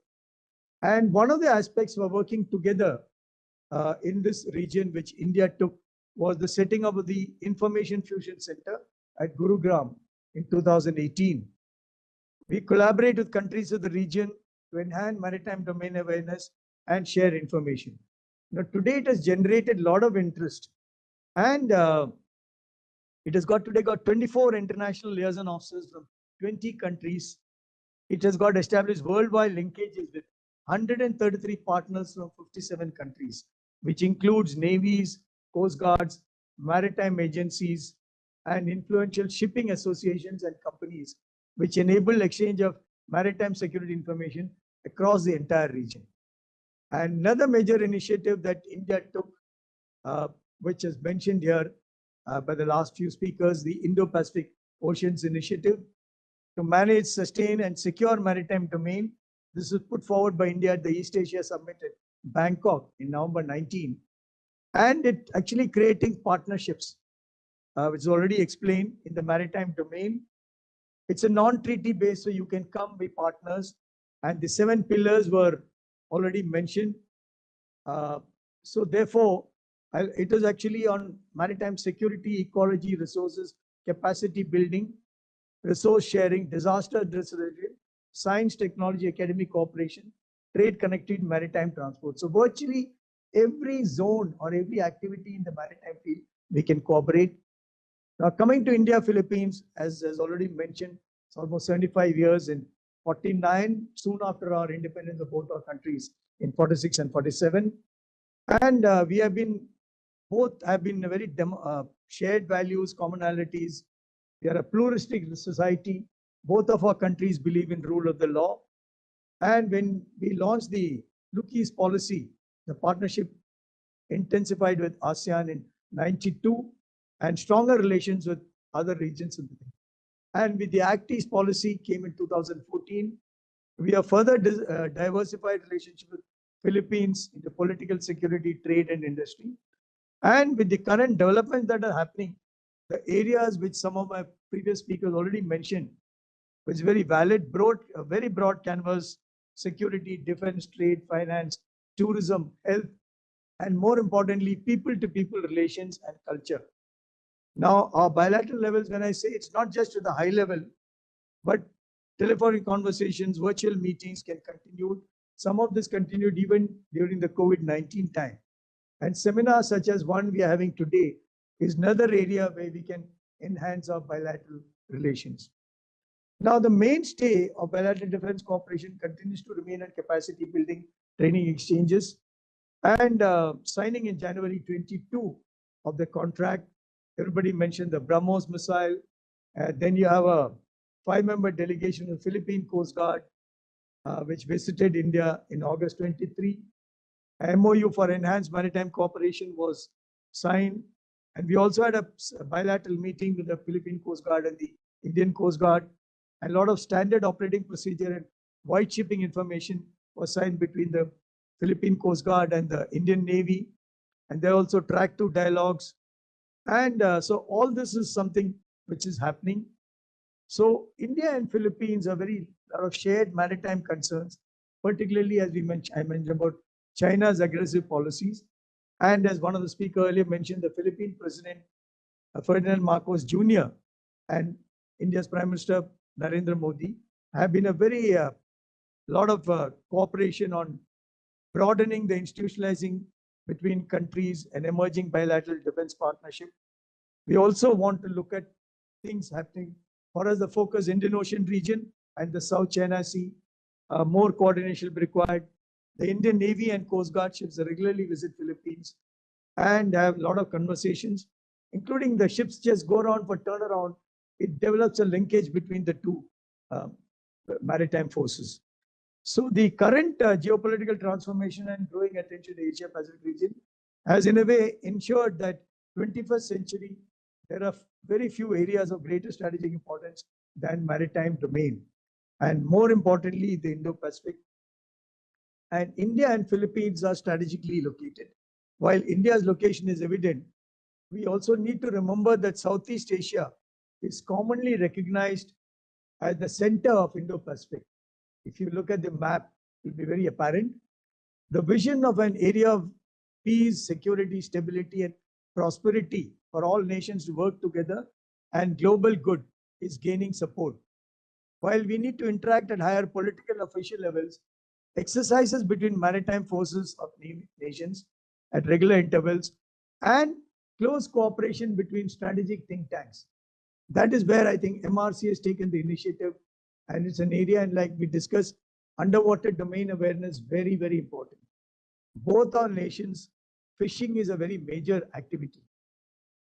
And one of the aspects we're working together in this region, which India took, was the setting up of the Information Fusion Center at Gurugram in 2018. We collaborate with countries of the region to enhance maritime domain awareness and share information. Now, today it has generated a lot of interest, and it has today got 24 international liaison officers from 20 countries. It has got established worldwide linkages with 133 partners from 57 countries, which includes navies, coast guards, maritime agencies, and influential shipping associations and companies, which enable exchange of maritime security information across the entire region. And another major initiative that India took, which is mentioned here by the last few speakers, the Indo-Pacific Oceans Initiative, to manage, sustain, and secure maritime domain. This was put forward by India at the East Asia Summit at Bangkok in November 19. And it actually creating partnerships, which is already explained in the maritime domain. It's a non-treaty base, so you can come be partners. And the 7 pillars were already mentioned. So therefore, it is actually on maritime security, ecology, resources, capacity building, resource sharing, disaster resolution, science, technology, academic cooperation, trade connected maritime transport. So virtually every zone or every activity in the maritime field, we can cooperate. Now coming to India, Philippines, as already mentioned, it's almost 75 years. In 49, soon after our independence of both our countries in 46 and 47. And we have been, both have been very shared values, commonalities. We are a pluralistic society. Both of our countries believe in rule of the law. And when we launched the Look East policy, the partnership intensified with ASEAN in 92 and stronger relations with other regions. And with the Act East policy came in 2014. We have further diversified relationship with Philippines into political security, trade, and industry. And with the current developments that are happening, the areas which some of my previous speakers already mentioned, which is very valid, a very broad canvas: security, defense, trade, finance, tourism, health, and more importantly, people-to-people relations and culture. Now, our bilateral levels, when I say it's not just at the high level, but telephonic conversations, virtual meetings can continue. Some of this continued even during the COVID-19 time. And seminars such as one we are having today is another area where we can enhance our bilateral relations. Now, the mainstay of bilateral defense cooperation continues to remain on capacity building, training exchanges, and signing in January 22 of the contract. Everybody mentioned the BrahMos missile. Then you have a 5-member delegation of the Philippine Coast Guard, which visited India in August 23. A MOU for enhanced maritime cooperation was signed. And we also had a bilateral meeting with the Philippine Coast Guard and the Indian Coast Guard. And a lot of standard operating procedure and white shipping information was signed between the Philippine Coast Guard and the Indian Navy. And there are also track 2 dialogues. And so all this is something which is happening. So India and Philippines are very lot of shared maritime concerns, particularly as I mentioned about China's aggressive policies. And as one of the speakers earlier mentioned, the Philippine President Ferdinand Marcos Jr. and India's Prime Minister Narendra Modi have been a very lot of cooperation on broadening the institutionalizing between countries and emerging bilateral defense partnership. We also want to look at things happening for us, the focus Indian Ocean region and the South China Sea. More coordination will be required. The Indian Navy and Coast Guard ships regularly visit Philippines and have a lot of conversations, including the ships just go around for turnaround. It develops a linkage between the two maritime forces. So the current geopolitical transformation and growing attention to the Asia Pacific region has in a way ensured that 21st century, there are very few areas of greater strategic importance than maritime domain. And more importantly, the Indo-Pacific. And India and Philippines are strategically located. While India's location is evident, we also need to remember that Southeast Asia is commonly recognized as the center of Indo-Pacific. If you look at the map, it will be very apparent. The vision of an area of peace, security, stability, and prosperity for all nations to work together and global good is gaining support. While we need to interact at higher political official levels, exercises between maritime forces of nations at regular intervals and close cooperation between strategic think tanks. That is where I think MRC has taken the initiative, and it's an area, and like we discussed, underwater domain awareness, very, very important. Both our nations, fishing is a very major activity.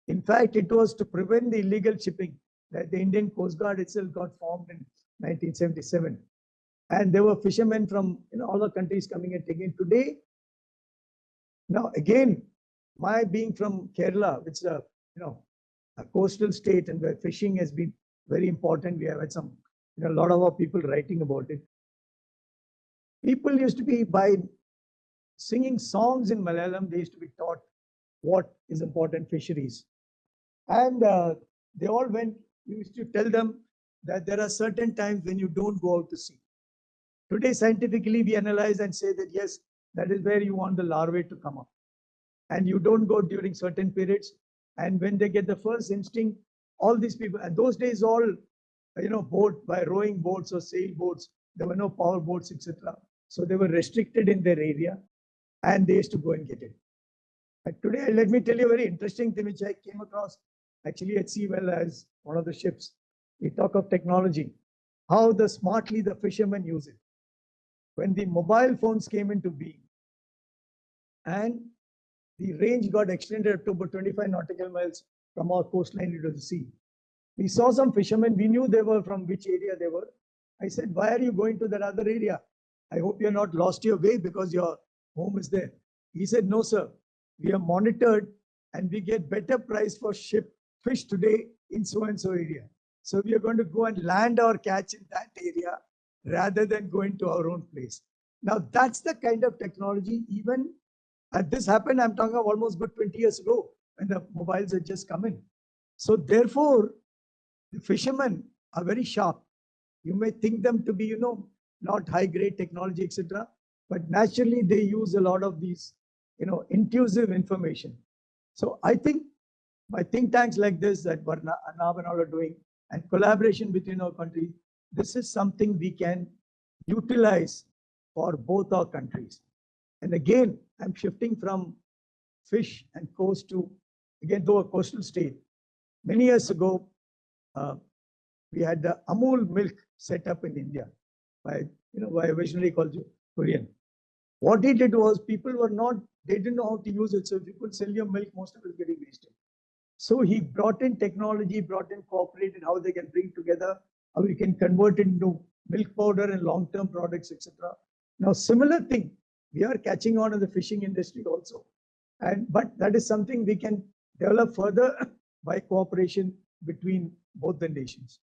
In fact, it was to prevent the illegal shipping that the Indian Coast Guard itself got formed in 1977. And there were fishermen from all the countries coming and taking. Today, now again, my being from Kerala, which is a coastal state and where fishing has been very important. We have had some, a lot of our people writing about it. People used to be, by singing songs in Malayalam, they used to be taught what is important fisheries. And they all went, you used to tell them that there are certain times when you don't go out to sea. Today, scientifically, we analyze and say that, yes, that is where you want the larvae to come up. And you don't go during certain periods. And when they get the first instinct, all these people, and those days all, boat by rowing boats or sail boats, there were no power boats, etc. So they were restricted in their area and they used to go and get it. But today, let me tell you a very interesting thing which I came across actually at Seawell as one of the ships. We talk of technology, how smartly the fishermen use it. When the mobile phones came into being and the range got extended up to about 25 nautical miles from our coastline into the sea. We saw some fishermen, we knew they were from which area they were. I said, why are you going to that other area? I hope you're not lost your way because your home is there. He said, no, sir, we are monitored and we get better price for fish today in so-and-so area. So we are going to go and land our catch in that area rather than going to our own place. Now, that's the kind of technology, even this happened, I'm talking of almost good 20 years ago when the mobiles had just come in. So therefore, the fishermen are very sharp. You may think them to be, not high grade technology, etc. But naturally, they use a lot of these, intuitive information. So I think by think tanks like this that Arnab and all are doing, and collaboration between our countries, this is something we can utilize for both our countries. And again, I'm shifting from fish and coast to, again, though a coastal state. Many years ago, we had the Amul milk set up in India by a visionary called Korean. What he did was people they didn't know how to use it. So if you could sell your milk, most of it is getting wasted. So he brought in technology, brought in cooperated, how they can bring together, how we can convert it into milk powder and long-term products, etc. Now, similar thing, we are catching on in the fishing industry also. But that is something we can develop further by cooperation between both the nations.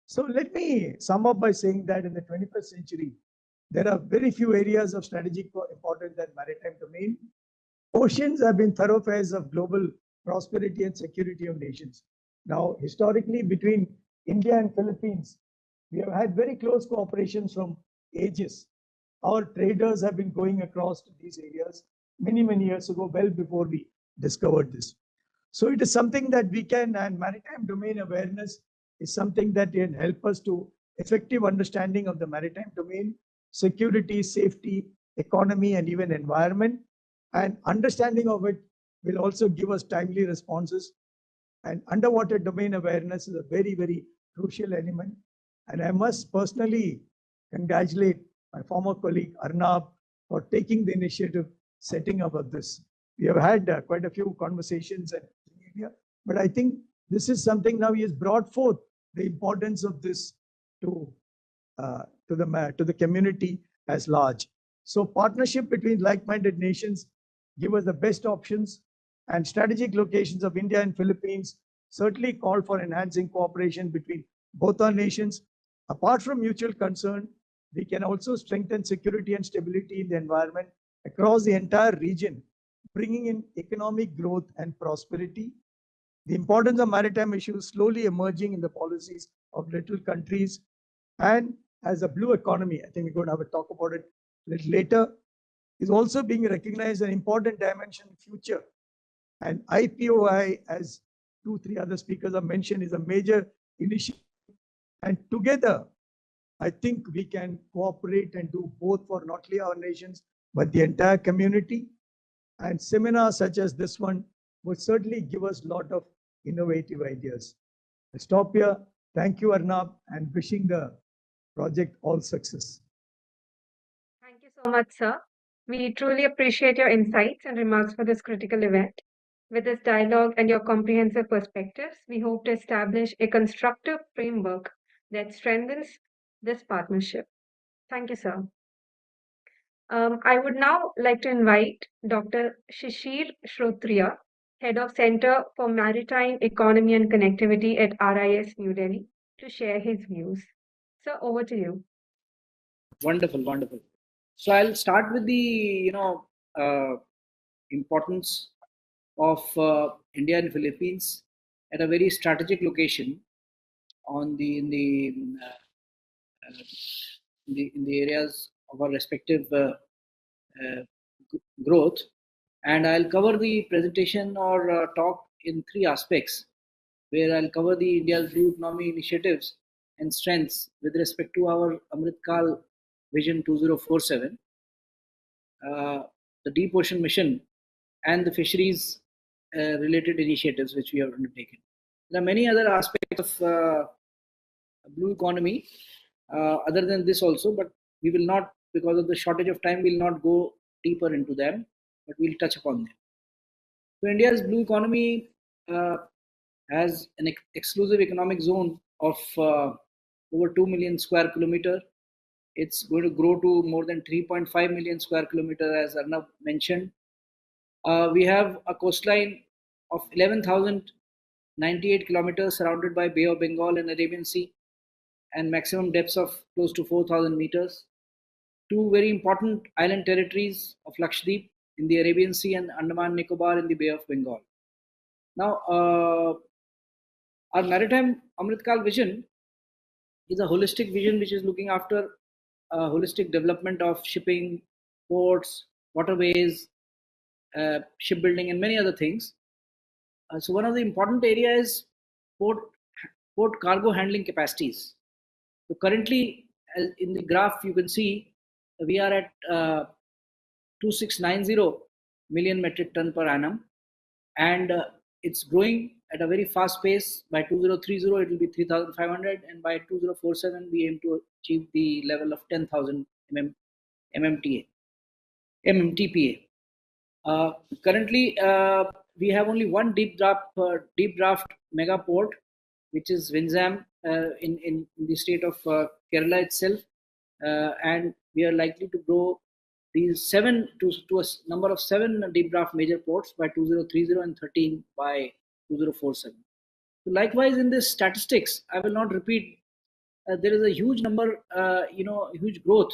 So let me sum up by saying that in the 21st century, there are very few areas of strategic importance than maritime domain. Oceans have been thoroughfares of global prosperity and security of nations. Now, historically, between India and Philippines, we have had very close cooperations from ages. Our traders have been going across to these areas many, many years ago, well before we discovered this. So it is something that we can, and maritime domain awareness is something that can help us to effective understanding of the maritime domain, security, safety, economy, and even environment. And understanding of it will also give us timely responses. And underwater domain awareness is a very, very crucial element. And I must personally congratulate my former colleague Arnab for taking the initiative, setting up of this. We have had quite a few conversations in India, but I think this is something now he has brought forth the importance of this to the community as large. So partnership between like-minded nations give us the best options, and strategic locations of India and Philippines certainly call for enhancing cooperation between both our nations. Apart from mutual concern, we can also strengthen security and stability in the environment across the entire region, bringing in economic growth and prosperity. The importance of maritime issues slowly emerging in the policies of little countries, and as a blue economy, I think we're going to have a talk about it a little later, is also being recognized as an important dimension in the future. And IPOI, as 2-3 other speakers have mentioned, is a major initiative. And together, I think we can cooperate and do both for not only our nations, but the entire community. And seminars such as this one would certainly give us a lot of innovative ideas. I stop here. Thank you, Arnab, and wishing the project all success. Thank you so much, sir. We truly appreciate your insights and remarks for this critical event. With this dialogue and your comprehensive perspectives, we hope to establish a constructive framework that strengthens this partnership. Thank you, sir. I would now like to invite Dr. Shishir Shrotriya, Head of Center for Maritime Economy and Connectivity at RIS New Delhi, to share his views. Sir, over to you. Wonderful, wonderful. So I'll start with the importance of India and Philippines at a very strategic location on in the areas of our respective growth, and I'll cover the presentation or talk in 3 aspects, where I'll cover the India's blue economy initiatives and strengths with respect to our Amritkal Vision 2047, the Deep Ocean Mission, and the fisheries related initiatives which we have undertaken. There are many other aspects of blue economy other than this also, but we will not, because of the shortage of time, will not go deeper into them, but we'll touch upon them. So India's blue economy has an exclusive economic zone of over 2 million square kilometer. It's going to grow to more than 3.5 million square kilometer, as Arnab mentioned. We have a coastline of 11,098 kilometers surrounded by Bay of Bengal and Arabian Sea. and maximum depths of close to 4,000 meters. Two very important island territories of Lakshadweep in the Arabian Sea and Andaman Nicobar in the Bay of Bengal. Now, our maritime Amritkal vision is a holistic vision which is looking after holistic development of shipping, ports, waterways, shipbuilding, and many other things. So one of the important areas is port cargo handling capacities. So currently, in the graph, you can see we are at 2690 million metric ton per annum, and it's growing at a very fast pace. By 2030, it will be 3,500, and by 2047, we aim to achieve the level of 10,000 MMTPA. Currently, we have only one deep draft mega port, which is Vinzam in the state of Kerala itself, and we are likely to grow these seven to a number of 7 deep draft major ports by 2030 and 13 by 2047. So likewise, in this statistics, I will not repeat. There is a huge number, huge growth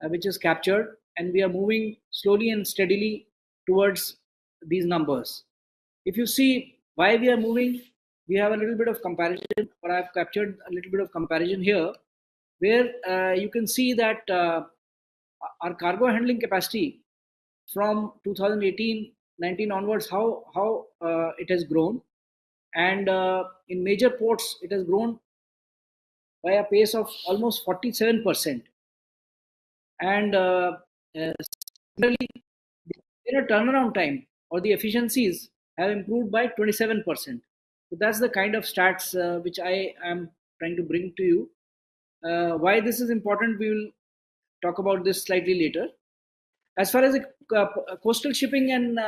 which is captured, and we are moving slowly and steadily towards these numbers. If you see why we are moving, we have a little bit of comparison, or I've captured a little bit of comparison here, where you can see that our cargo handling capacity from 2018-19 onwards, how it has grown, and in major ports it has grown by a pace of almost 47%, and similarly, the turnaround time or the efficiencies have improved by 27%. So that's the kind of stats which I am trying to bring to you. Why this is important, we will talk about this slightly later. As far as the coastal shipping and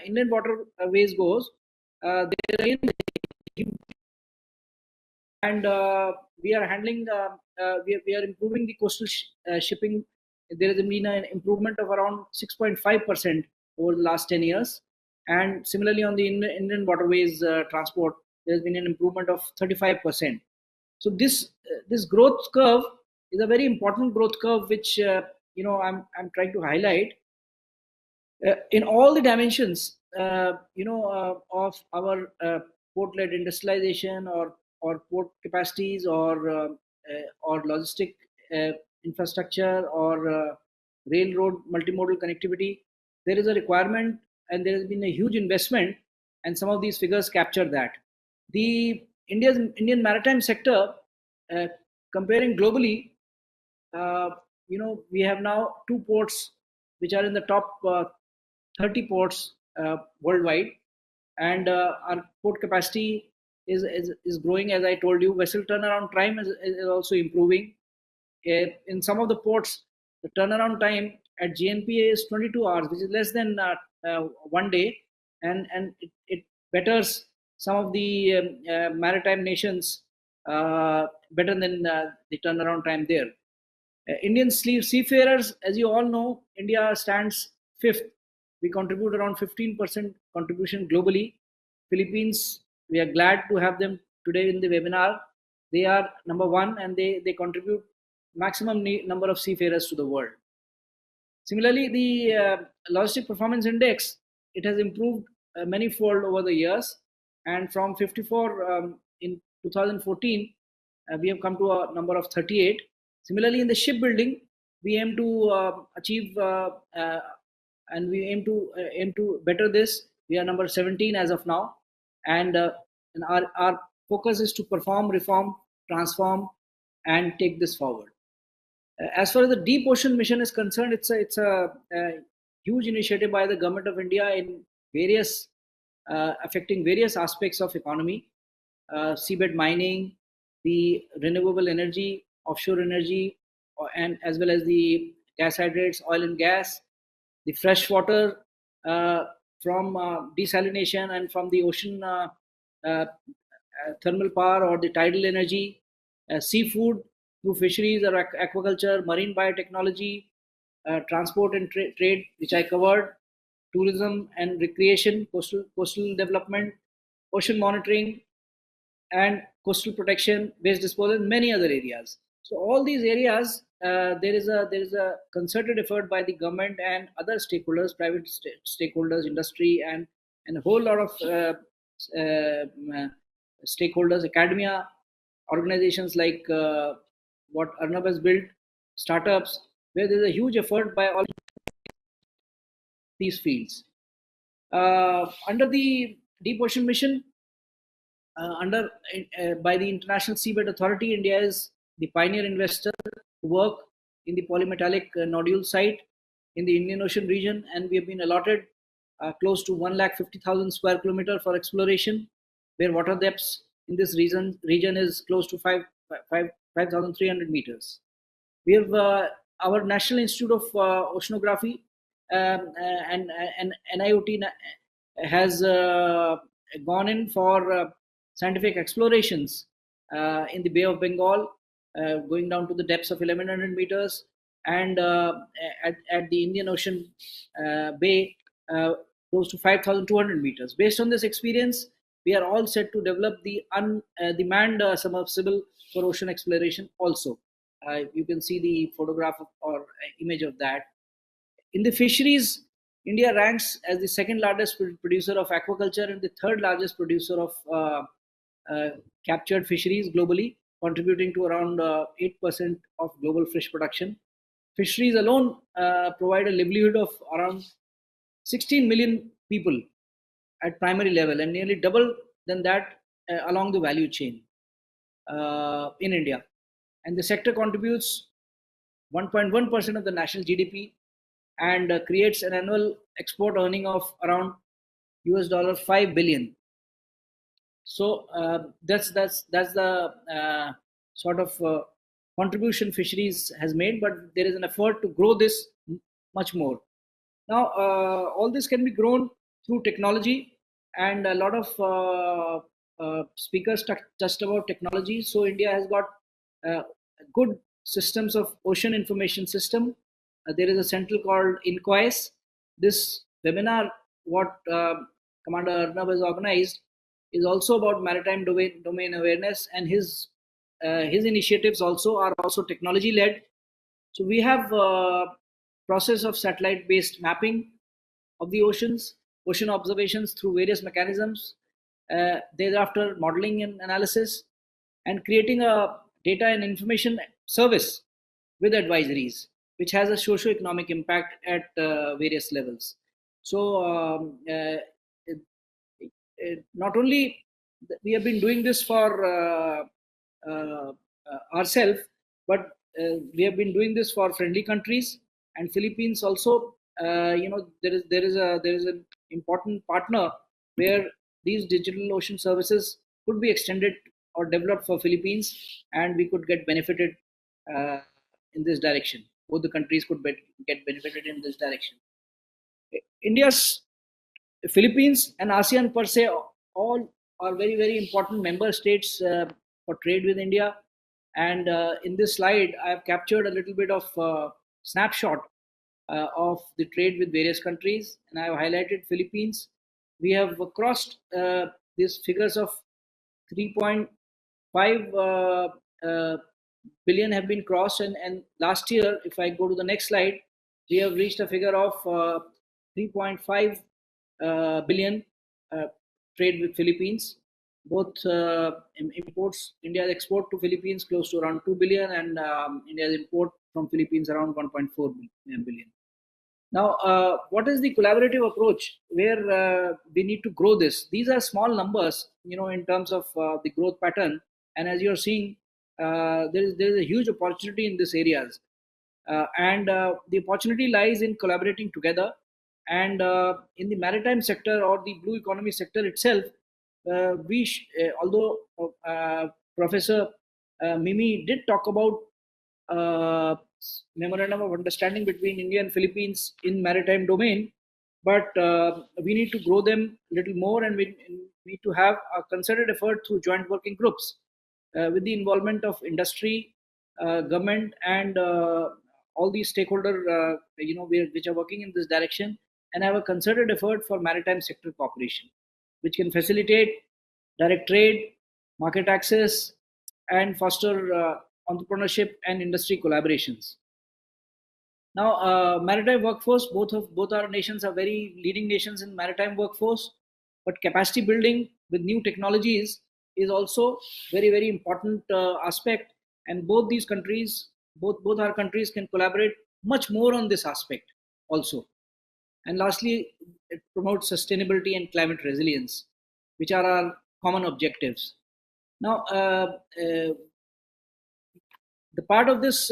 inland waterways goes, there is, and we are handling, we are improving the coastal shipping. There has been an improvement of around 6.5% over the last 10 years. And similarly, on the inland waterways transport, there has been an improvement of 35%. So this growth curve is a very important growth curve, which I'm trying to highlight in all the dimensions, of our port-led industrialization or port capacities or logistic infrastructure or railroad multimodal connectivity. There is a requirement, and there has been a huge investment, and some of these figures capture that. The Indian maritime sector, comparing globally, we have now 2 ports which are in the top 30 ports worldwide, and our port capacity is growing. As I told you, vessel turnaround time is also improving. In some of the ports, the turnaround time at GNPA is 22 hours, which is less than 1 day, and it betters some of the maritime nations better than the turnaround time there. Indian seafarers, as you all know, India stands 5th. We contribute around 15% contribution globally. Philippines, we are glad to have them today in the webinar. They are number 1, and they contribute maximum number of seafarers to the world. Similarly, the Logistic Performance Index, it has improved many-fold over the years, and from 54 in 2014, we have come to a number of 38. Similarly, in the shipbuilding, we aim to achieve and we aim to better this. We are number 17 as of now, and our focus is to perform, reform, transform, and take this forward. As far as the Deep Ocean Mission is concerned, it's a huge initiative by the Government of India in various affecting various aspects of economy, seabed mining, the renewable energy, offshore energy, and as well as the gas hydrates, oil and gas, the fresh water from desalination and from the ocean thermal power or the tidal energy, seafood through fisheries or aquaculture, marine biotechnology, transport and trade, which I covered, tourism and recreation, coastal development, ocean monitoring, and coastal protection, waste disposal, and many other areas. So all these areas, there is a concerted effort by the government and other stakeholders, private stakeholders, industry, and a whole lot of stakeholders, academia, organizations like what Arnab has built, startups, where there is a huge effort by all these fields. Under the Deep Ocean Mission, by the International Seabed Authority, India is the pioneer investor to work in the polymetallic nodule site in the Indian Ocean region, and we have been allotted close to 150,000 square kilometer for exploration, where water depths in this region is close to 5,300 meters. We have our National Institute of Oceanography and NIOT has gone in for scientific explorations in the Bay of Bengal, going down to the depths of 1100 meters, and at the Indian Ocean Bay, close to 5,200 meters. Based on this experience, we are all set to develop the manned submersible for ocean exploration also. You can see the photograph or image of that. In the fisheries, India ranks as the second largest producer of aquaculture and the third largest producer of captured fisheries globally, contributing to around 8% of global fish production. Fisheries alone provide a livelihood of around 16 million people at primary level, and nearly double than that along the value chain in India. And the sector contributes 1.1% of the national GDP and creates an annual export earning of around $5 billion. So that's the sort of contribution fisheries has made, but there is an effort to grow this much more. Now, all this can be grown through technology, and a lot of speakers touched about technology. So India has got good systems of ocean information system. There is a central called INCOIS. This webinar, what Commander Arnab has organized, is also about maritime domain awareness, and his initiatives also are also technology led. So we have process of satellite based mapping of the oceans, ocean observations through various mechanisms, thereafter modeling and analysis, and creating a data and information service with advisories, which has a socio-economic impact at various levels. So not only we have been doing this for ourselves, but we have been doing this for friendly countries and Philippines also. There is an important partner where these digital ocean services could be extended or developed for Philippines, and we could get benefited in this direction. Both the countries could get benefited in this direction. India's Philippines and ASEAN per se all are very, very important member states for trade with India. And in this slide, I have captured a little bit of snapshot of the trade with various countries, and I have highlighted Philippines. We have crossed these figures of 3.5 billion have been crossed, and last year, if I go to the next slide, we have reached a figure of 3.5 billion trade with Philippines. Both imports, India's export to Philippines close to around 2 billion, and India's import from Philippines around 1.4 billion. Now, what is the collaborative approach where we need to grow this? These are small numbers, in terms of the growth pattern. And as you're seeing, there is a huge opportunity in these areas. And the opportunity lies in collaborating together. And in the maritime sector or the blue economy sector itself, although Professor Mimi did talk about memorandum of understanding between India and Philippines in maritime domain, but we need to grow them a little more, and we need to have a concerted effort through joint working groups with the involvement of industry, government, and all these stakeholders, which are working in this direction, and have a concerted effort for maritime sector cooperation, which can facilitate direct trade, market access, and foster entrepreneurship and industry collaborations. Now, maritime workforce, both our nations are very leading nations in maritime workforce, but capacity building with new technologies is also very important aspect. And both these countries, both our countries can collaborate much more on this aspect also. And lastly, it promotes sustainability and climate resilience, which are our common objectives. Now, the part of this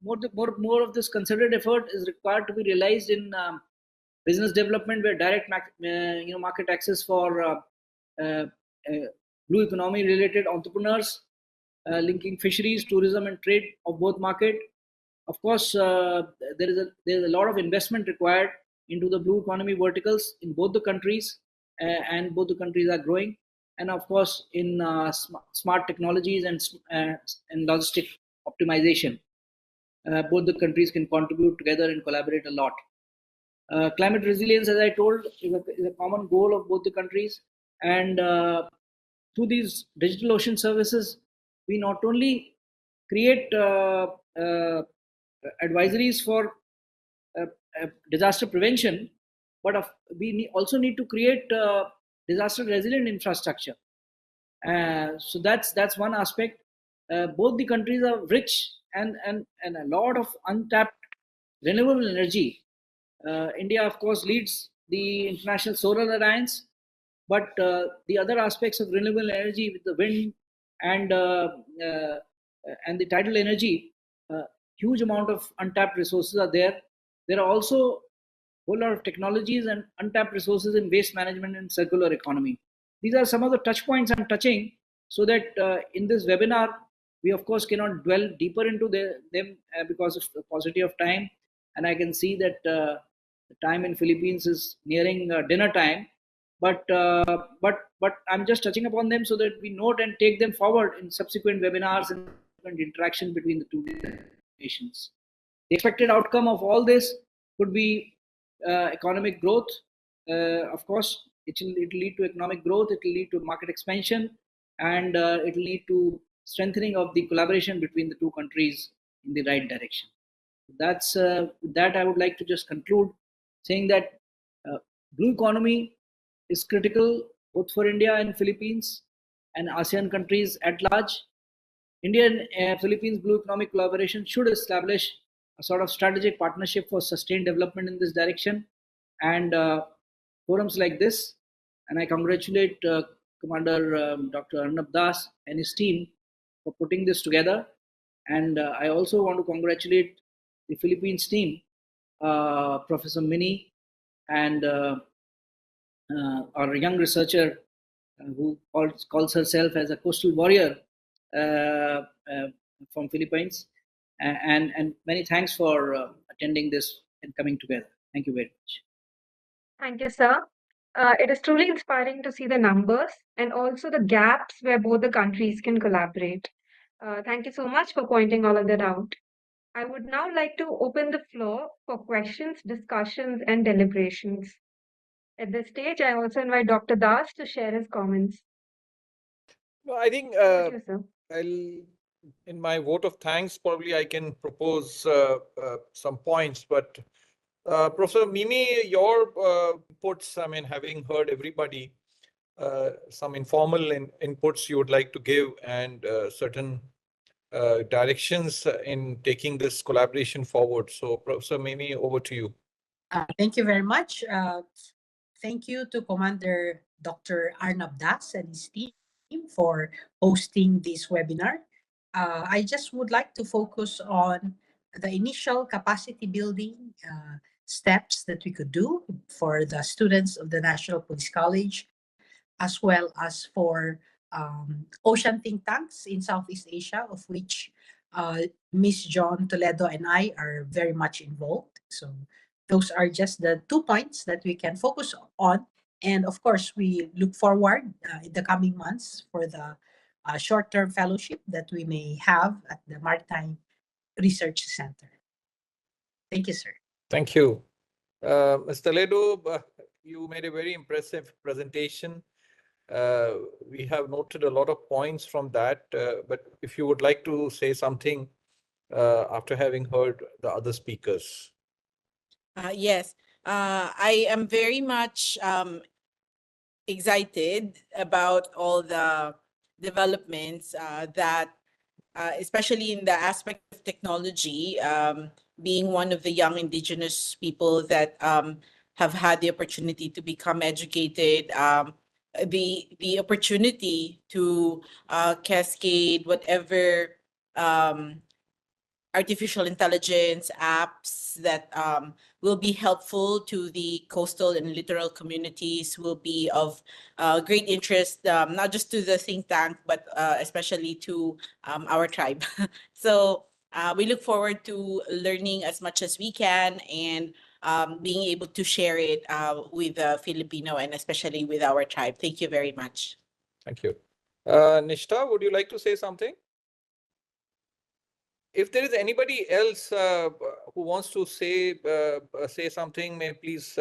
more of this concerted effort is required to be realized in business development, where direct market access for uh, blue economy related entrepreneurs, linking fisheries, tourism, and trade of both market. Of course, there is a lot of investment required into the blue economy verticals in both the countries, and both the countries are growing. And of course, in smart technologies and logistic optimization, both the countries can contribute together and collaborate a lot. Climate resilience, as I told, is a common goal of both the countries. And through these digital ocean services, we not only create advisories for uh, disaster prevention, but we also need to create disaster resilient infrastructure. So that's one aspect. Both the countries are rich and a lot of untapped renewable energy. India, of course, leads the International Solar Alliance, but the other aspects of renewable energy with the wind and uh, and the tidal energy, huge amount of untapped resources are there. There are also a whole lot of technologies and untapped resources in waste management and circular economy. These are some of the touch points I'm touching, so that in this webinar, we of course cannot dwell deeper into them because of the paucity of time. And I can see that the time in Philippines is nearing dinner time, but I'm just touching upon them so that we note and take them forward in subsequent webinars and interaction between the two nations. The expected outcome of all this could be economic growth. Of course, it will lead to economic growth, it will lead to market expansion, and it will lead to strengthening of the collaboration between the two countries in the right direction. That's that I would like to just conclude saying that blue economy is critical both for India and Philippines and ASEAN countries at large. India and Philippines Blue Economic Collaboration should establish a sort of strategic partnership for sustained development in this direction, and forums like this. And I congratulate Commander Dr. Arnab Das and his team for putting this together. And I also want to congratulate the Philippines team, Professor Mini, and our young researcher who calls herself as a coastal warrior uh, uh, from Philippines. And many thanks for attending this and coming together. Thank you very much. Thank you, sir. It is truly inspiring to see the numbers and also the gaps where both the countries can collaborate. Thank you so much for pointing all of that out. I would now like to open the floor for questions, discussions, and deliberations. At this stage, I also invite Dr. Das to share his comments. No, I think Over to you, sir. in my vote of thanks, probably I can propose some points. But Professor Mimi, your inputs, I mean, having heard everybody, some informal inputs you would like to give, and certain directions in taking this collaboration forward. So, Professor Mimi, over to you. Thank you very much. Thank you to Commander Dr. Arnab Das and his team for hosting this webinar. I just would like to focus on the initial capacity building steps that we could do for the students of the National Police College, as well as for ocean think tanks in Southeast Asia, of which Ms. John Toledo and I are very much involved. So those are just the 2 points that we can focus on. And of course, we look forward in the coming months for the short-term fellowship that we may have at the Maritime Research Center. Thank you, sir. Thank you. Ms. Toledo, you made a very impressive presentation. We have noted a lot of points from that, but if you would like to say something after having heard the other speakers. Yes, I am very much excited about all the developments that, especially in the aspect of technology, being one of the young indigenous people that have had the opportunity to become educated, the opportunity to cascade whatever artificial intelligence apps that will be helpful to the coastal and littoral communities will be of great interest, not just to the think tank, but especially to our tribe. So we look forward to learning as much as we can and being able to share it with Filipino and especially with our tribe. Thank you very much. Thank you. Nishta, would you like to say something? If there is anybody else who wants to say something, may please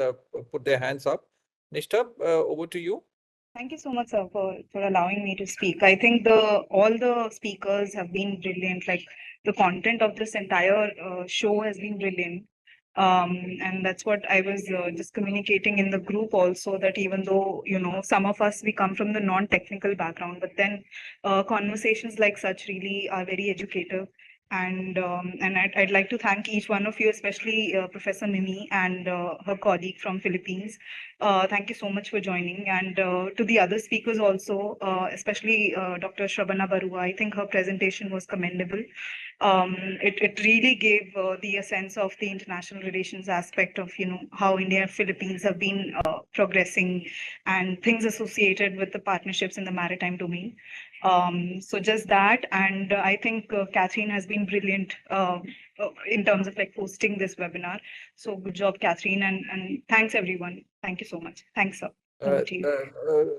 put their hands up. Nishta, over to you. Thank you so much, sir, for allowing me to speak. I think all the speakers have been brilliant. Like the content of this entire show has been brilliant. And that's what I was just communicating in the group also, that even though, some of us, we come from the non-technical background, but then conversations like such really are very educative. And I'd like to thank each one of you, especially Professor Mimi and her colleague from Philippines. Thank you so much for joining. And to the other speakers also, especially Dr. Shrabana Barua, I think her presentation was commendable. It really gave the sense of the international relations aspect of, how India and Philippines have been progressing and things associated with the partnerships in the maritime domain. So just that, and I think Catherine has been brilliant in terms of like hosting this webinar. So good job, Catherine, and thanks everyone. Thank you so much. Thanks, sir. Over to you.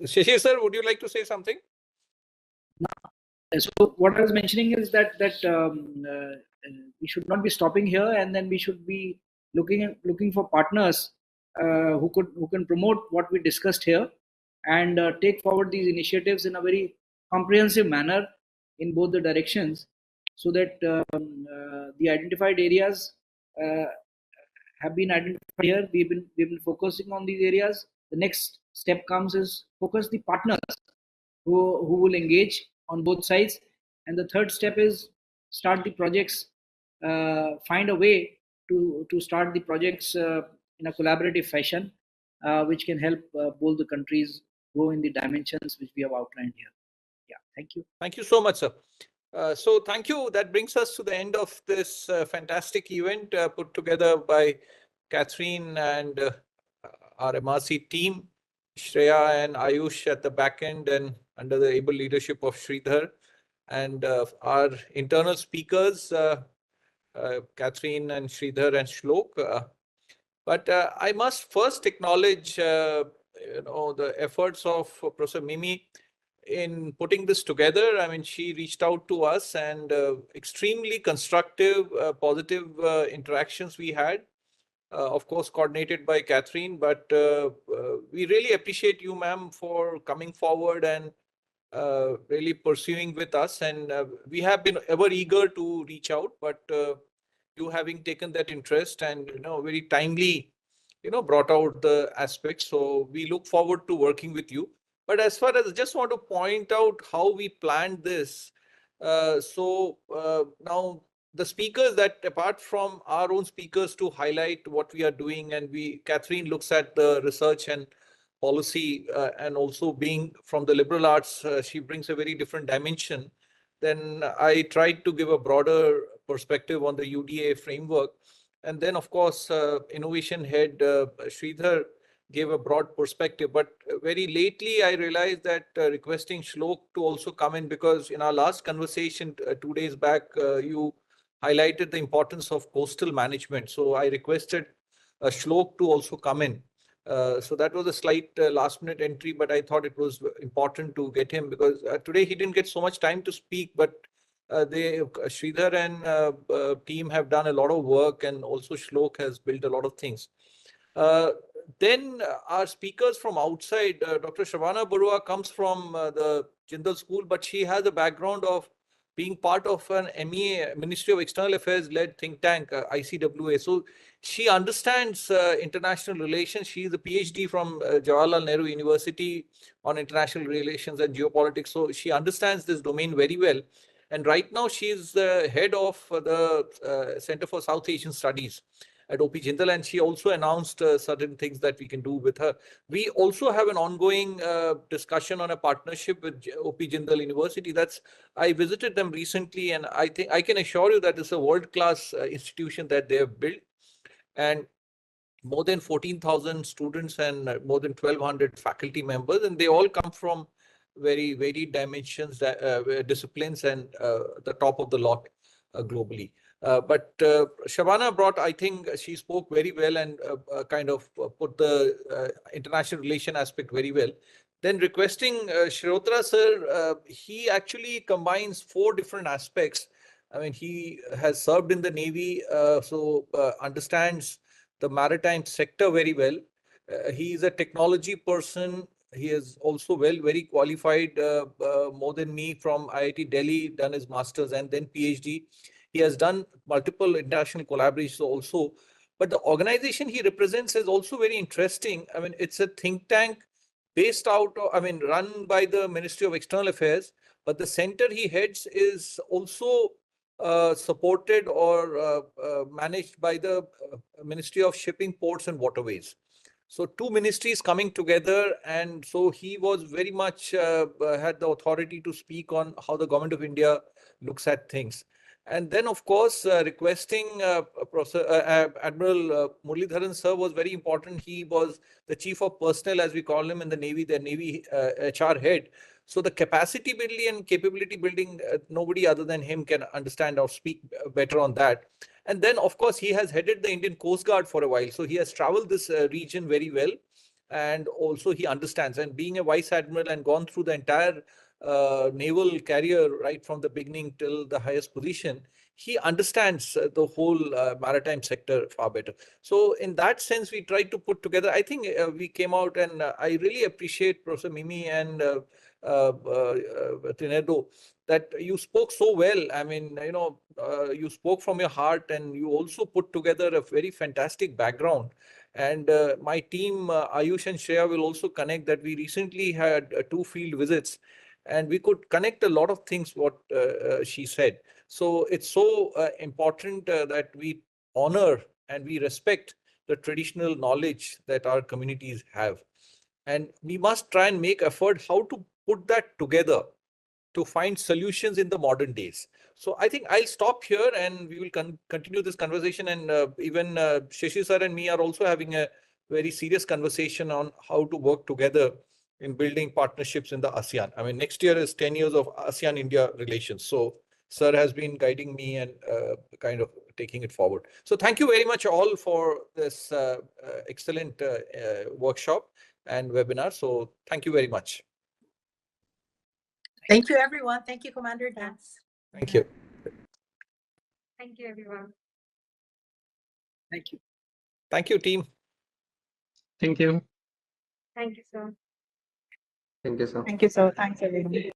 Shashi sir, would you like to say something? So what I was mentioning is that we should not be stopping here, and then we should be looking for partners who can promote what we discussed here and take forward these initiatives in a very comprehensive manner in both the directions, so that the identified areas have been identified here. We've been focusing on these areas. The next step comes is focus the partners who will engage on both sides, and the third step is start the projects, find a way to start the projects in a collaborative fashion, which can help both the countries grow in the dimensions which we have outlined here. Yeah, thank you. Thank you so much, sir. So thank you. That brings us to the end of this fantastic event put together by Catherine and our MRC team, Shreya and Ayush at the back end, and under the able leadership of Sridhar, and our internal speakers, Catherine and Sridhar and Shlok. But I must first acknowledge, the efforts of Professor Mimi in putting this together. I mean, she reached out to us, and extremely constructive, positive interactions we had. Of course, coordinated by Catherine, but we really appreciate you, ma'am, for coming forward and really pursuing with us. And we have been ever eager to reach out, but you having taken that interest and, very timely, brought out the aspects. So we look forward to working with you. But as far as I just want to point out how we planned this. Now the speakers, that apart from our own speakers to highlight what we are doing, and Catherine looks at the research and policy, and also being from the liberal arts, she brings a very different dimension. Then I tried to give a broader perspective on the UDA framework. And then, of course, innovation head Sridhar gave a broad perspective. But very lately, I realized that requesting Shlok to also come in, because in our last conversation 2 days back, you highlighted the importance of coastal management. So I requested Shlok to also come in. So that was a slight last minute entry, but I thought it was important to get him, because today he didn't get so much time to speak, but Sridhar and team have done a lot of work, and also Shlok has built a lot of things. Then our speakers from outside, Dr. Shavana Barua comes from the Jindal School, but she has a background of being part of an MEA, Ministry of External Affairs led think tank, ICWA. So she understands international relations. She is a PhD from Jawaharlal Nehru University on international relations and geopolitics. So she understands this domain very well. And right now she is the head of the Center for South Asian Studies at OP Jindal, and she also announced certain things that we can do with her. We also have an ongoing discussion on a partnership with OP Jindal University. I visited them recently, and I think I can assure you that it's a world-class institution that they have built, and more than 14,000 students and more than 1,200 faculty members, and they all come from very varied dimensions, disciplines, and the top of the lot globally. But Shabana brought, I think she spoke very well and kind of put the international relation aspect very well. Then requesting Shrirotra sir, he actually combines 4 different aspects. I mean, he has served in the Navy, so understands the maritime sector very well. He is a technology person. He is also very qualified, more than me, from IIT Delhi, done his master's and then PhD. He has done multiple international collaborations also. But the organization he represents is also very interesting. I mean, it's a think tank based out of, I mean, run by the Ministry of External Affairs, but the center he heads is also supported or managed by the Ministry of Shipping, Ports and Waterways. So 2 ministries coming together, and so he was very much had the authority to speak on how the government of India looks at things. And then, of course, requesting Admiral Muralidharan sir was very important. He was the chief of personnel, as we call him in the Navy, the Navy HR head. So the capacity building and capability building, nobody other than him can understand or speak better on that. And then, of course, he has headed the Indian Coast Guard for a while. So he has traveled this region very well. And also he understands. And being a vice admiral and gone through the entire naval career right from the beginning till the highest position, he understands the whole maritime sector far better. So in that sense, we tried to put together, I think we came out, and I really appreciate Professor Mimi and Trinedo, that you spoke so well. I mean, you spoke from your heart, and you also put together a very fantastic background. And my team, Ayush and Shreya, will also connect that we recently had 2 field visits, and we could connect a lot of things what she said. So it's so important that we honor and we respect the traditional knowledge that our communities have. And we must try and make effort how to put that together to find solutions in the modern days. So I think I'll stop here, and we will continue this conversation. And even Shashi sir and me are also having a very serious conversation on how to work together in building partnerships in the ASEAN. I mean, next year is 10 years of ASEAN-India relations. So sir has been guiding me and kind of taking it forward. So thank you very much all for this excellent workshop and webinar. So thank you very much. Thank you, everyone. Thank you, Commander Dance. Thank you. Thank you, everyone. Thank you. Thank you, team. Thank you. Thank you, sir. Thank you, sir. Thanks, everyone.